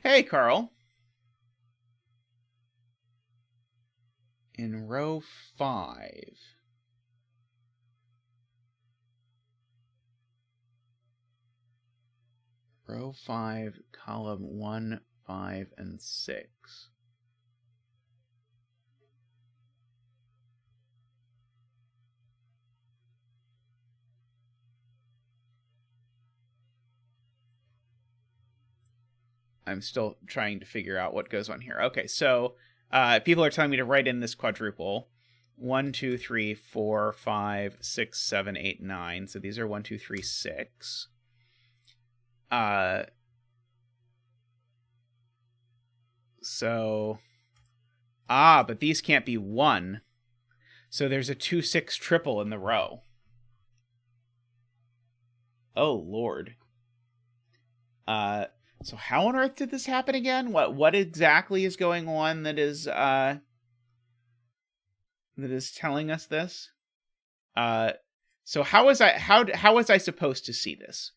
Hey, Carl. In row 5. Row 5, column 1, 5, and 6. I'm still trying to figure out what goes on here. Okay, so people are telling me to write in this quadruple. 1, 2, 3, 4, 5, 6, 7, 8, 9. So these are 1, 2, 3, 6. But these can't be 1. So there's a 2, 6 triple in the row. Oh, Lord. So how on earth did this happen again? What exactly is going on that is telling us this? So how was I supposed to see this?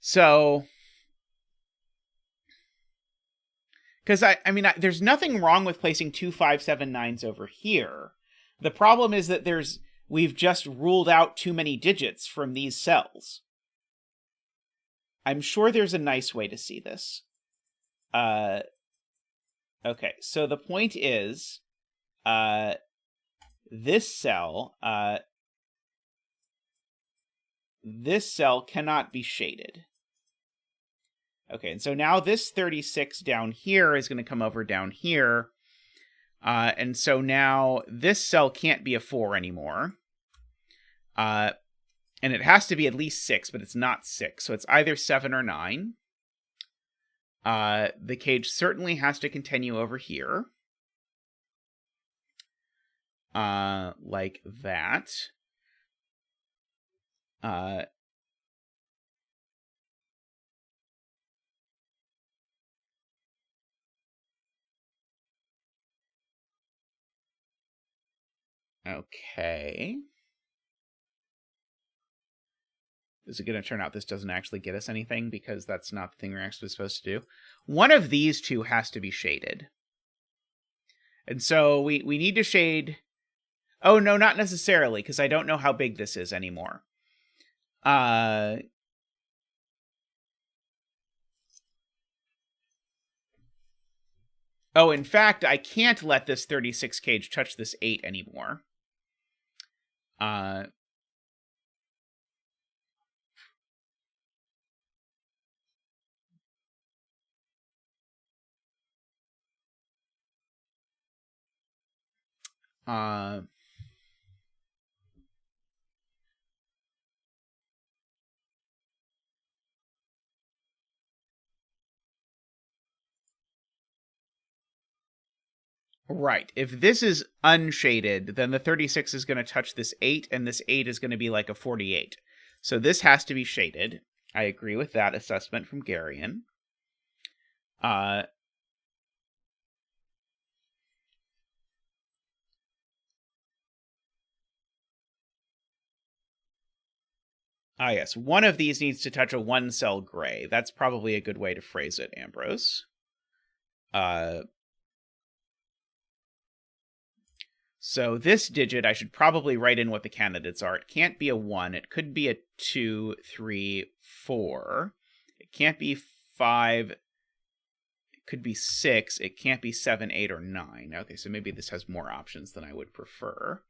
So, because I mean, there's nothing wrong with placing 2, 5, 7, 9s over here. The problem is that we've just ruled out too many digits from these cells. I'm sure there's a nice way to see this. Okay, so the point is, this cell cannot be shaded. Okay, and so now this 36 down here is going to come over down here. And so now this cell can't be a 4 anymore. And it has to be at least 6, but it's not 6. So it's either 7 or 9. The cage certainly has to continue over here. Like that. Okay. Is it going to turn out this doesn't actually get us anything because that's not the thing we're actually supposed to do? One of these two has to be shaded. And so we need to shade... Oh, no, not necessarily, because I don't know how big this is anymore. Oh, in fact, I can't let this 36 cage touch this 8 anymore. Right. If this is unshaded, then the 36 is going to touch this 8, and this 8 is going to be like a 48. So this has to be shaded. I agree with that assessment from Garion. Yes. One of these needs to touch a 1-cell gray. That's probably a good way to phrase it, Ambrose. So this digit, I should probably write in what the candidates are. It can't be a 1. It could be a 2, 3, 4. It can't be 5. It could be 6. It can't be 7, 8, or 9. Okay, so maybe this has more options than I would prefer.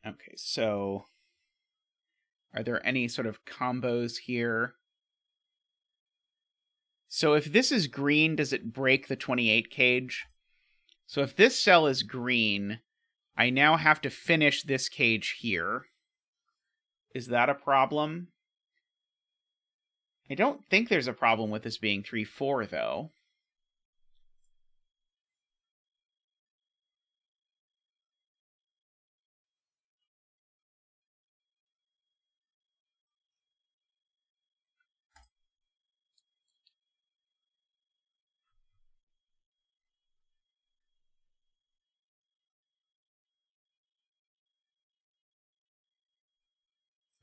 Okay, so are there any sort of combos here? So if this is green, does it break the 28 cage? So if this cell is green, I now have to finish this cage here. Is that a problem? I don't think there's a problem with this being 3-4, though.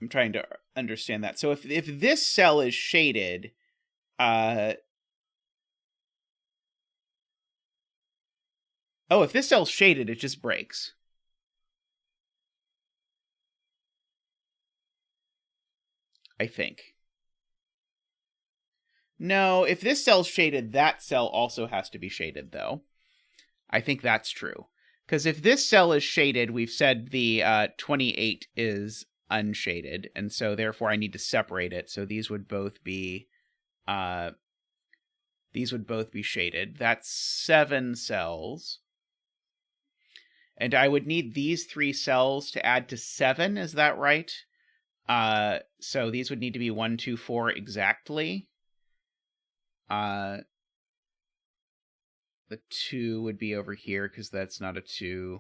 I'm trying to understand that. So if this cell is shaded, if this cell's shaded, it just breaks. I think. No, if this cell's shaded, that cell also has to be shaded, though. I think that's true. Because if this cell is shaded, we've said the 28 is unshaded, and so therefore I need to separate it. So these would both be shaded. That's 7 cells. And I would need these 3 cells to add to 7, is that right? So these would need to be 1, 2, 4 exactly. The 2 would be over here, because that's not a 2.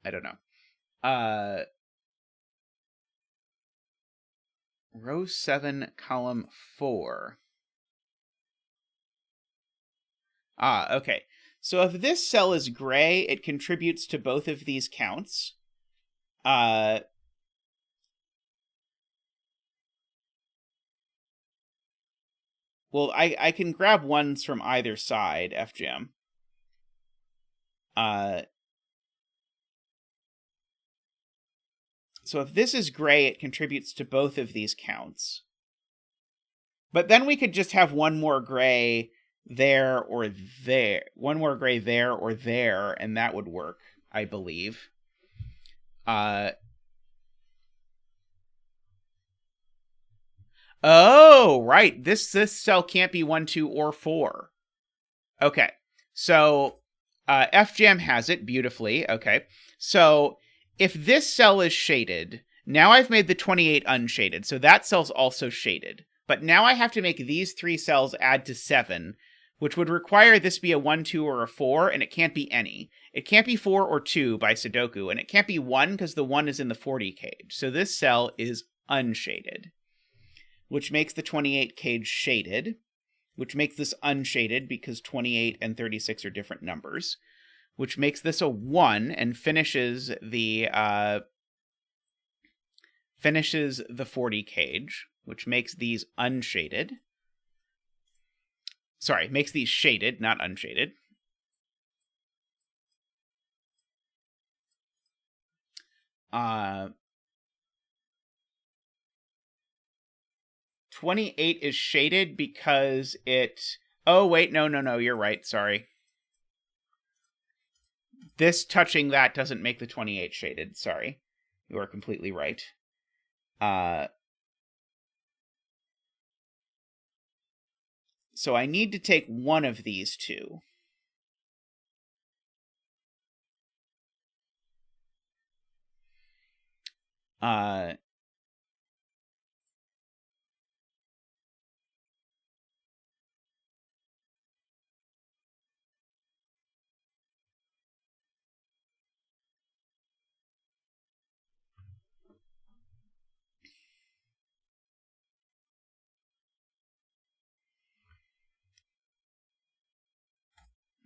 I don't know. Row 7, column 4. Okay. So if this cell is gray, it contributes to both of these counts. Well, I can grab ones from either side, FJam. So if this is gray, it contributes to both of these counts. But then we could just have one more gray there or there. One more gray there or there, and that would work, I believe. Oh, right. This cell can't be 1, 2, or 4. Okay. So FJam has it beautifully. Okay. So if this cell is shaded, now I've made the 28 unshaded. So that cell's also shaded. But now I have to make these 3 cells add to 7, which would require this be a 1, 2, or a 4, and it can't be any. It can't be 4 or 2 by Sudoku, and it can't be 1 because the 1 is in the 40 cage. So this cell is unshaded, which makes the 28 cage shaded, which makes this unshaded because 28 and 36 are different numbers, which makes this a 1 and finishes the 40 cage, which makes these unshaded. Sorry, makes these shaded, not unshaded. Uh, 28 is shaded because it... Oh, wait, no, you're right, sorry. This touching that doesn't make the 28 shaded, sorry. You are completely right. So I need to take one of these 2.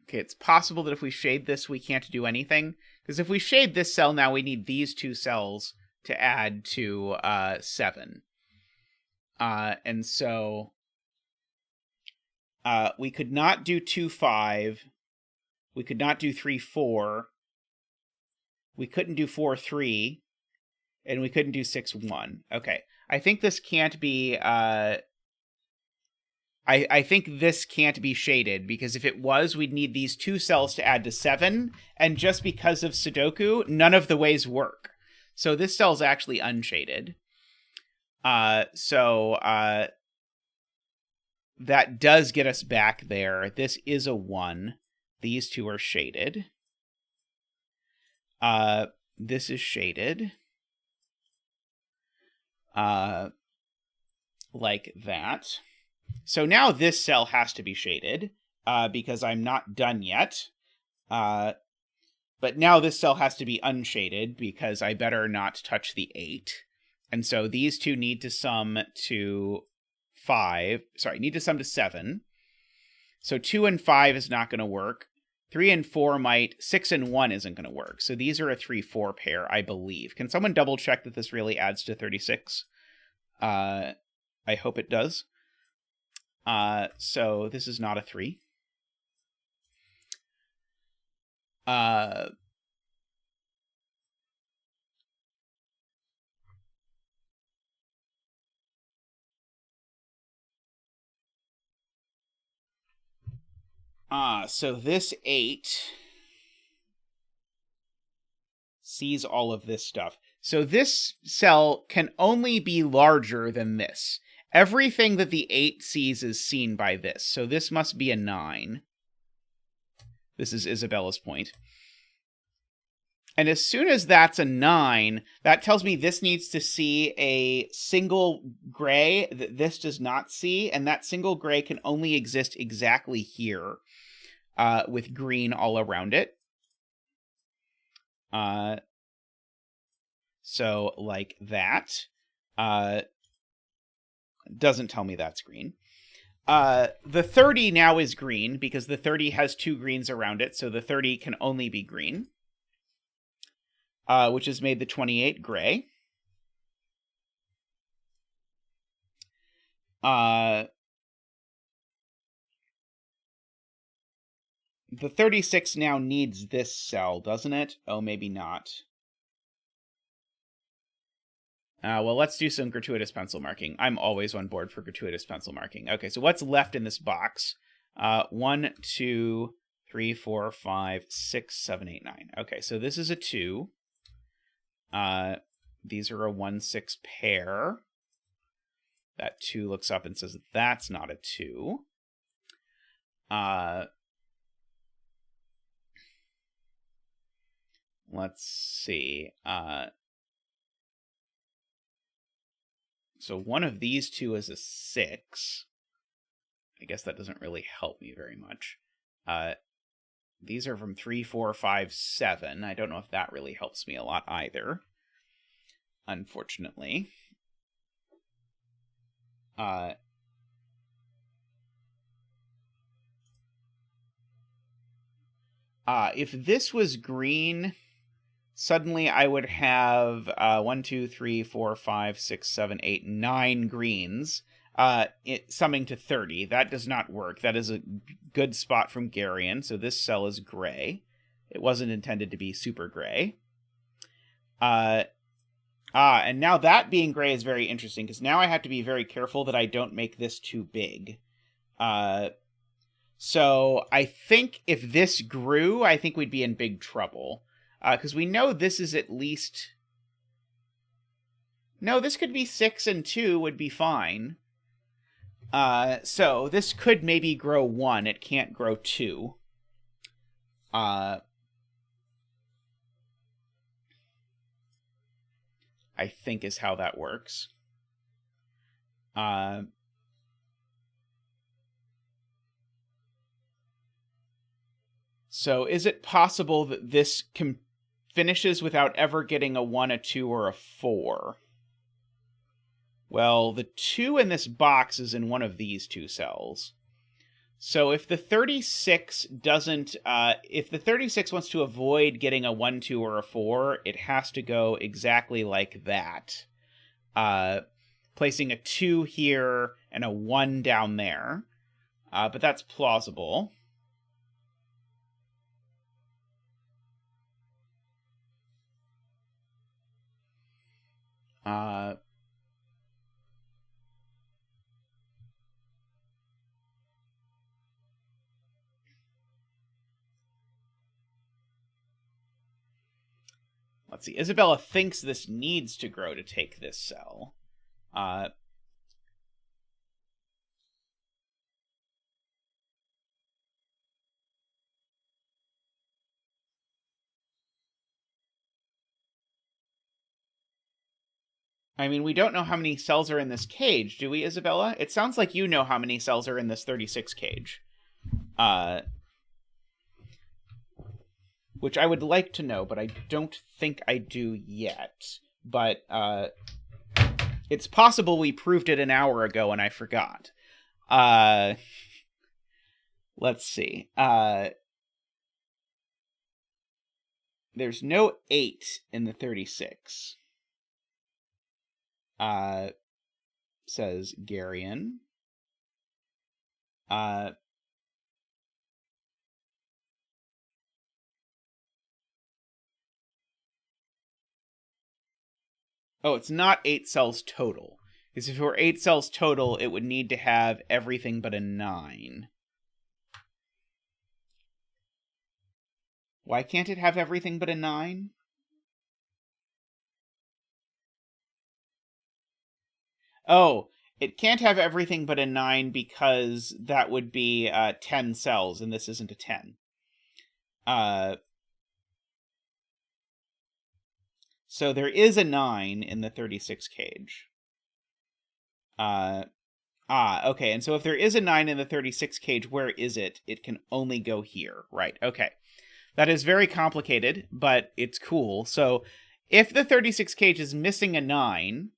Okay, it's possible that if we shade this, we can't do anything. Because if we shade this cell now, we need these 2 cells to add to 7. And so we could not do 2, 5. We could not do 3, 4. We couldn't do 4, 3. And we couldn't do 6, 1. Okay. I think this can't be... I think this can't be shaded, because if it was, we'd need these 2 cells to add to 7, and just because of Sudoku, none of the ways work. So this cell's actually unshaded. That does get us back there. This is a 1. These 2 are shaded. This is shaded. Like that. So now this cell has to be shaded, because I'm not done yet. But now this cell has to be unshaded, because I better not touch the 8. And so these 2 need to sum to 5. Sorry, need to sum to 7. So 2 and 5 is not going to work. 3 and 4 might. 6 and 1 isn't going to work. So these are a 3-4 pair, I believe. Can someone double check that this really adds to 36? I hope it does. So this is not a 3. So this 8 sees all of this stuff. So this cell can only be larger than this. Everything that the 8 sees is seen by this. So this must be a 9. This is Isabella's point. And as soon as that's a 9, that tells me this needs to see a single gray that this does not see, and that single gray can only exist exactly here, with green all around it. So like that. Doesn't tell me that's green. The 30 now is green, because the 30 has 2 greens around it, so the 30 can only be green. Which has made the 28 gray. The 36 now needs this cell, doesn't it? Oh, maybe not. Well, let's do some gratuitous pencil marking. I'm always on board for gratuitous pencil marking. Okay, so what's left in this box? 1, 2, 3, 4, 5, 6, 7, 8, 9. Okay, so this is a 2. These are a 1, 6 pair. That 2 looks up and says that's not a 2. Let's see. So one of these 2 is a 6. I guess that doesn't really help me very much. These are from 3, 4, 5, 7. I don't know if that really helps me a lot either, unfortunately. If this was green, suddenly I would have 1, 2, 3, 4, 5, 6, 7, 8, 9 greens, summing to 30. That does not work. That is a good spot from Garion, so this cell is gray. It wasn't intended to be super gray. And now that being gray is very interesting, because now I have to be very careful that I don't make this too big. So I think if this grew, I think we'd be in big trouble. Because we know this is at least... No, this could be 6 and 2 would be fine. So this could maybe grow 1. It can't grow 2. I think is how that works. So is it possible that this finishes without ever getting a 1, a 2, or a 4? Well, the 2 in this box is in one of these 2 cells. So if the 36 doesn't... if the 36 wants to avoid getting a 1, 2, or a 4, it has to go exactly like that. Placing a 2 here and a 1 down there. But that's plausible. Let's see. Isabella thinks this needs to grow to take this cell. I mean, we don't know how many cells are in this cage, do we, Isabella? It sounds like you know how many cells are in this 36 cage. Which I would like to know, but I don't think I do yet. But it's possible we proved it an hour ago and I forgot. Let's see. There's no 8 in the 36. Says Garion. Oh, it's not 8 cells total. Because if it were 8 cells total, it would need to have everything but a 9. Why can't it have everything but a 9? Oh, it can't have everything but a 9 because that would be 10 cells, and this isn't a 10. So there is a 9 in the 36 cage. Okay, and so if there is a 9 in the 36 cage, where is it? It can only go here. Right, okay. That is very complicated, but it's cool. So if the 36 cage is missing a 9...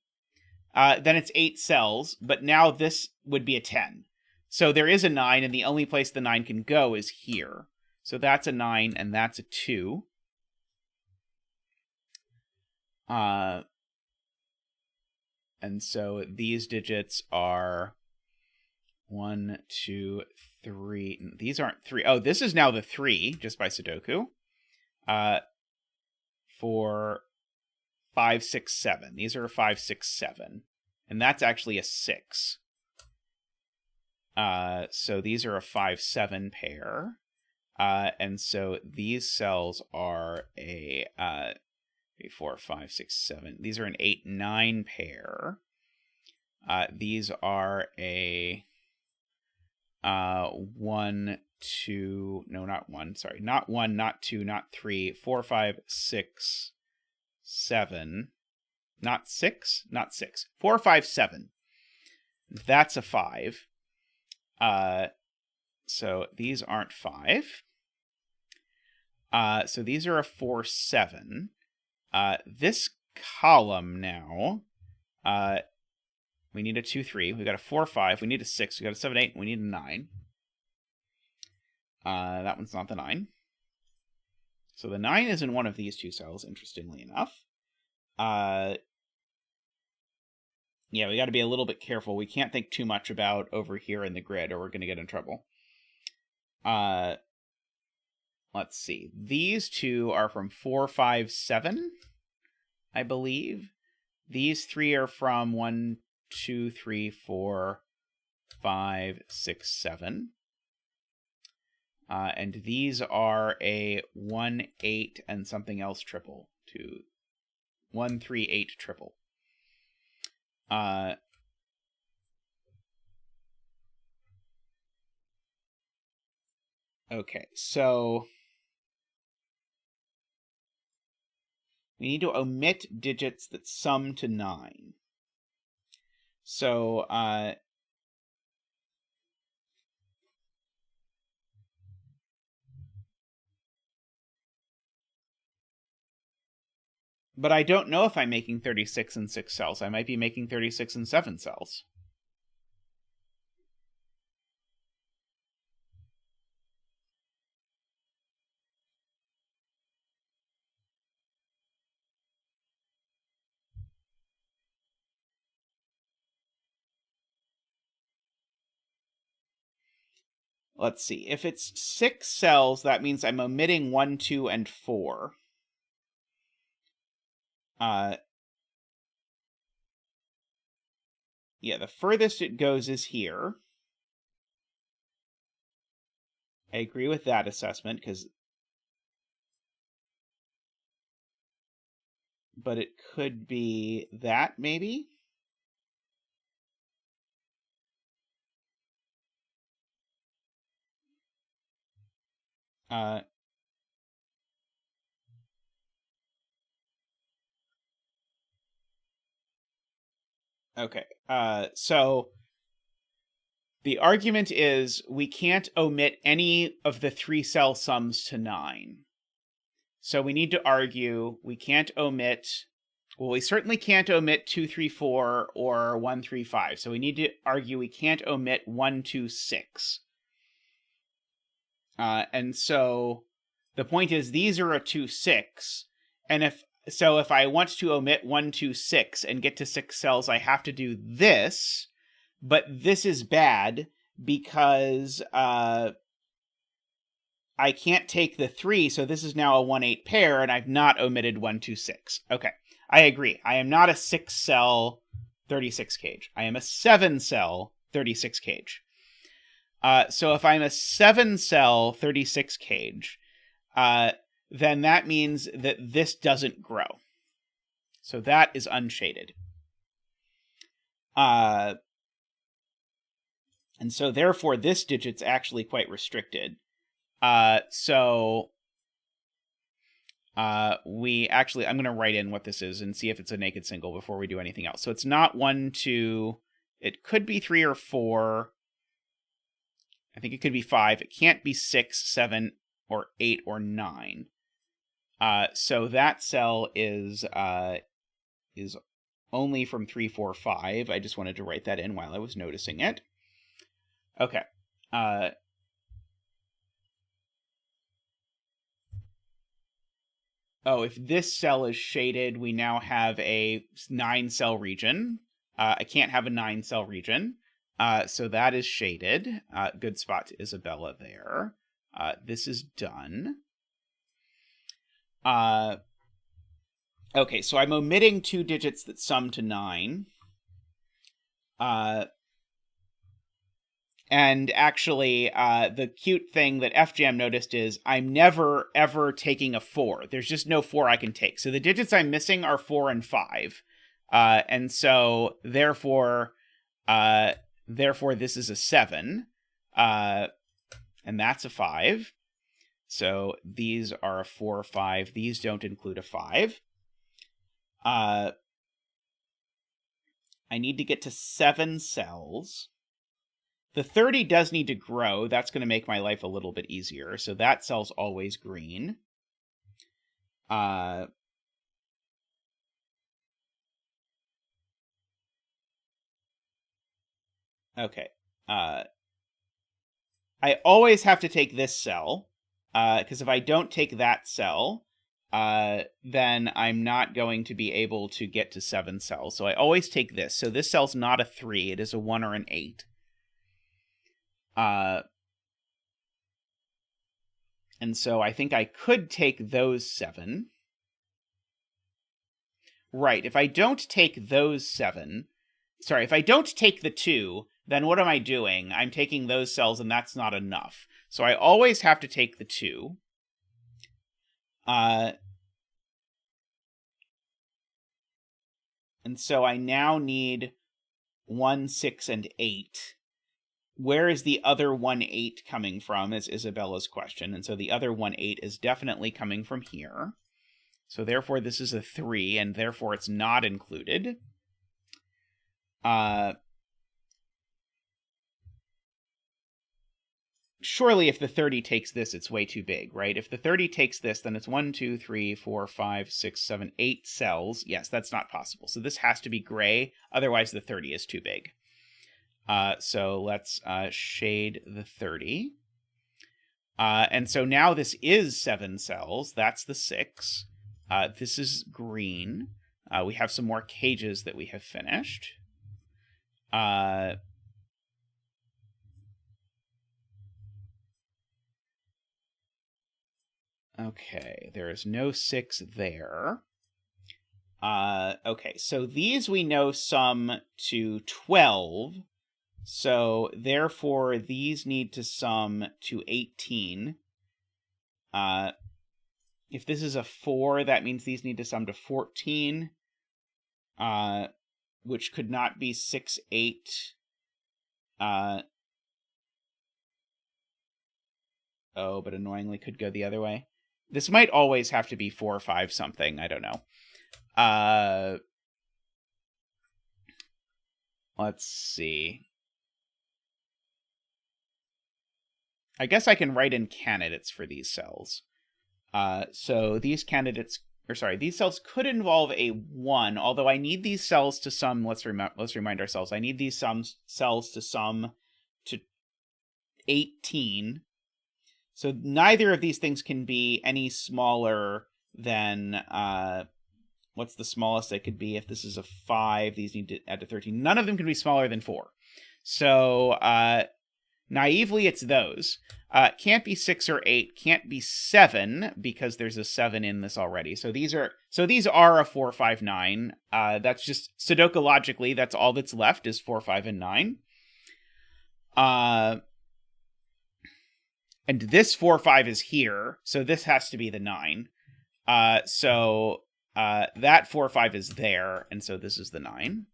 then it's 8 cells, but now this would be a 10. So there is a 9, and the only place the 9 can go is here. So that's a 9, and that's a 2. And so these digits are 1, 2, 3. These aren't 3. Oh, this is now the 3, just by Sudoku. 4, 5, 6, 7. These are a 5, 6, 7. And that's actually a 6. So these are a 5, 7 pair. And so these cells are a 3, 4, 5, 6, 7. These are an 8, 9 pair. These are a 1, 2, no, not 1, sorry. Not 1, not 2, not 3, 4, 5, 6, 7. Not 6? Not 6. 4, 5, 7. That's a 5. So these aren't 5. So these are a 4, 7. This column now, we need a 2, 3. We got a 4, 5. We need a 6. We got a 7, 8. We need a 9. That one's not the 9. So the 9 is in one of these two cells, interestingly enough. Yeah, we got to be a little bit careful. We can't think too much about over here in the grid, or we're going to get in trouble. Let's see. These two are from 4, 5, 7, I believe. These 3 are from 1, 2, 3, 4, 5, 6, 7. And these are a 1, 8, and something else triple. 2, 1, 3, 8 triple. Okay, so we need to omit digits that sum to 9. So, but I don't know if I'm making 36 and 6 cells. I might be making 36 and 7 cells. Let's see. If it's 6 cells, that means I'm omitting 1, 2, and 4. Yeah, the furthest it goes is here. I agree with that assessment, because but it could be that, maybe? Okay. So the argument is we can't omit any of the 3-cell sums to 9. So we need to argue we can't omit... Well, we certainly can't omit 2, 3, 4 or 1, 3, 5. So we need to argue we can't omit 1, 2, 6. And so the point is these are a 2, 6. And if I want to omit 1, 2, 6 and get to 6 cells, I have to do this. But this is bad because I can't take the 3, so this is now a 1-8 pair, and I've not omitted 1, 2, 6. Okay, I agree. I am not a 6-cell 36 cage. I am a 7-cell 36 cage. So if I'm a 7-cell 36 cage, then that means that this doesn't grow. So that is unshaded. And so therefore this digit's actually quite restricted. I'm going to write in what this is and see if it's a naked single before we do anything else. So it's not 1, 2, it could be 3 or 4. I think it could be 5. It can't be 6, 7, or 8, or 9. So that cell is only from 3, 4, 5. I just wanted to write that in while I was noticing it. Okay. If this cell is shaded, we now have a 9-cell region. I can't have a 9-cell region. So that is shaded. Good spot to Isabella there. This is done. Okay, so I'm omitting 2 digits that sum to 9. And actually, the cute thing that FJam noticed is I'm never, ever taking a 4. There's just no 4 I can take. So the digits I'm missing are 4 and 5. And so, therefore, this is a 7. And that's a 5. So these are a 4 or 5. These don't include a 5. I need to get to 7 cells. The 30 does need to grow. That's going to make my life a little bit easier. So that cell's always green. Okay. I always have to take this cell, because if I don't take that cell, then I'm not going to be able to get to 7 cells. So I always take this. So this cell's not a 3. It is a 1 or an 8. And so I think I could take those 7. Right, if I don't take those 7... Sorry, if I don't take the 2, then what am I doing? I'm taking those cells, and that's not enough. So I always have to take the 2. And so I now need 1, 6, and 8. Where is the other 1, 8 coming from, is Isabella's question. And so the other 1, 8 is definitely coming from here. So therefore this is a 3, and therefore it's not included. Surely if the 30 takes this, it's way too big, right? If the 30 takes this, then it's 1, 2, 3, 4, 5, 6, 7, 8 cells. Yes, that's not possible. So this has to be gray, otherwise the 30 is too big. So let's shade the 30. And so now this is 7 cells. That's the 6. This is green. We have some more cages that we have finished. Okay, there is no 6 there. Okay, so these we know sum to 12. So therefore these need to sum to 18. If this is a 4, that means these need to sum to 14, which could not be 6, 8. Oh, but annoyingly could go the other way. This might always have to be 4 or 5 something. I don't know. Let's see. I guess I can write in candidates for these cells. So these these cells could involve a 1, although I need these cells to sum, let's remind ourselves, I need these cells to sum to 18. So neither of these things can be any smaller than, what's the smallest it could be? If this is a 5, these need to add to 13. None of them can be smaller than 4. So, naively, it's those. Can't be 6 or 8, can't be 7, because there's a 7 in this already. So these are a 4, 5, 9. That's just, Sudoku logically, that's all that's left is 4, 5, and 9. And this 4, 5 is here, so this has to be the 9. So that 4, 5 is there, and so this is the 9.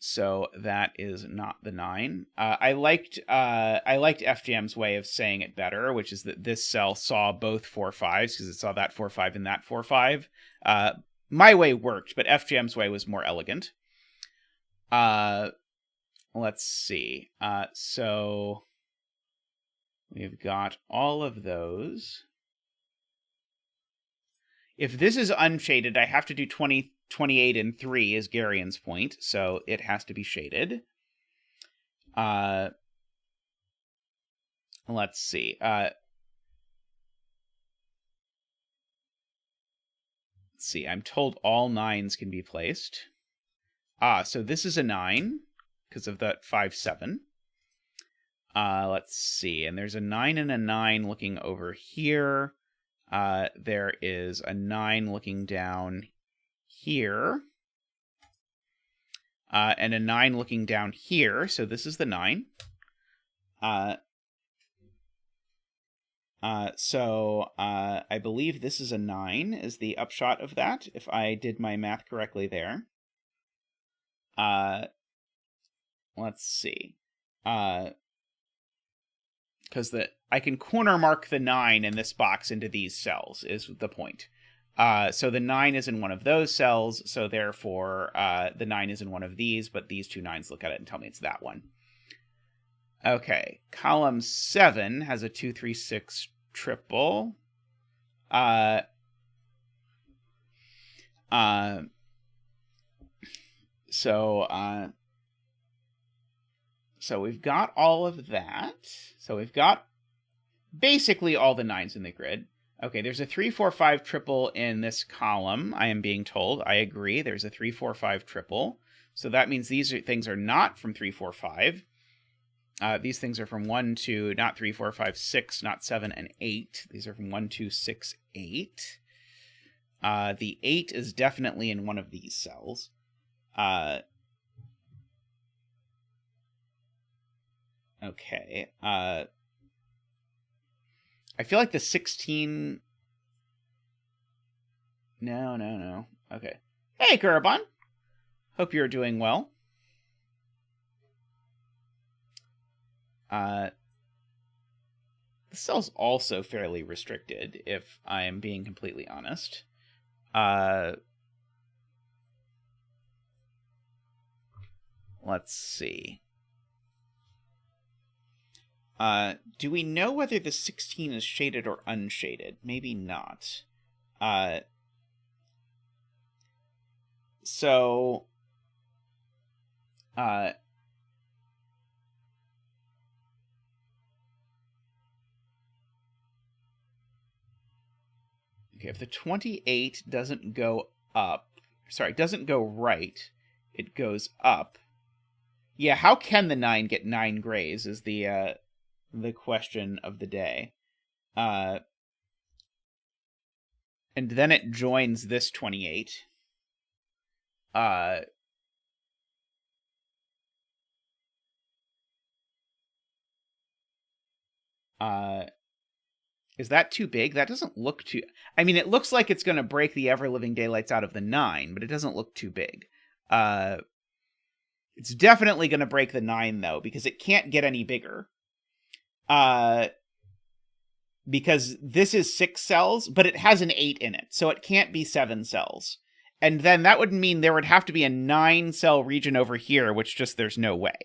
So that is not the 9. I liked FJM's way of saying it better, which is that this cell saw both 4, 5s, because it saw that 4, 5 and that 4, 5. My way worked, but FJM's way was more elegant. Let's see. So we've got all of those. If this is unshaded, I have to do 20, 28, and 3 is Garian's point, so it has to be shaded. Let's see. Let's see, I'm told all 9s can be placed. So this is a 9, because of that 5, 7. Let's see, and there's a 9 and a 9 looking over here. There is a 9 looking down here. And a 9 looking down here, so this is the 9. So I believe this is a 9, is the upshot of that, if I did my math correctly there. Let's see. Because I can corner mark the 9 in this box into these cells, is the point. So the 9 is in one of those cells, so therefore the 9 is in one of these, but these two 9s look at it and tell me it's that one. Okay, column 7 has a 2, 3, 6 triple. So we've got all of that. So we've got basically all the 9s in the grid. Okay, there's a 3, 4, 5 triple in this column, I am being told. I agree, there's a 3, 4, 5 triple. So that means these things are not from 3, 4, 5. These things are from 1, 2, not 3, 4, 5, 6, not 7, and 8. These are from 1, 2, 6, 8. The 8 is definitely in one of these cells. Okay. I feel like the 16... No. Okay. Hey, Kurabon! Hope you're doing well. The cell's also fairly restricted, if I am being completely honest. Let's see. Do we know whether the 16 is shaded or unshaded? Maybe not. Okay, if the 28 doesn't go up, doesn't go right, it goes up. Yeah, how can the 9 get 9 grays is the question of the day. And then it joins this 28. Is that too big? That doesn't look too... I mean, it looks like it's going to break the ever-living daylights out of the 9, but it doesn't look too big. It's definitely going to break the 9, though, because it can't get any bigger. Because this is 6 cells, but it has an 8 in it, so it can't be 7 cells. And then that would mean there would have to be a 9-cell region over here, which just there's no way.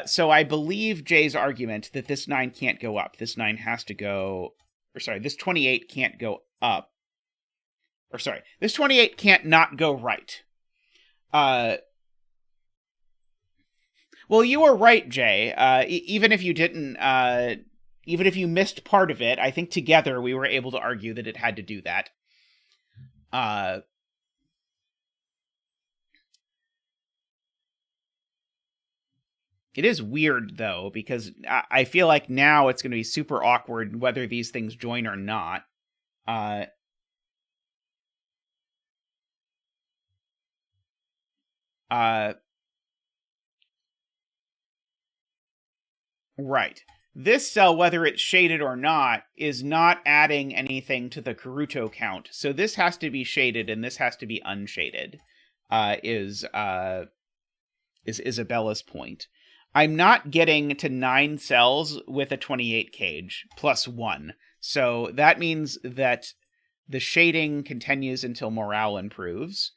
So I believe Jay's argument that this 9 can't go up. This 9 has to go... Or sorry, this 28 can't go up. Or sorry, this 28 can't not go right. Well, you were right, Jay. Even if you didn't... even if you missed part of it, I think together we were able to argue that it had to do that. It is weird, though, because I feel like now it's going to be super awkward whether these things join or not. Right. This cell, whether it's shaded or not, is not adding anything to the Kurotto count. So this has to be shaded, and this has to be unshaded, is Isabella's point. I'm not getting to 9 cells with a 28 cage, plus 1. So that means that the shading continues until morale improves.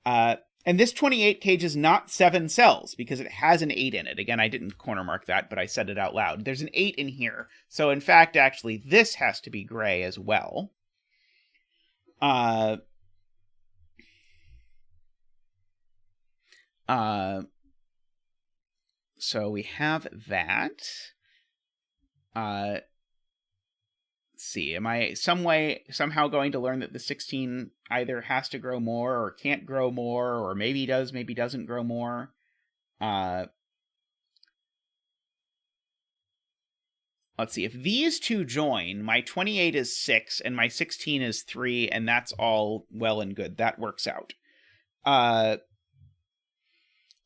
And this 28 cage is not 7 cells, because it has an 8 in it. Again, I didn't corner mark that, but I said it out loud. There's an 8 in here. So in fact, actually, this has to be gray as well. So we have that. Let's see, am I somehow going to learn that the 16 either has to grow more or can't grow more, or maybe does, maybe doesn't grow more? Let's see, if these two join, my 28 is 6 and my 16 is 3, and that's all well and good. That works out.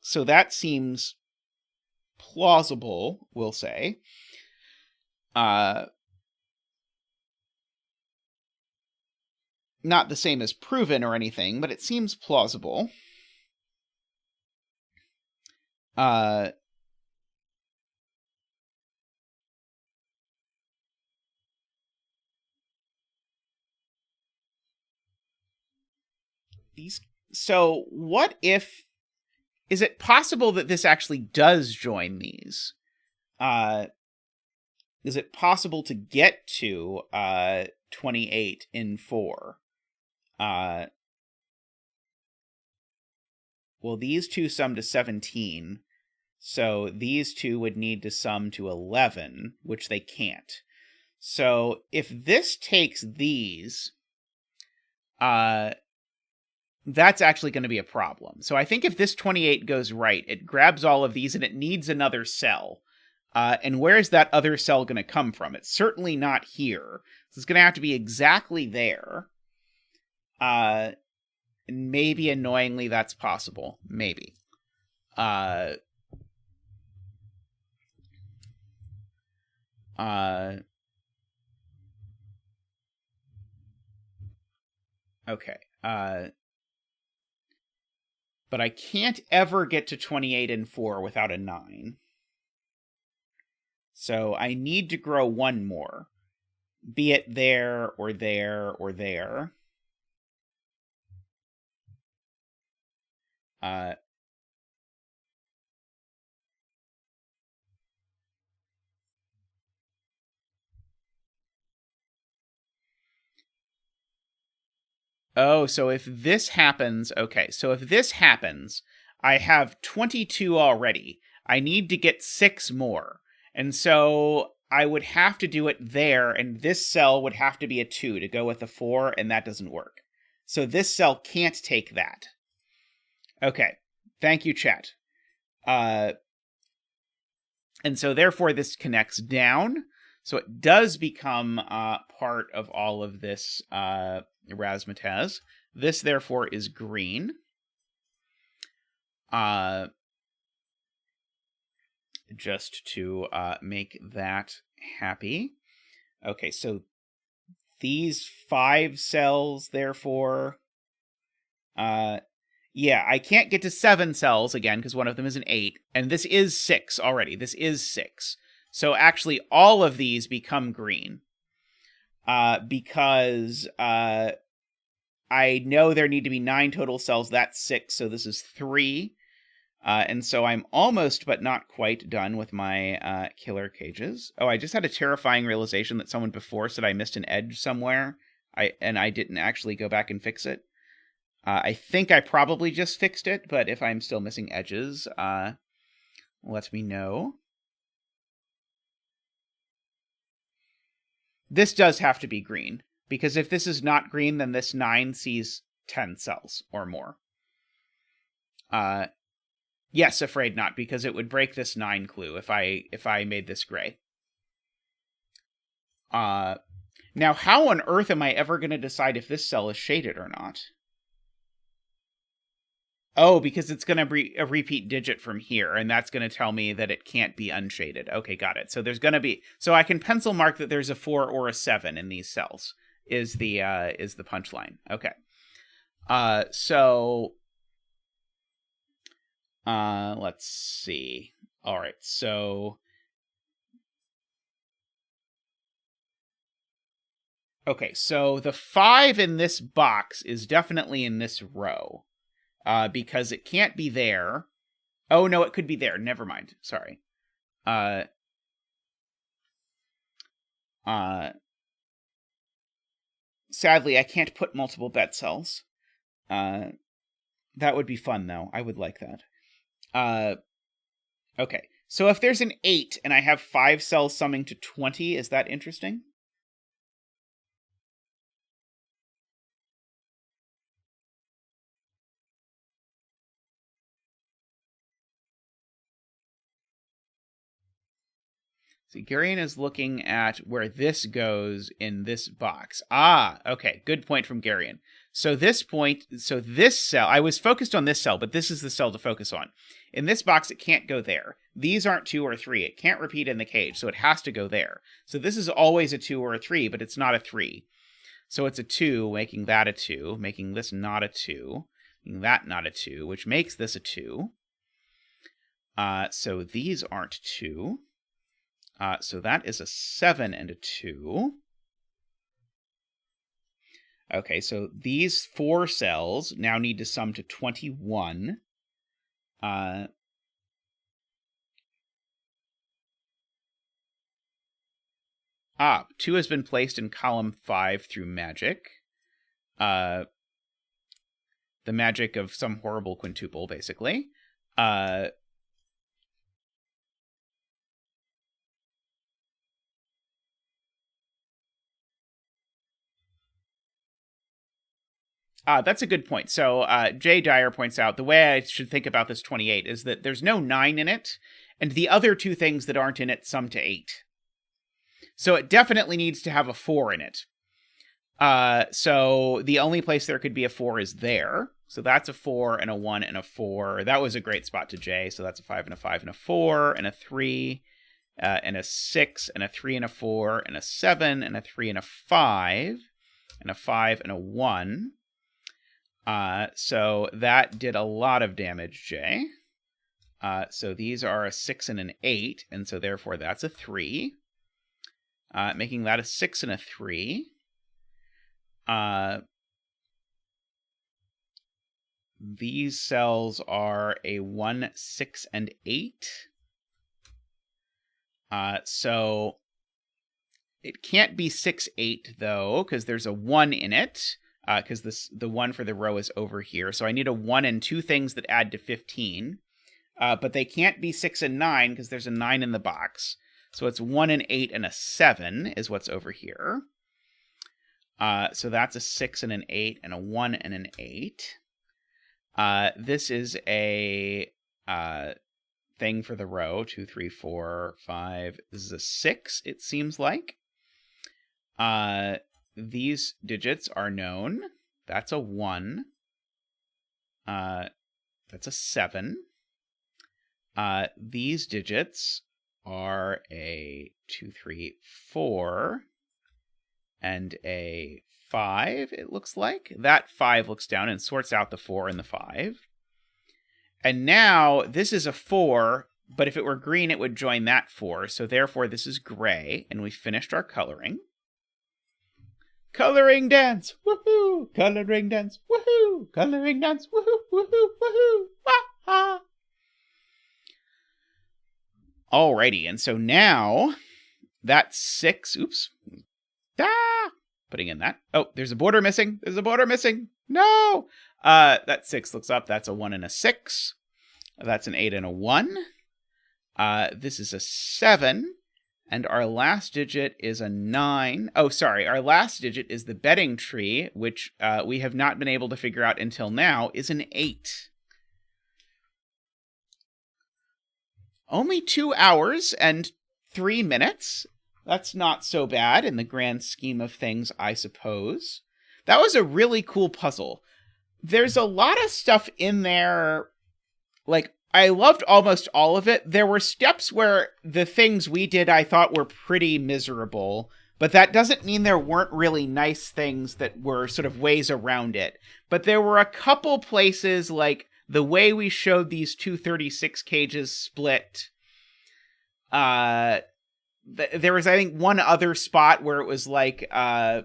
So that seems plausible, we'll say. Not the same as proven or anything, but it seems plausible. So what if... Is it possible that this actually does join these? Is it possible to get to 28 in 4? Well, these two sum to 17, so these two would need to sum to 11, which they can't. So if this takes these, that's actually going to be a problem. So I think if this 28 goes right, it grabs all of these and it needs another cell. And where is that other cell going to come from? It's certainly not here. So it's going to have to be exactly there. And maybe annoyingly that's possible. Maybe. Okay. But I can't ever get to 28 and 4 without a 9. So I need to grow one more. Be it there, or there, or there. Oh, so if this happens... Okay, so if this happens, I have 22 already. I need to get 6 more. And so I would have to do it there, and this cell would have to be a 2 to go with a 4, and that doesn't work. So this cell can't take that. Okay, thank you, chat. And so therefore this connects down, so it does become part of all of this razzmatazz. This therefore is green. Just to make that happy. Okay, so these 5 cells, therefore... yeah, I can't get to 7 cells again, because one of them is an 8. And this is 6 already. This is 6. So actually, all of these become green. Because I know there need to be 9 total cells. That's 6, so this is 3. And so I'm almost, but not quite, done with my killer cages. Oh, I just had a terrifying realization that someone before said I missed an edge somewhere, and I didn't actually go back and fix it. I think I probably just fixed it, but if I'm still missing edges, let me know. This does have to be green, because if this is not green, then this 9 sees 10 cells or more. Yes, afraid not, because it would break this 9 clue if I made this gray. Now, how on earth am I ever going to decide if this cell is shaded or not? Oh, because it's going to be a repeat digit from here, and that's going to tell me that it can't be unshaded. Okay, got it. So there's going to be... So I can pencil mark that there's a 4 or a 7 in these cells, is the punchline. Okay. Let's see. All right, so... Okay, so the 5 in this box is definitely in this row. Because it can't be there. Oh, no, it could be there. Never mind. Sorry. Sadly, I can't put multiple bed cells. That would be fun, though. I would like that. Okay. So if there's an 8 and I have 5 cells summing to 20, is that interesting? See, Garion is looking at where this goes in this box. Ah, okay. Good point from Garion. So this cell, I was focused on this cell, but this is the cell to focus on. In this box, it can't go there. These aren't 2 or 3. It can't repeat in the cage, so it has to go there. So this is always a 2 or a 3, but it's not a 3. So it's a 2, making that a 2, making this not a 2, making that not a 2, which makes this a 2. So these aren't 2. So that is a 7 and a 2. Okay, so these 4 cells now need to sum to 21. 2 has been placed in column 5 through magic. The magic of some horrible quintuple, basically. That's a good point. So Jay Dyer points out, the way I should think about this 28 is that there's no 9 in it, and the other 2 things that aren't in it sum to 8. So it definitely needs to have a 4 in it. So the only place there could be a 4 is there. So that's a 4 and a 1 and a 4. That was a great spot to Jay. So that's a 5 and a 5 and a 4 and a 3 and a 6 and a 3 and a 4 and a 7 and a 3 and a 5 and a 5 and a 1. So that did a lot of damage, Jay. So these are a 6 and an 8, and so therefore that's a 3. Making that a 6 and a 3. These cells are a 1, 6, and 8. So it can't be 6, 8, though, because there's a 1 in it. Because the 1 for the row is over here. So I need a 1 and 2 things that add to 15. But they can't be 6 and 9, because there's a 9 in the box. So it's 1 and 8 and a 7 is what's over here. So that's a 6 and an 8 and a 1 and an 8. This is a thing for the row. 2, 3, 4, 5. This is a 6, it seems like. These digits are known. That's a 1. That's a 7. These digits are a 2, 3, 4. and a 5, it looks like. That 5 looks down and sorts out the 4 and the 5. And now this is a 4, but if it were green, it would join that 4. So therefore, this is gray, and we finished our coloring. Coloring dance! Woohoo! Coloring dance! Woohoo! Coloring dance! Woohoo! Woohoo! Woohoo! Wah-ha! Alrighty, and so now that's 6. Oops. Ah! Putting in that. Oh, there's a border missing. There's a border missing. No! That 6 looks up. That's a 1 and a 6. That's an 8 and a 1. This is a 7. And our last digit is a 9. Oh, sorry. Our last digit is the betting tree, which we have not been able to figure out until now, is an 8. Only 2 hours and 3 minutes. That's not so bad in the grand scheme of things, I suppose. That was a really cool puzzle. There's a lot of stuff in there, like, I loved almost all of it. There were steps where the things we did I thought were pretty miserable, but that doesn't mean there weren't really nice things that were sort of ways around it. But there were a couple places, like the way we showed these 236 cages split. There was, I think, one other spot where it was like, oh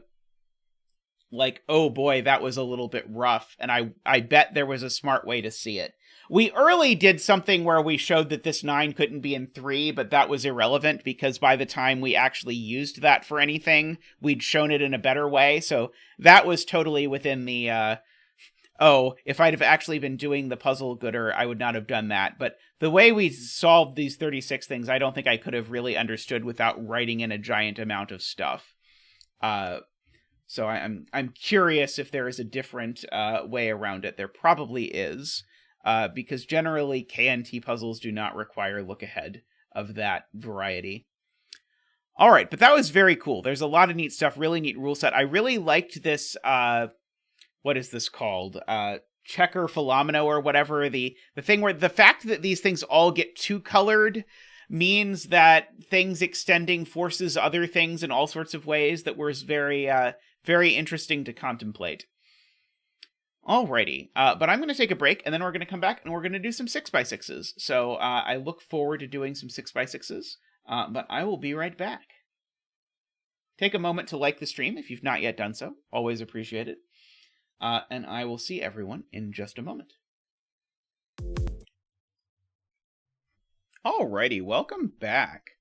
boy, that was a little bit rough, and I bet there was a smart way to see it. We early did something where we showed that this 9 couldn't be in 3, but that was irrelevant because by the time we actually used that for anything, we'd shown it in a better way. So that was totally within the, if I'd have actually been doing the puzzle gooder, I would not have done that. But the way we solved these 36 things, I don't think I could have really understood without writing in a giant amount of stuff. So I'm curious if there is a different way around it. There probably is. Because generally KNT puzzles do not require look ahead of that variety. All right, but that was very cool. There's a lot of neat stuff, really neat rule set. I really liked this, what is this called? Checker Philomeno or whatever. The thing where the fact that these things all get two-colored means that things extending forces other things in all sorts of ways that was very, very interesting to contemplate. Alrighty, but I'm going to take a break, and then we're going to come back, and we're going to do some 6x6s. So I look forward to doing some 6x6s, but I will be right back. Take a moment to like the stream if you've not yet done so. Always appreciate it. And I will see everyone in just a moment. Alrighty, welcome back.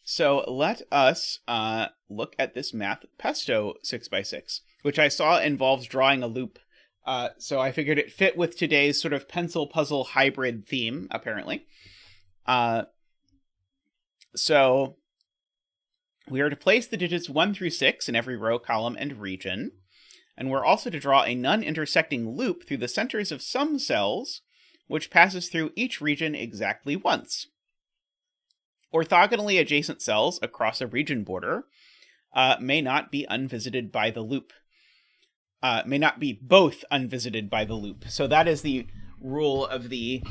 So let us look at this math Pesto 6x6, which I saw involves drawing a loop. So I figured it fit with today's sort of pencil puzzle hybrid theme, apparently. So we are to place the digits 1 through 6 in every row, column, and region. And we're also to draw a non-intersecting loop through the centers of some cells, which passes through each region exactly once. Orthogonally adjacent cells across a region border may not be unvisited by the loop. May not be both unvisited by the loop. So that is the rule of the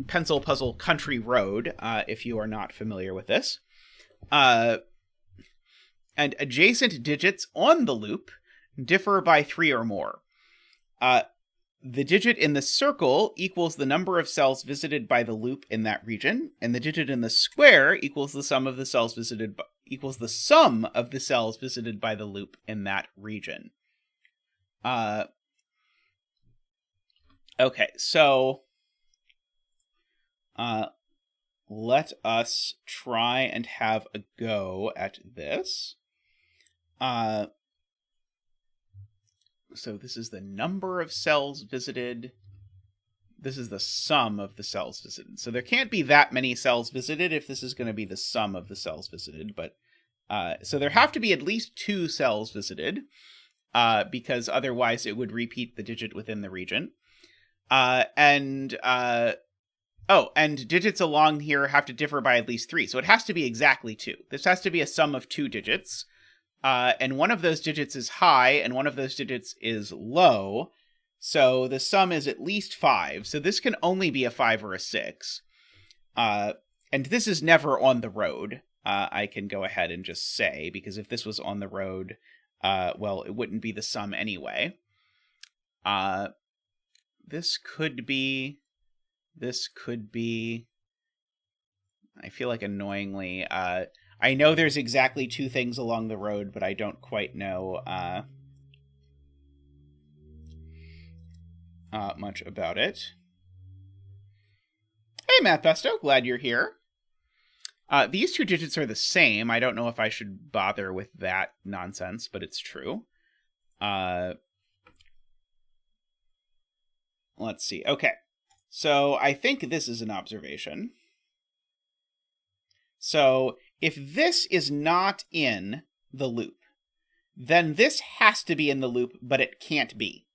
pencil puzzle country road, if you are not familiar with this. And adjacent digits on the loop differ by 3 or more. The digit in the circle equals the number of cells visited by the loop in that region, and the digit in the square equals the sum of the cells visited by, the loop in that region. Okay, so let us try and have a go at this. So this is the number of cells visited. This is the sum of the cells visited. So there can't be that many cells visited if this is going to be the sum of the cells visited. But so there have to be at least 2 cells visited, because otherwise it would repeat the digit within the region. And digits along here have to differ by at least 3. So it has to be exactly 2. This has to be a sum of 2 digits. And one of those digits is high, and one of those digits is low. So the sum is at least 5. So this can only be a 5 or a 6. And this is never on the road. I can go ahead and just say, because if this was on the road, well, it wouldn't be the sum anyway. This could be, I feel like annoyingly, I know there's exactly 2 things along the road, but I don't quite know much about it. Hey, Matt Pesto, glad you're here. These 2 digits are the same. I don't know if I should bother with that nonsense, but it's true. Let's see. Okay. So I think this is an observation. So if this is not in the loop, then this has to be in the loop, but it can't be,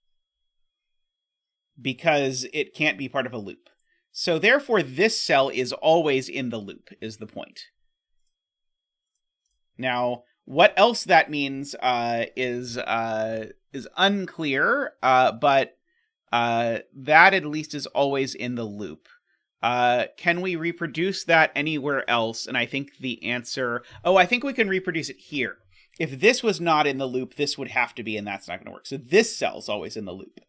because it can't be part of a loop. So therefore, this cell is always in the loop, is the point. Now, what else that means is unclear, but that at least is always in the loop. Can we reproduce that anywhere else? And I think the answer... Oh, I think we can reproduce it here. If this was not in the loop, this would have to be, and that's not going to work. So this cell's always in the loop.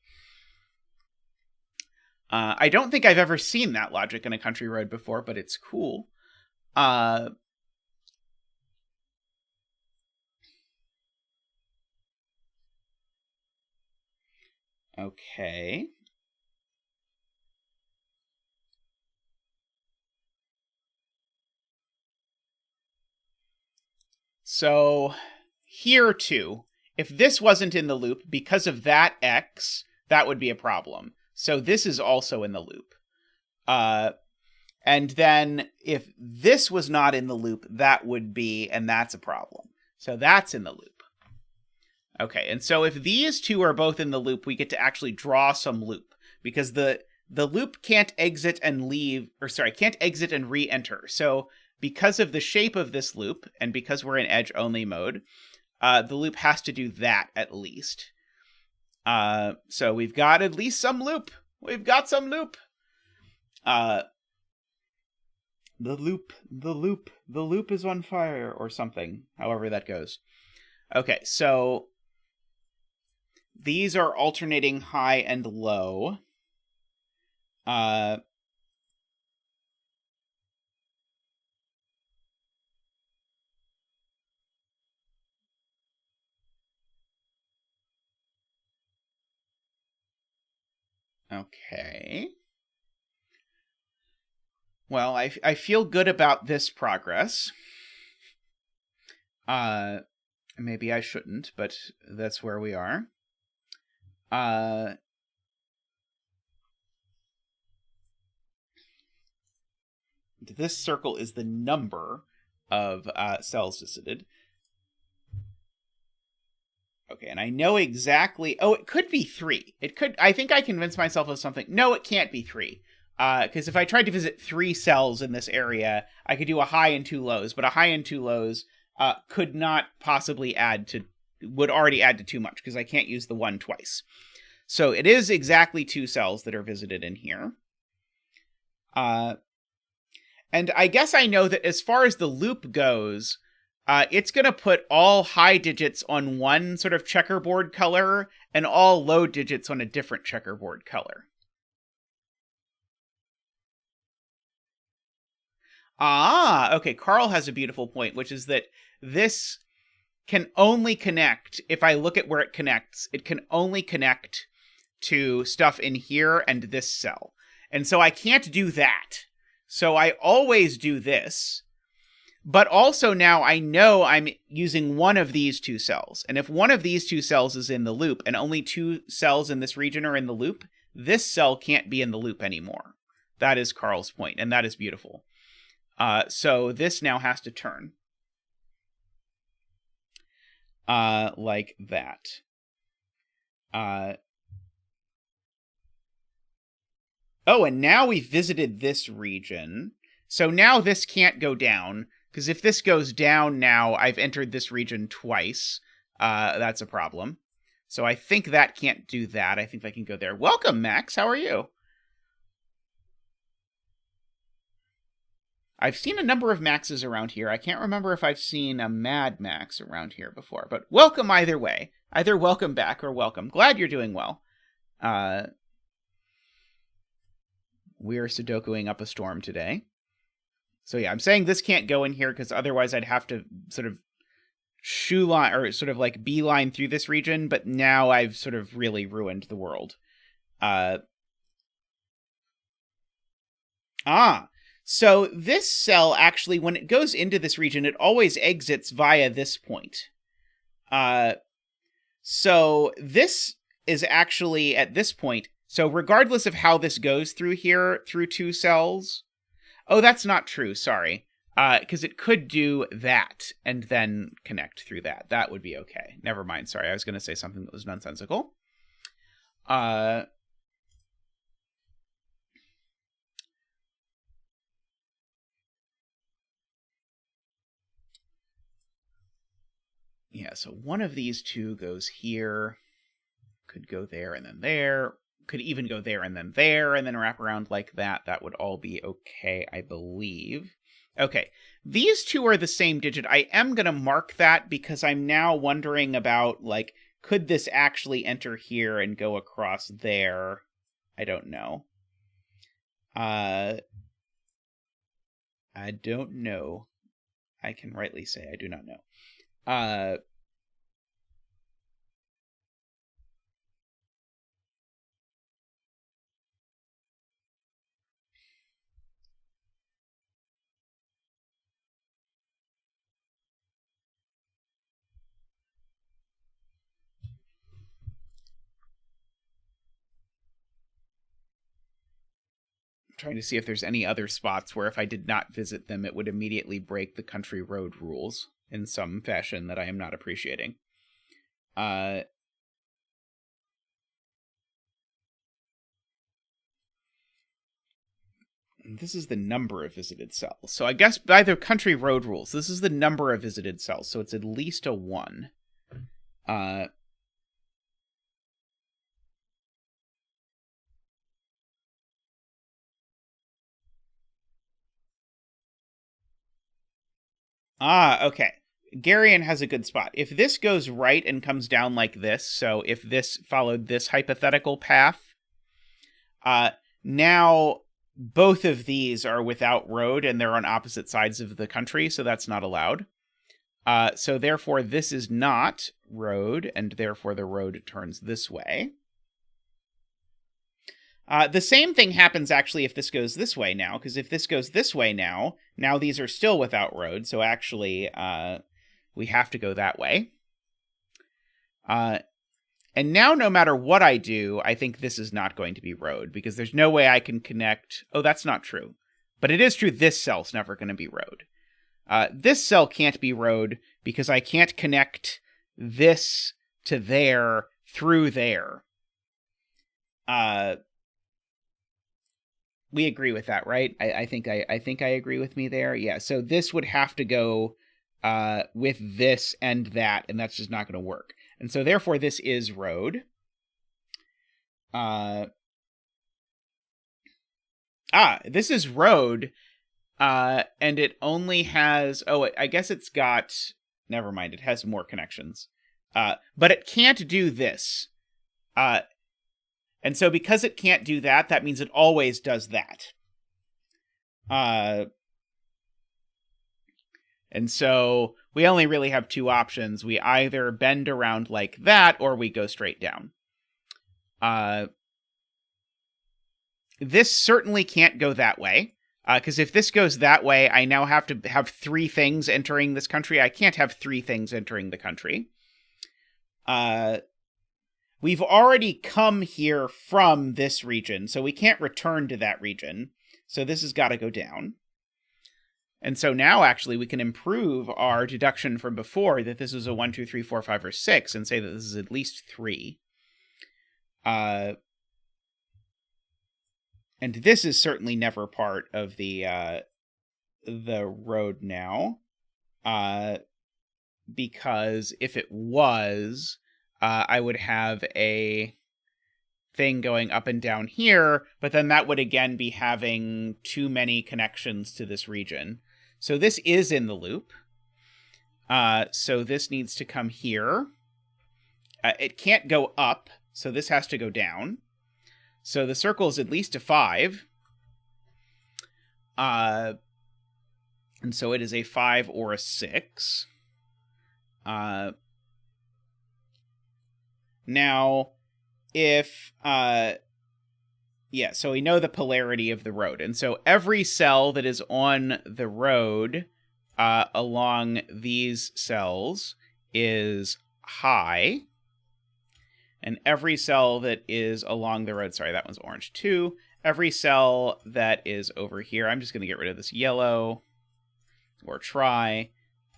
I don't think I've ever seen that logic in a country road before, but it's cool. Okay. So here too, if this wasn't in the loop, because of that X, that would be a problem. So this is also in the loop. And then if this was not in the loop, that would be, and that's a problem. So that's in the loop. Okay, and so if these 2 are both in the loop, we get to actually draw some loop, because the loop can't exit and leave, or sorry, can't exit and re-enter. So because of the shape of this loop, and because we're in edge-only mode, the loop has to do that at least. So we've got at least some loop. We've got some loop. The loop is on fire, or something, however that goes. Okay, so these are alternating high and low. Okay. Well, I feel good about this progress. Maybe I shouldn't, but that's where we are. This circle is the number of cells visited. Okay, and I know exactly... Oh, it could be 3. It could... I think I convinced myself of something. No, it can't be 3. Because if I tried to visit 3 cells in this area, I could do a high and 2 lows. But a high and 2 lows could not possibly add to... would already add to too much, because I can't use the 1 twice. So it is exactly 2 cells that are visited in here. And I guess I know that as far as the loop goes... it's going to put all high digits on one sort of checkerboard color and all low digits on a different checkerboard color. Ah, okay. Carl has a beautiful point, which is that this can only connect, if I look at where it connects, it can only connect to stuff in here and this cell. And so I can't do that. So I always do this. But also now I know I'm using one of these 2 cells. And if one of these 2 cells is in the loop and only 2 cells in this region are in the loop, this cell can't be in the loop anymore. That is Carl's point, and that is beautiful. So this now has to turn. Like that. Oh, and now we've visited this region. So now this can't go down. Because if this goes down now, I've entered this region twice. That's a problem. So I think that can't do that. I think I can go there. Welcome, Max. How are you? I've seen a number of Maxes around here. I can't remember if I've seen a Mad Max around here before, but welcome either way. Either welcome back or welcome. Glad you're doing well. We're Sudokuing up a storm today. So yeah, I'm saying this can't go in here because otherwise I'd have to sort of shoe line or sort of like beeline through this region, but now I've sort of really ruined the world. So this cell actually, when it goes into this region, it always exits via this point. So this is actually at this point. So regardless of how this goes through here, through 2 cells. Oh, that's not true. Sorry. Because it could do that and then connect through that. That would be okay. Never mind. Sorry. I was going to say something that was nonsensical. Yeah, so one of these 2 goes here, could go there and then there, could even go there and then wrap around like that. That would all be okay, I believe. Okay, these 2 are the same digit. I am going to mark that because I'm now wondering about, like, could this actually enter here and go across there? I don't know. I don't know. I can rightly say I do not know. Trying to see if there's any other spots where if I did not visit them, it would immediately break the country road rules in some fashion that I am not appreciating. This is the number of visited cells. So I guess by the country road rules, this is the number of visited cells. So it's at least a 1. Okay. Garion has a good spot. If this goes right and comes down like this, so if this followed this hypothetical path, now both of these are without road and they're on opposite sides of the country, so that's not allowed. So therefore this is not road, and therefore the road turns this way. The same thing happens actually if this goes this way now, because if this goes this way now these are still without road, so actually we have to go that way. And now no matter what I do, I think this is not going to be road, because there's no way I can connect... Oh, that's not true. But it is true this cell's never going to be road. This cell can't be road, because I can't connect this to there through there. We agree with that, right? I think I agree with me there. Yeah, so this would have to go with this and that, and that's just not going to work. And so therefore this is road. This is road, and it only has... Oh, I guess it's got... Never mind, it has more connections. But it can't do this. And so because it can't do that, that means it always does that. And so we only really have 2 options. We either bend around like that, or we go straight down. This certainly can't go that way, because if this goes that way, I now have to have 3 things entering this country. I can't have 3 things entering the country. We've already come here from this region, so we can't return to that region. So this has got to go down. And so now, actually, we can improve our deduction from before that this is a 1, 2, 3, 4, 5, or 6, and say that this is at least 3. And this is certainly never part of the road now, because if it was... I would have a thing going up and down here, but then that would again be having too many connections to this region. So this is in the loop. So this needs to come here. It can't go up, so this has to go down. So the circle is at least a 5. And so it is a 5 or a 6. Now, if, yeah, so we know the polarity of the road. And so every cell that is on the road along these cells is high. And every cell that is along the road, sorry, that one's orange too. Every cell that is over here, I'm just going to get rid of this yellow, or try,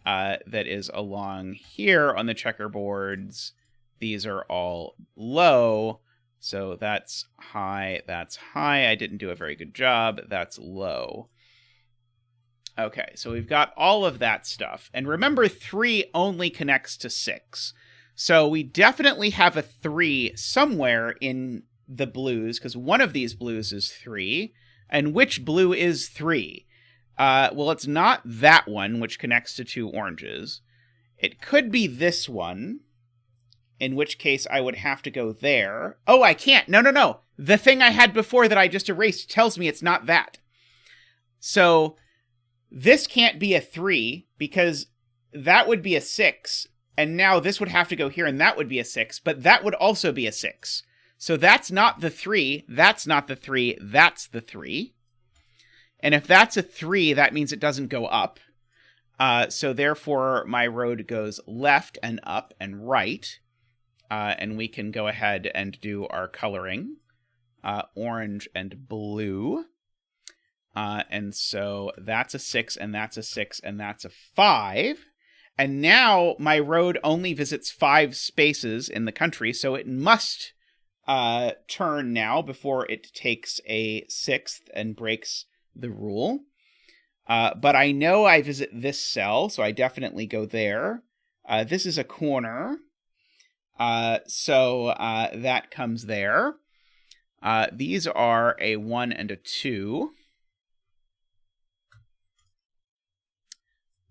that is along here on the checkerboards. These are all low, so that's high, that's high. I didn't do a very good job. That's low. Okay, so we've got all of that stuff. And remember, 3 only connects to 6. So we definitely have a 3 somewhere in the blues, because one of these blues is 3. And which blue is 3? Well, it's not that one, which connects to 2 oranges. It could be this one, in which case I would have to go there. Oh, I can't. No. The thing I had before that I just erased tells me it's not that. So this can't be a 3, because that would be a 6. And now this would have to go here, and that would be a 6. But that would also be a 6. So that's not the 3. That's not the 3. That's the 3. And if that's a 3, that means it doesn't go up. So therefore, my road goes left and up and right. And we can go ahead and do our coloring. Orange and blue. And so that's a 6, and that's a 6, and that's a 5. And now my road only visits 5 spaces in the country, so it must turn now before it takes a 6th and breaks the rule. But I know I visit this cell, so I definitely go there. This is a corner, so that comes there. These are a 1 and a 2.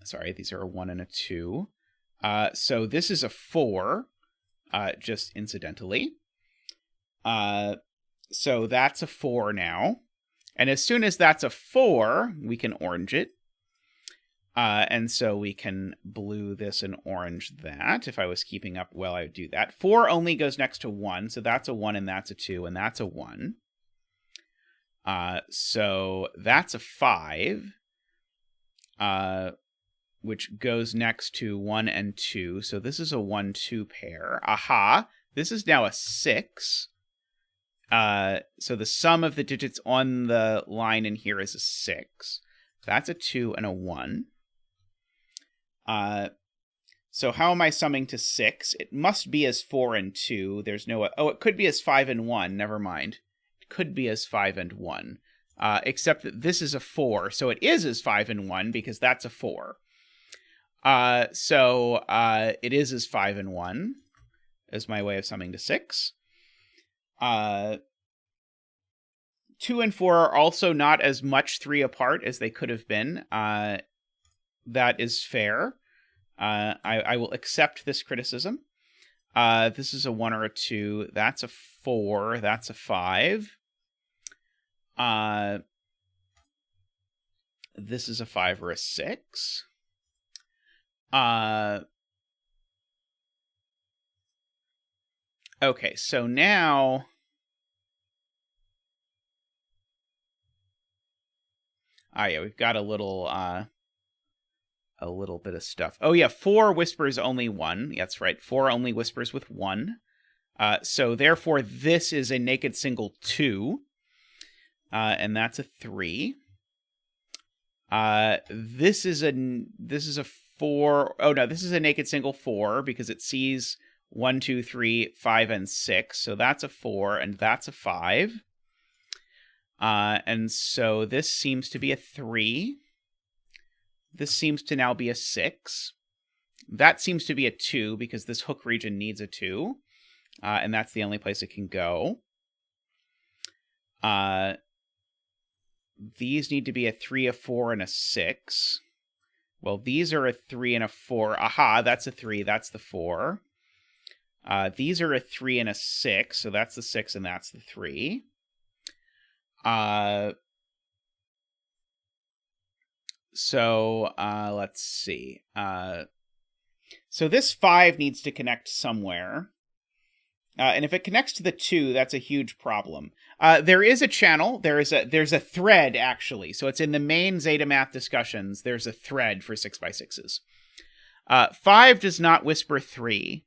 Sorry, these are a 1 and a 2. So this is a 4, just incidentally. So that's a 4 now. And as soon as that's a 4, we can orange it. And so we can blue this and orange that. If I was keeping up well, I would do that. 4 only goes next to 1, so that's a 1 and that's a 2 and that's a 1. So that's a 5. Which goes next to 1 and 2. So this is a 1-2 pair. Aha! This is now a 6. So the sum of the digits on the line in here is a 6. That's a 2 and a 1. So how am I summing to 6? It must be as 4 and 2. There's no... Oh, it could be as 5 and 1. Never mind. It could be as 5 and 1. Except that this is a 4. So it is as 5 and 1 because that's a 4. So it is as 5 and 1 is my way of summing to 6. 2 and 4 are also not as much 3 apart as they could have been. That is fair. I will accept this criticism. This is a 1 or a 2. That's a 4. That's a 5. This is a 5 or a 6. Okay, so now... yeah, we've got a little bit of stuff. Oh yeah, 4 whispers only 1. That's right, 4 only whispers with 1. So therefore, this is a naked single 2. And that's a 3. This is a 4. Oh no, this is a naked single 4 because it sees 1, 2, 3, 5, and 6. So that's a 4, and that's a 5. And so this seems to be a 3. This seems to now be a 6. That seems to be a 2 because this hook region needs a 2. And that's the only place it can go. These need to be a 3, a 4, and a 6. Well, these are a 3 and a 4. Aha, that's a 3, that's the 4. These are a 3 and a 6, so that's the 6 and that's the 3. Let's see. So this 5 needs to connect somewhere. And if it connects to the 2, that's a huge problem. There is a channel. There's a thread, actually. So it's in the main zetamath discussions. There's a thread for 6x6s. 5 does not whisper 3,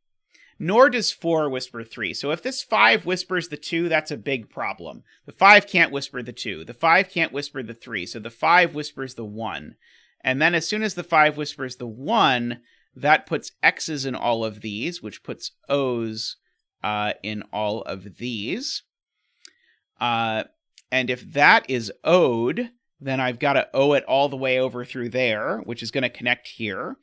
nor does 4 whisper 3. So if this 5 whispers the 2, that's a big problem. The 5 can't whisper the 2. The 5 can't whisper the 3. So the 5 whispers the 1. And then as soon as the 5 whispers the 1, that puts X's in all of these, which puts O's in all of these. And if that is O'd, then I've got to O it all the way over through there, which is going to connect here.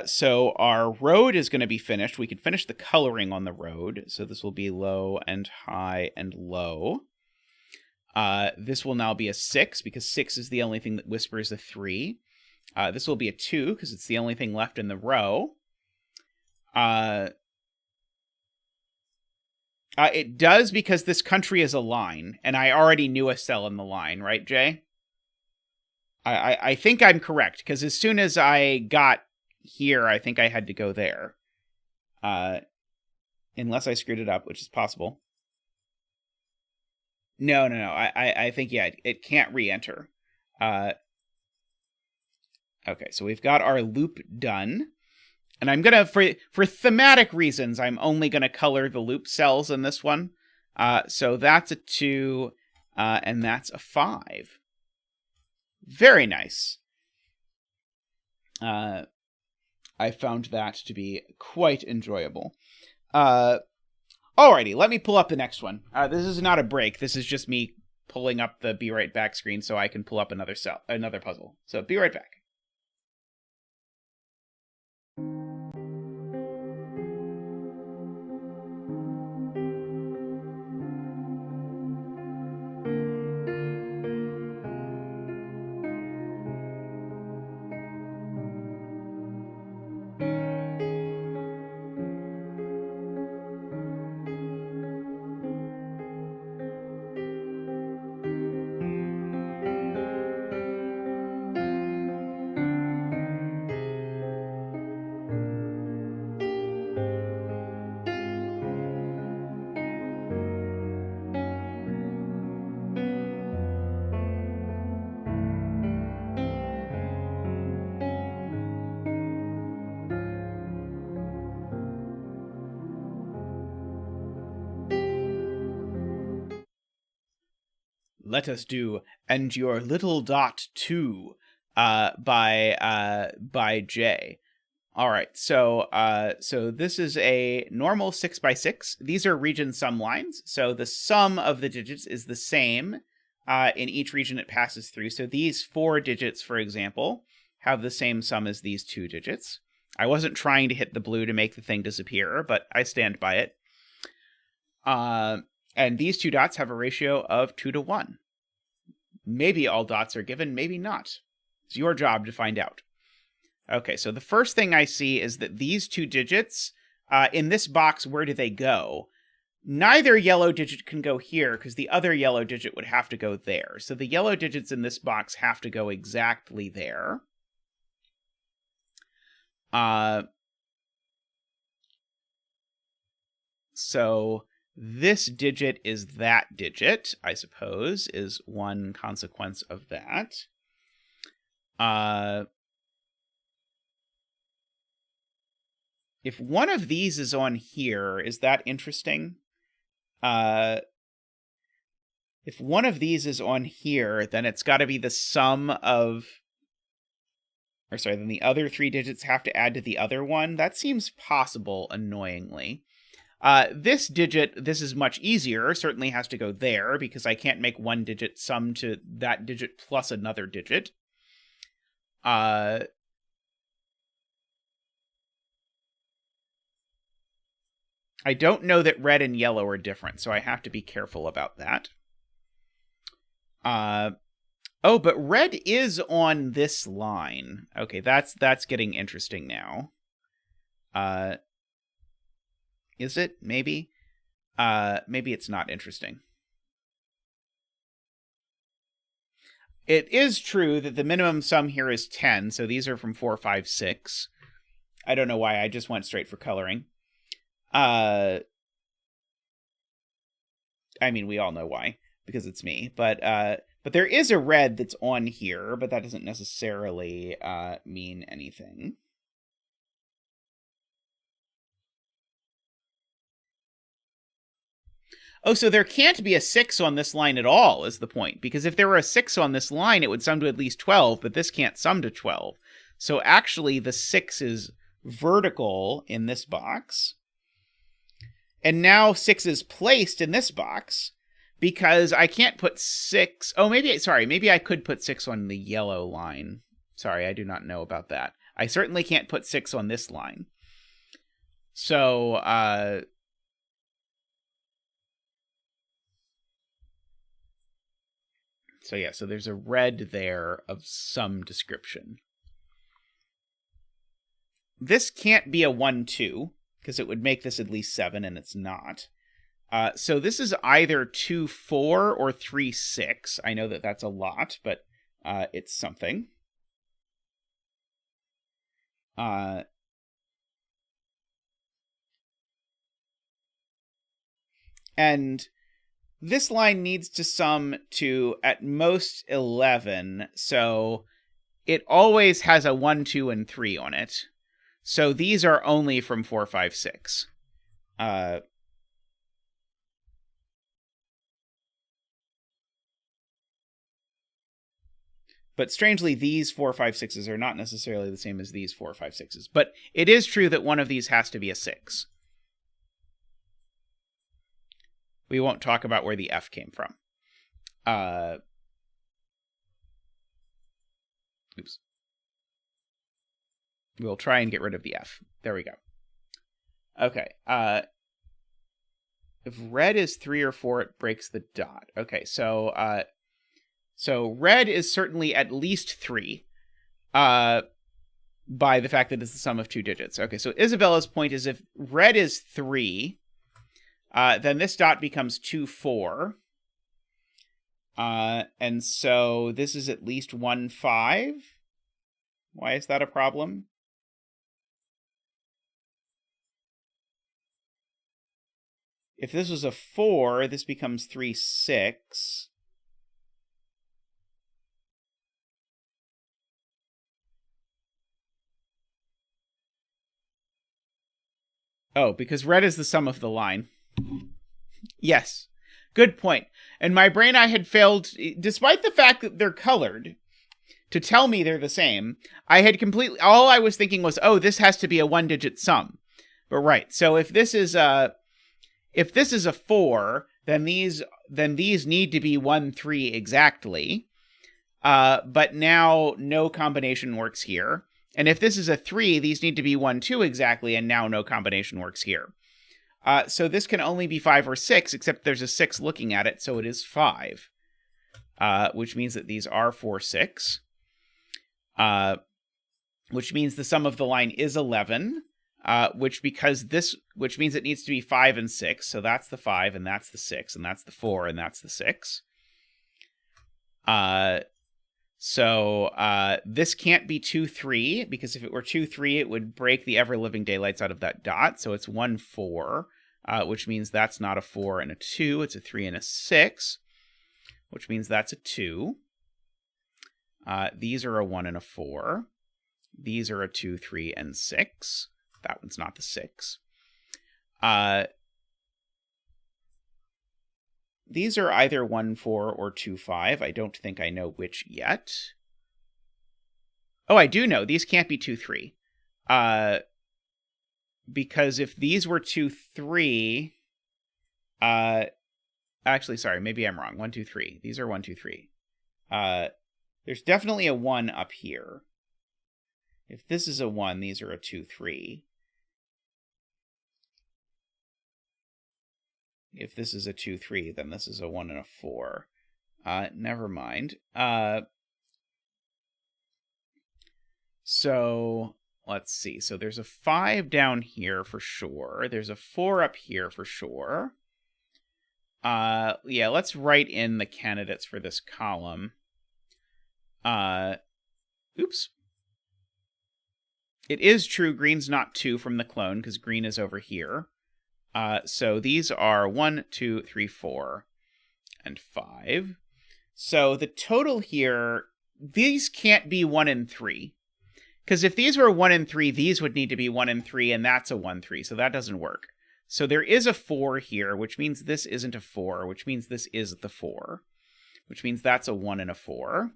So our road is going to be finished. We can finish the coloring on the road. So this will be low and high and low. This will now be a 6 because 6 is the only thing that whispers a 3. This will be a 2 because it's the only thing left in the row. It does because this country is a line, and I already knew a cell in the line, right, Jay? I think I'm correct, because as soon as I got here, I think I had to go there. Unless I screwed it up, which is possible. No. I think, yeah, it can't re-enter. Okay, so we've got our loop done. And I'm going to, for thematic reasons, I'm only going to color the loop cells in this one. So that's a 2, and that's a 5. Very nice. I found that to be quite enjoyable. Alrighty, let me pull up the next one. This is not a break. This is just me pulling up the Be Right Back screen so I can pull up another puzzle. So be right back. Let us do "And Your Little Dot Too" by Jay. All right, so this is a normal 6x6. These are region sum lines, so the sum of the digits is the same in each region it passes through. So these 4 digits, for example, have the same sum as these 2 digits. I wasn't trying to hit the blue to make the thing disappear, but I stand by it. And these 2 dots have a ratio of 2 to 1. Maybe all dots are given, maybe not. It's your job to find out. Okay, so the first thing I see is that these 2 digits, in this box, where do they go? Neither yellow digit can go here, because the other yellow digit would have to go there. So the yellow digits in this box have to go exactly there. So this digit is that digit, I suppose, is one consequence of that. If one of these is on here, is that interesting? If one of these is on here, then it's got to be the sum of... Or sorry, then the other 3 digits have to add to the other one. That seems possible, annoyingly. This digit, this is much easier, certainly has to go there, because I can't make one digit sum to that digit plus another digit. I don't know that red and yellow are different, so I have to be careful about that. Oh, but red is on this line. Okay, that's getting interesting now. Is it? Maybe? Maybe it's not interesting. It is true that the minimum sum here is 10, so these are from 4, 5, 6. I don't know why I just went straight for coloring. I mean, we all know why, because it's me. But there is a red that's on here, but that doesn't necessarily mean anything. Oh, so there can't be a 6 on this line at all, is the point. Because if there were a 6 on this line, it would sum to at least 12, but this can't sum to 12. So actually, the 6 is vertical in this box. And now 6 is placed in this box, because I can't put 6... Oh, maybe I could put 6 on the yellow line. Sorry, I do not know about that. I certainly can't put 6 on this line. So, so there's a red there of some description. This can't be a 1, 2, because it would make this at least 7, and it's not. So this is either 2, 4 or 3, 6. I know that that's a lot, but it's something. And this line needs to sum to at most 11, so it always has a 1, 2, and 3 on it. So these are only from 4, 5, 6. But strangely, these 4, 5, 6s are not necessarily the same as these 4, 5, 6s. But it is true that one of these has to be a 6. We won't talk about where the F came from. Oops. We'll try and get rid of the F. There we go. Okay. If red is 3 or 4, it breaks the dot. Okay, so red is certainly at least 3 by the fact that it's the sum of 2 digits. Okay, so Isabella's point is if red is 3, then this dot becomes 2, 4. And so this is at least 1, 5. Why is that a problem? If this was a 4, this becomes 3, 6. Oh, because red is the sum of the line. Yes. Good point. And my brain I had failed, despite the fact that they're colored, to tell me they're the same. I had all I was thinking was, oh, this has to be a 1-digit sum. But right. So if this is a 4, then these need to be 1, 3 exactly. But now no combination works here. And if this is a 3, these need to be 1, 2 exactly, and now no combination works here. So this can only be 5 or 6, except there's a 6 looking at it, so it is 5. Which means that these are 4, 6. Which means the sum of the line is 11. Which means it needs to be 5 and 6. So that's the 5, and that's the 6, and that's the 4, and that's the 6. So this can't be 2, 3, because if it were 2, 3, it would break the ever-living daylights out of that dot. So it's 1, 4, which means that's not a 4 and a 2. It's a 3 and a 6, which means that's a 2. These are a 1 and a 4. These are a 2, 3, and 6. That one's not the 6. These are either 1, 4 or 2, 5. I don't think I know which yet. Oh, I do know. These can't be 2, 3. Because if these were 2, 3... actually, sorry, maybe I'm wrong. 1, 2, 3. These are 1, 2, 3. There's definitely a 1 up here. If this is a 1, these are a 2, 3. If this is a 2, 3, then this is a 1 and a 4. Never mind. So let's see. So there's a 5 down here for sure. There's a 4 up here for sure. Yeah, let's write in the candidates for this column. Oops. It is true green's not 2 from the clone, because green is over here. So these are 1, 2, 3, 4, and 5. So the total here, these can't be 1 and 3. Because if these were 1 and 3, these would need to be 1 and 3, and that's a 1, 3, so that doesn't work. So there is a 4 here, which means this isn't a 4, which means this is the 4, which means that's a 1 and a 4.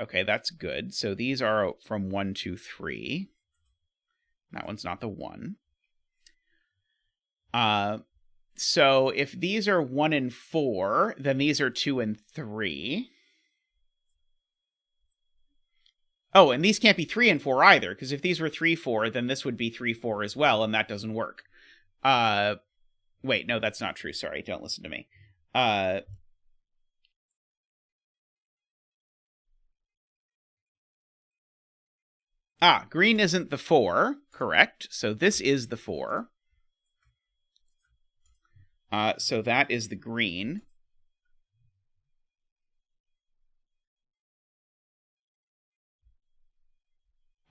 Okay, that's good. So these are from 1, 2, 3. That one's not the 1. So if these are 1 and 4, then these are 2 and 3. Oh, and these can't be 3 and 4 either, because if these were 3, 4, then this would be 3, 4 as well, and that doesn't work. Wait, no, that's not true. Sorry, don't listen to me. Green isn't the 4, correct. So this is the 4. So that is the green.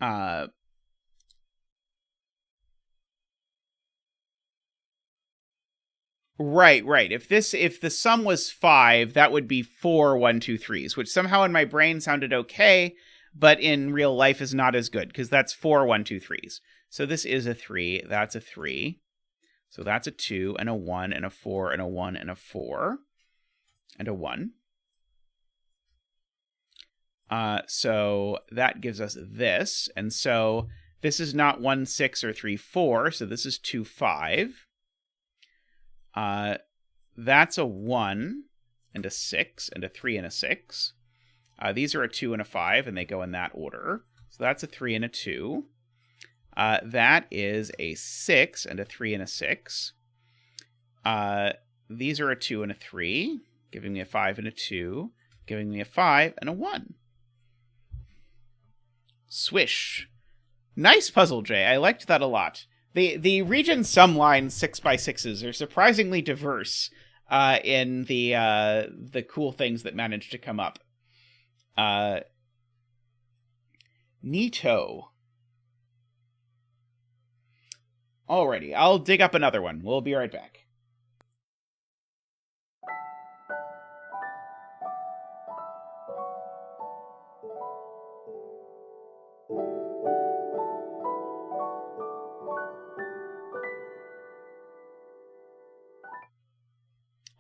Right. If the sum was 5, that would be 4 1, 2, 3s, which somehow in my brain sounded okay, but in real life is not as good, because that's 4 1, 2, 3s. So this is a 3, that's a 3. So that's a 2, and a 1, and a 4, and a 1, and a 4, and a 1. So that gives us this, and so this is not 1, 6, or 3, 4, so this is 2, 5. That's a 1, and a 6, and a 3, and a 6. These are a 2 and a 5, and they go in that order. So that's a 3 and a 2. That is a 6, and a 3, and a 6. These are a 2 and a 3, giving me a 5 and a 2, giving me a 5 and a 1. Swish. Nice puzzle, Jay. I liked that a lot. The region sum lines 6x6s are surprisingly diverse in the cool things that managed to come up. Neato. Alrighty, I'll dig up another one. We'll be right back.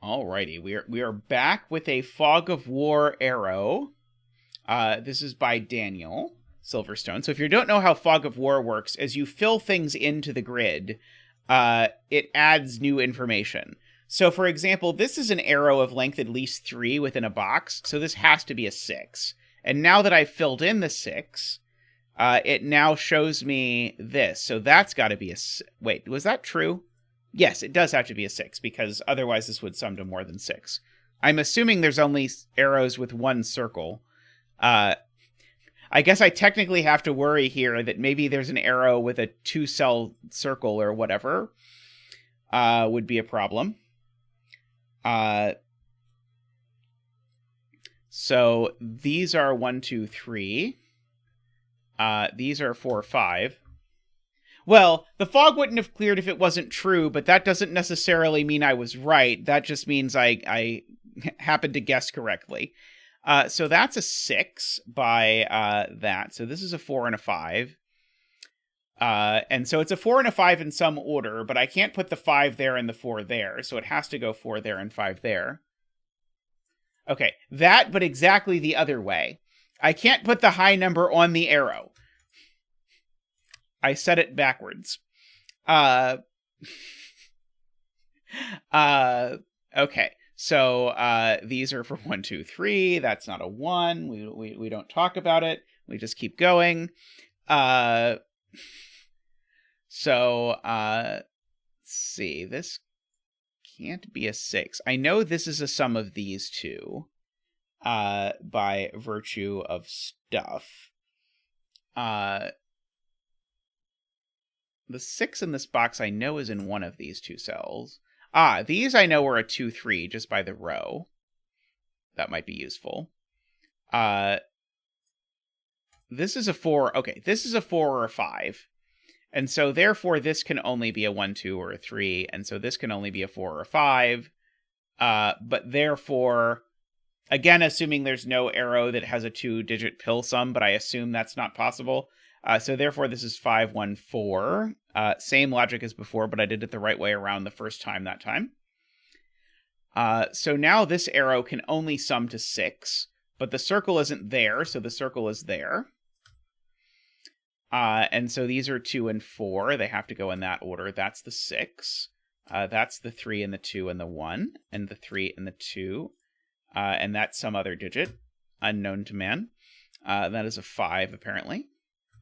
Alrighty, we are back with a Fog of War arrow. This is by Daniel Silverstone. So if you don't know how Fog of War works, as you fill things into the grid, it adds new information. So for example, this is an arrow of length at least 3 within a box, so this has to be a 6. And now that I've filled in the 6, it now shows me this. So that's got to be a... Wait, was that true? Yes, it does have to be a 6, because otherwise this would sum to more than 6. I'm assuming there's only arrows with 1 circle. I guess I technically have to worry here that maybe there's an arrow with a 2-cell circle or whatever. Would be a problem. So these are 1, 2, 3. These are 4, 5. Well, the fog wouldn't have cleared if it wasn't true, but that doesn't necessarily mean I was right. That just means I happened to guess correctly. So that's a 6 by that. So this is a 4 and a 5. And so it's a 4 and a 5 in some order, but I can't put the 5 there and the 4 there, so it has to go 4 there and 5 there. Okay, that, but exactly the other way. I can't put the high number on the arrow. I said it backwards. Okay, so these are for 1, 2, 3. That's not a 1. We don't talk about it. We just keep going. So let's see. This can't be a 6. I know this is a sum of these two by virtue of stuff. The 6 in this box I know is in one of these two cells. These I know are a 2, 3 just by the row. That might be useful. This is a 4. Okay, this is a 4 or a 5. And so, therefore, this can only be a 1, 2, or a 3. And so this can only be a 4 or a 5. But therefore, again, assuming there's no arrow that has a 2-digit pill sum, but I assume that's not possible. So therefore, this is 5, 1, 4. Same logic as before, but I did it the right way around the first time that time. So now this arrow can only sum to 6, but the circle isn't there, so the circle is there. And so these are 2 and 4. They have to go in that order. That's the 6. That's the 3 and the 2 and the 1, and the 3 and the 2. And that's some other digit, unknown to man. That is a 5, apparently.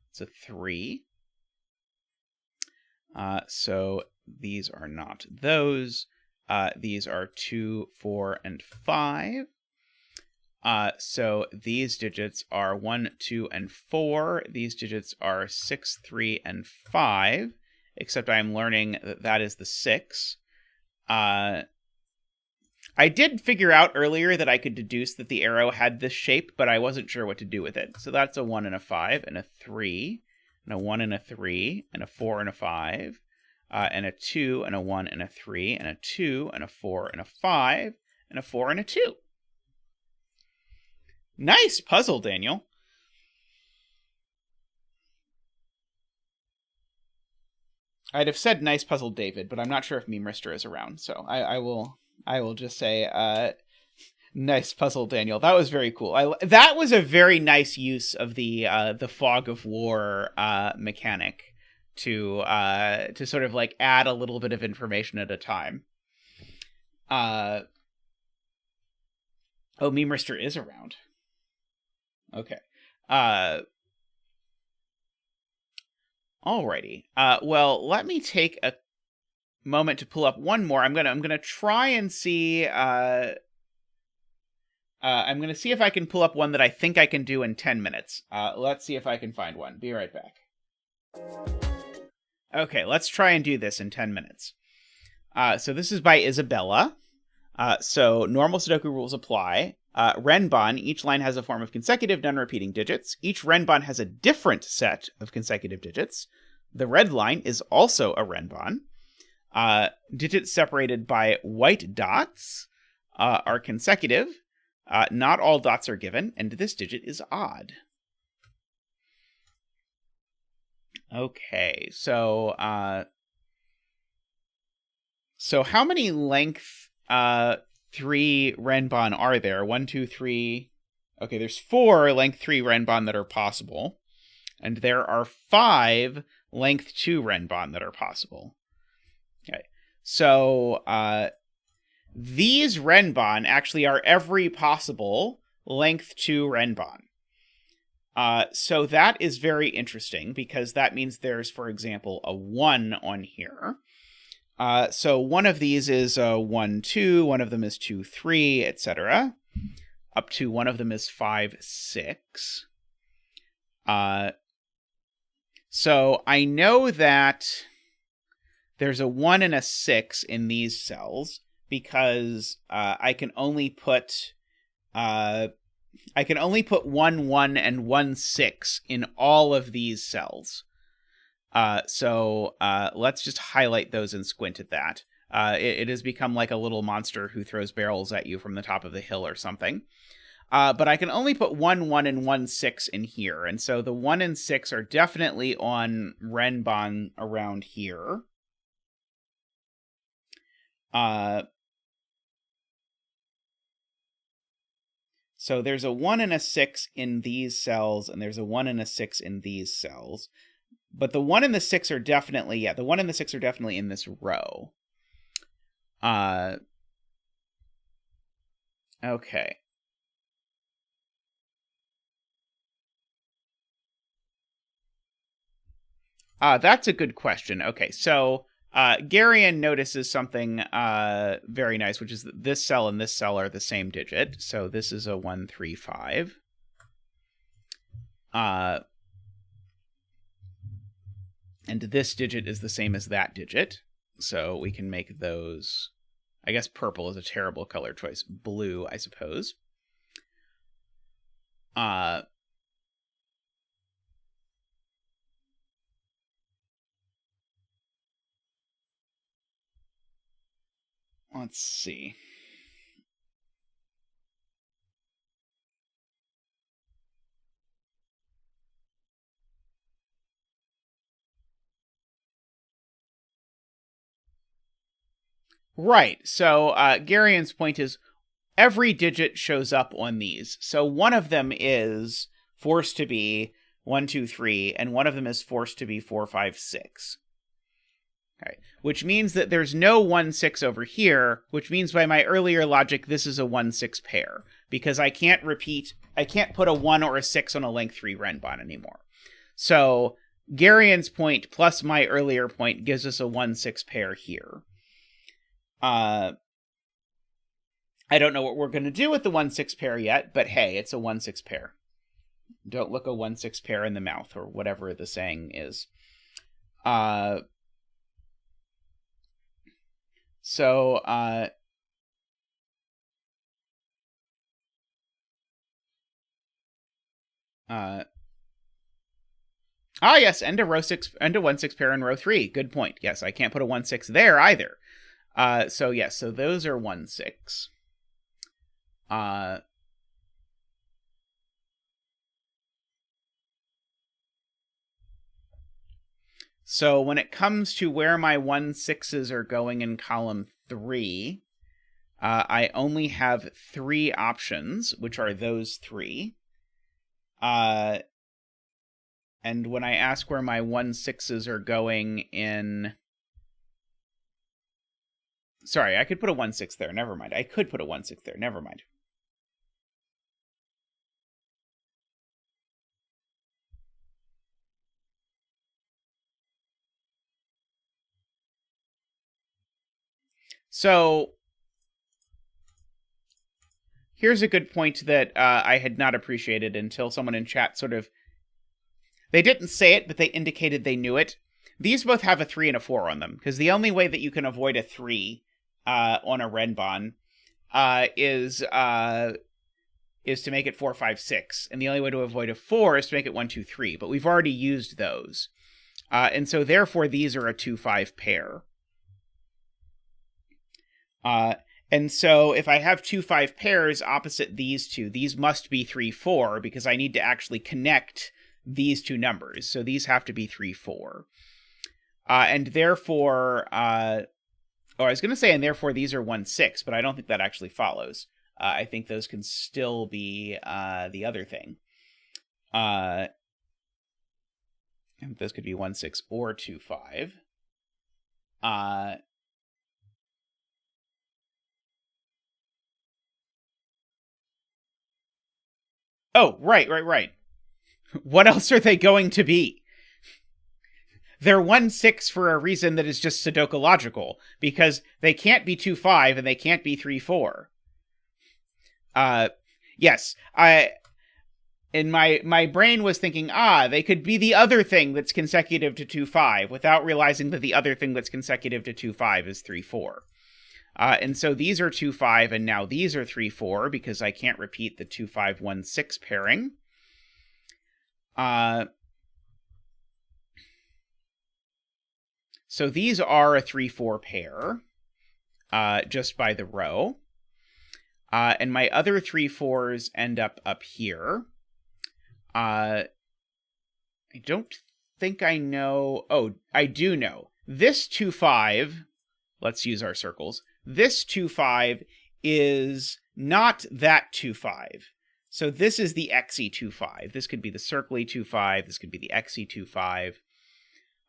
It's a 3. So these are not those. These are 2, 4, and 5. So these digits are 1, 2, and 4. These digits are 6, 3, and 5, except I'm learning that that is the 6. I did figure out earlier that I could deduce that the arrow had this shape, but I wasn't sure what to do with it. So that's a 1 and a 5, and a 3, and a 1 and a 3, and a 4 and a 5, and a 2, and a 1 and a 3, and a 2, and a 4, and a 5, and a 4 and a 2. Nice puzzle, Daniel. I'd have said nice puzzle, David, but I'm not sure if Mr. is around, so I will just say nice puzzle, Daniel. That was very cool. That was a very nice use of the fog of war mechanic to sort of like add a little bit of information at a time. Oh, Mr. is around. Okay. Alrighty. Well, let me take a moment to pull up one more. I'm gonna try and see. I'm gonna see if I can pull up one that I think I can do in 10 minutes. Let's see if I can find one. Be right back. Okay, let's try and do this in 10 minutes. So this is by Isabella. So normal Sudoku rules apply. Renban, each line has a form of consecutive non-repeating digits. Each renban has a different set of consecutive digits. The red line is also a renban. Digits separated by white dots are consecutive. Not all dots are given, and this digit is odd. Okay, so how many length 3 renban are there? 1, 2, 3. Okay, there's 4 length 3 renban that are possible. And there are 5 length 2 renban that are possible. Okay, so these renban actually are every possible length 2 renban. So that is very interesting because that means there's, for example, a 1 on here. So one of these is 1, 2, one of them is 2, 3, etc. Up to one of them is 5, 6. So I know that there's a 1 and a 6 in these cells because I can only put 1, 1, and 1, 6 in all of these cells. So let's just highlight those and squint at that. It has become like a little monster who throws barrels at you from the top of the hill or something. But I can only put 1, 1, and 1, 6 in here. And so the 1 and 6 are definitely on renban around here. So there's a 1 and a 6 in these cells, and there's a 1 and a 6 in these cells. But the 1 and the 6 are definitely, the 1 and the 6 are definitely in this row. Okay. That's a good question. Okay, so Garion notices something very nice, which is that this cell and this cell are the same digit. So this is a 135. And this digit is the same as that digit. So we can make those... I guess purple is a terrible color choice. Blue, I suppose. Let's see. Right. So Garion's point is every digit shows up on these. So one of them is forced to be 1, 2, 3, and one of them is forced to be 4, 5, 6. Okay. Which means that there's no 1, 6 over here, which means by my earlier logic, this is a 1, 6 pair. Because I can't put a 1 or a 6 on a length 3 Renbon anymore. So Garion's point plus my earlier point gives us a 1, 6 pair here. I don't know what we're going to do with the 1, 6 pair yet, but hey, it's a 1, 6 pair. Don't look a 1, 6 pair in the mouth, or whatever the saying is. Yes, and a 1, 6 pair in row 3. Good point. Yes, I can't put a 1, 6 there either. So those are 1, 6. So when it comes to where my 1, 6s are going in column 3, I only have 3 options, which are those 3. And when I ask where my 1, 6s are going in... Sorry, I could put a 1, 6 there. Never mind. I could put a 1, 6 there. Never mind. So here's a good point that I had not appreciated until someone in chat sort of... They didn't say it, but they indicated they knew it. These both have a 3 and a 4 on them, because the only way that you can avoid a 3 on a Renbon is to make it 4, 5, 6. And the only way to avoid a 4 is to make it 1, 2, 3. But we've already used those. And so therefore these are a 2, 5 pair. And so if I have 2, 5 pairs opposite these two, these must be 3, 4, because I need to actually connect these two numbers. So these have to be 3, 4. And therefore... I was going to say, and therefore these are 1, 6, but I don't think that actually follows. I think those can still be the other thing. And those could be 1, 6 or 2, 5. Oh, right. What else are they going to be? They're 1, 6 for a reason that is just Sudoku logical, because they can't be 2, 5 and they can't be 3, 4. Yes, in my brain was thinking, they could be the other thing that's consecutive to 2, 5, without realizing that the other thing that's consecutive to 2, 5 is 3, 4. And so these are 2, 5, and now these are 3, 4, because I can't repeat the 2, 5, 1, 6 pairing. So these are a 3, 4 pair, just by the row. And my other 3, 4s end up here. I don't think I know... Oh, I do know. This 2, 5, let's use our circles. This 2, 5 is not that 2, 5. So this is the XE 2, 5. This could be the circly 2, 5. This could be the XE 2, 5.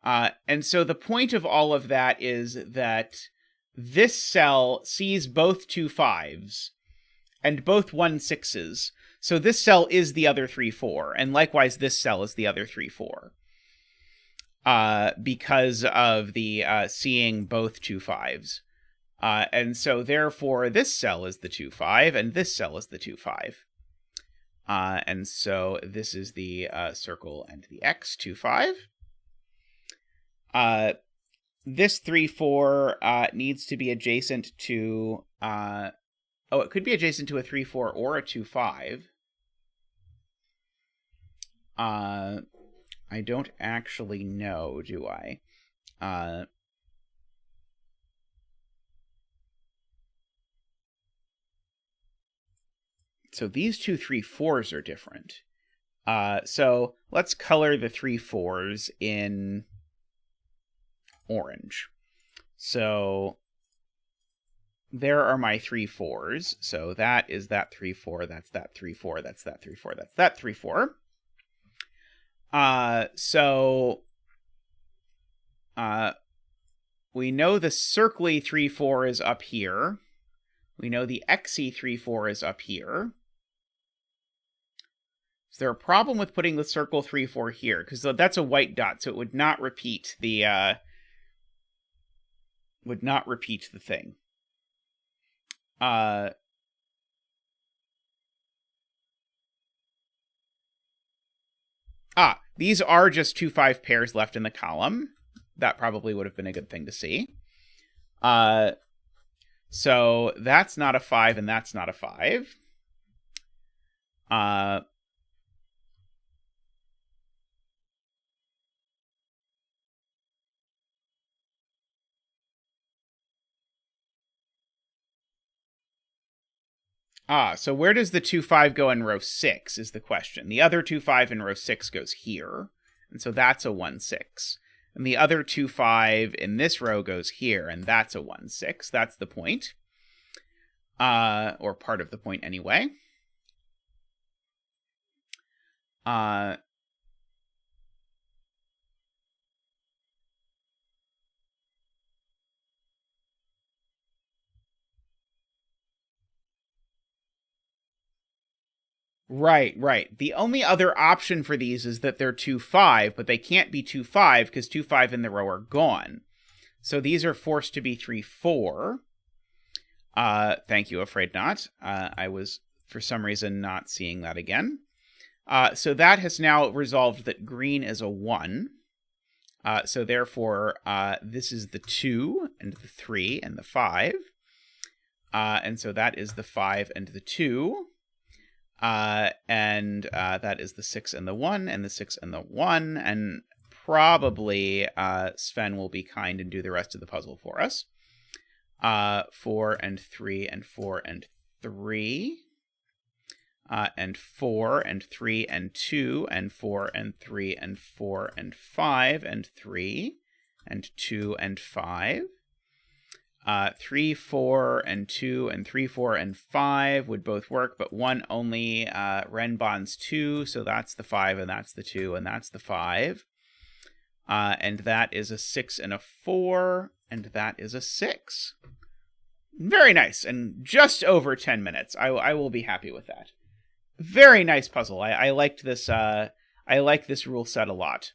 And so the point of all of that is that this cell sees both 2, 5s and both 1, 6s. So this cell is the other 3, 4, and likewise this cell is the other 3, 4. because of the seeing both 2 5s. And so therefore this cell is the 2 5 and this cell is the 2 5. And so this is the circle and the X 2 5. This 3 4 needs to be adjacent to it could be adjacent to a 3 4 or a 2 5. I don't actually know, do I? So these two 3 4s are different. So let's color the 3 4s in orange. So there are my 3 4s. So that is that 3 4, that's that 3 4, that's that 3 4, that's that 3 4. So we know the circly 3 4 is up here. We know the xy 3 4 is up here. Is there a problem with putting the circle 3 4 here? Because that's a white dot, so it would not repeat the thing. These are just 2 5 pairs left in the column. That probably would have been a good thing to see. So that's not a 5 and that's not a 5. So where does the 2 5 go in row 6 is the question. The other 2 5 in row 6 goes here. And so that's a 1 6. And the other 2 5 in this row goes here, and that's a 1 6. That's the point. Or part of the point anyway. Right. The only other option for these is that they're 2 5, but they can't be 2 5 because 2 5 in the row are gone. So these are forced to be 3 4. Thank you, Afraid Not. I was, for some reason, not seeing that again. So that has now resolved that green is a 1. So therefore, this is the 2 and the 3 and the 5. And so that is the 5 and the 2. And that is the 6 and the 1 and the 6 and the 1. And probably Sven will be kind and do the rest of the puzzle for us. 4 and 3 and 4 and 3. And 4 and 3 and 2 and 4 and 3 and 4 and 5 and 3 and 2 and 5. 3, 4, and 2, and 3, 4, and 5 would both work, but 1 only Renbon's 2, so that's the 5, and that's the 2, and that's the 5. And that is a 6 and a 4, and that is a 6. Very nice, and just over 10 minutes. I will be happy with that. Very nice puzzle. I liked this. I like this rule set a lot.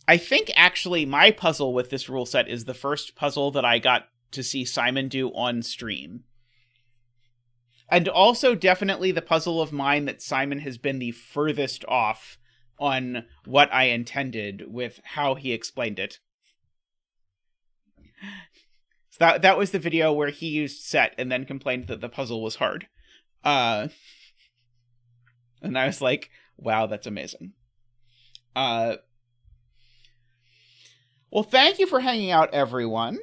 I think, actually, my puzzle with this rule set is the first puzzle that I got to see Simon do on stream. And also definitely the puzzle of mine that Simon has been the furthest off on what I intended with how he explained it. So that was the video where he used set and then complained that the puzzle was hard. And I was like, wow, that's amazing. Well, thank you for hanging out, everyone.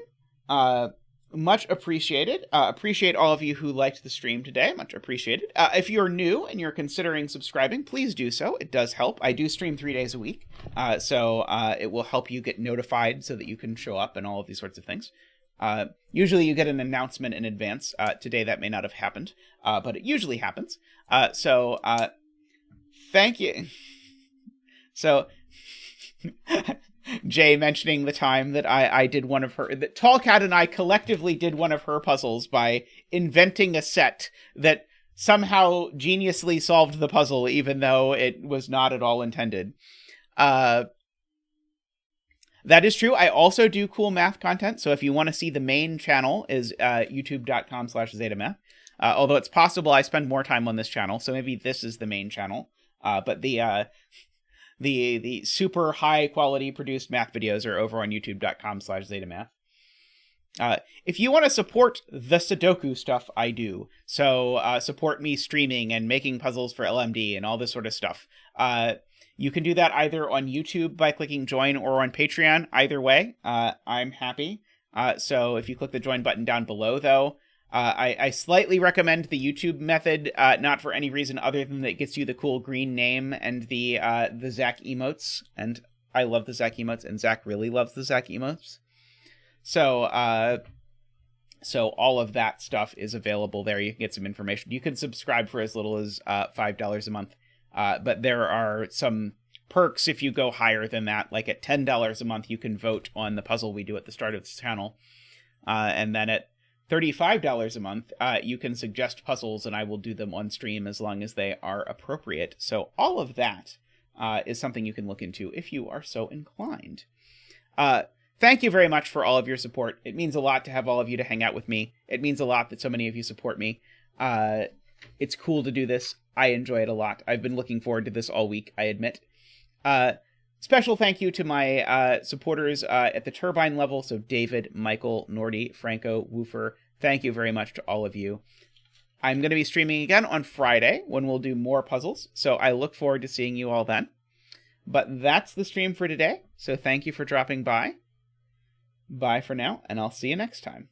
Much appreciated. Appreciate all of you who liked the stream today. Much appreciated. If you're new and you're considering subscribing, please do so. It does help. I do stream 3 days a week, so it will help you get notified so that you can show up and all of these sorts of things. Usually you get an announcement in advance. Today that may not have happened, but it usually happens. So thank you. So... Jay mentioning the time that I did one of her... that Tall Cat and I collectively did one of her puzzles by inventing a set that somehow geniusly solved the puzzle, even though it was not at all intended. That is true. I also do cool math content. So if you want to see the main channel is youtube.com/zetamath. Although it's possible I spend more time on this channel, so maybe this is the main channel. But the super high quality produced math videos are over on youtube.com/zetamath. If you want to support the Sudoku stuff I do, so support me streaming and making puzzles for LMD and all this sort of stuff, you can do that either on YouTube by clicking join or on Patreon. Either way, I'm happy. So if you click the join button down below, though, I slightly recommend the YouTube method, not for any reason other than that it gets you the cool green name and the Zach emotes. And I love the Zach emotes, and Zach really loves the Zach emotes. So all of that stuff is available there. You can get some information. You can subscribe for as little as $5 a month. But there are some perks if you go higher than that. Like at $10 a month, you can vote on the puzzle we do at the start of this channel. And then at $35 a month, you can suggest puzzles, and I will do them on stream as long as they are appropriate. So all of that is something you can look into if you are so inclined. Thank you very much for all of your support. It means a lot to have all of you to hang out with me. It means a lot that so many of you support me. It's cool to do this. I enjoy it a lot. I've been looking forward to this all week, I admit. Special thank you to my supporters at the Turbine level. So David, Michael, Nordy, Franco, Woofer. Thank you very much to all of you. I'm going to be streaming again on Friday when we'll do more puzzles. So I look forward to seeing you all then. But that's the stream for today. So thank you for dropping by. Bye for now, and I'll see you next time.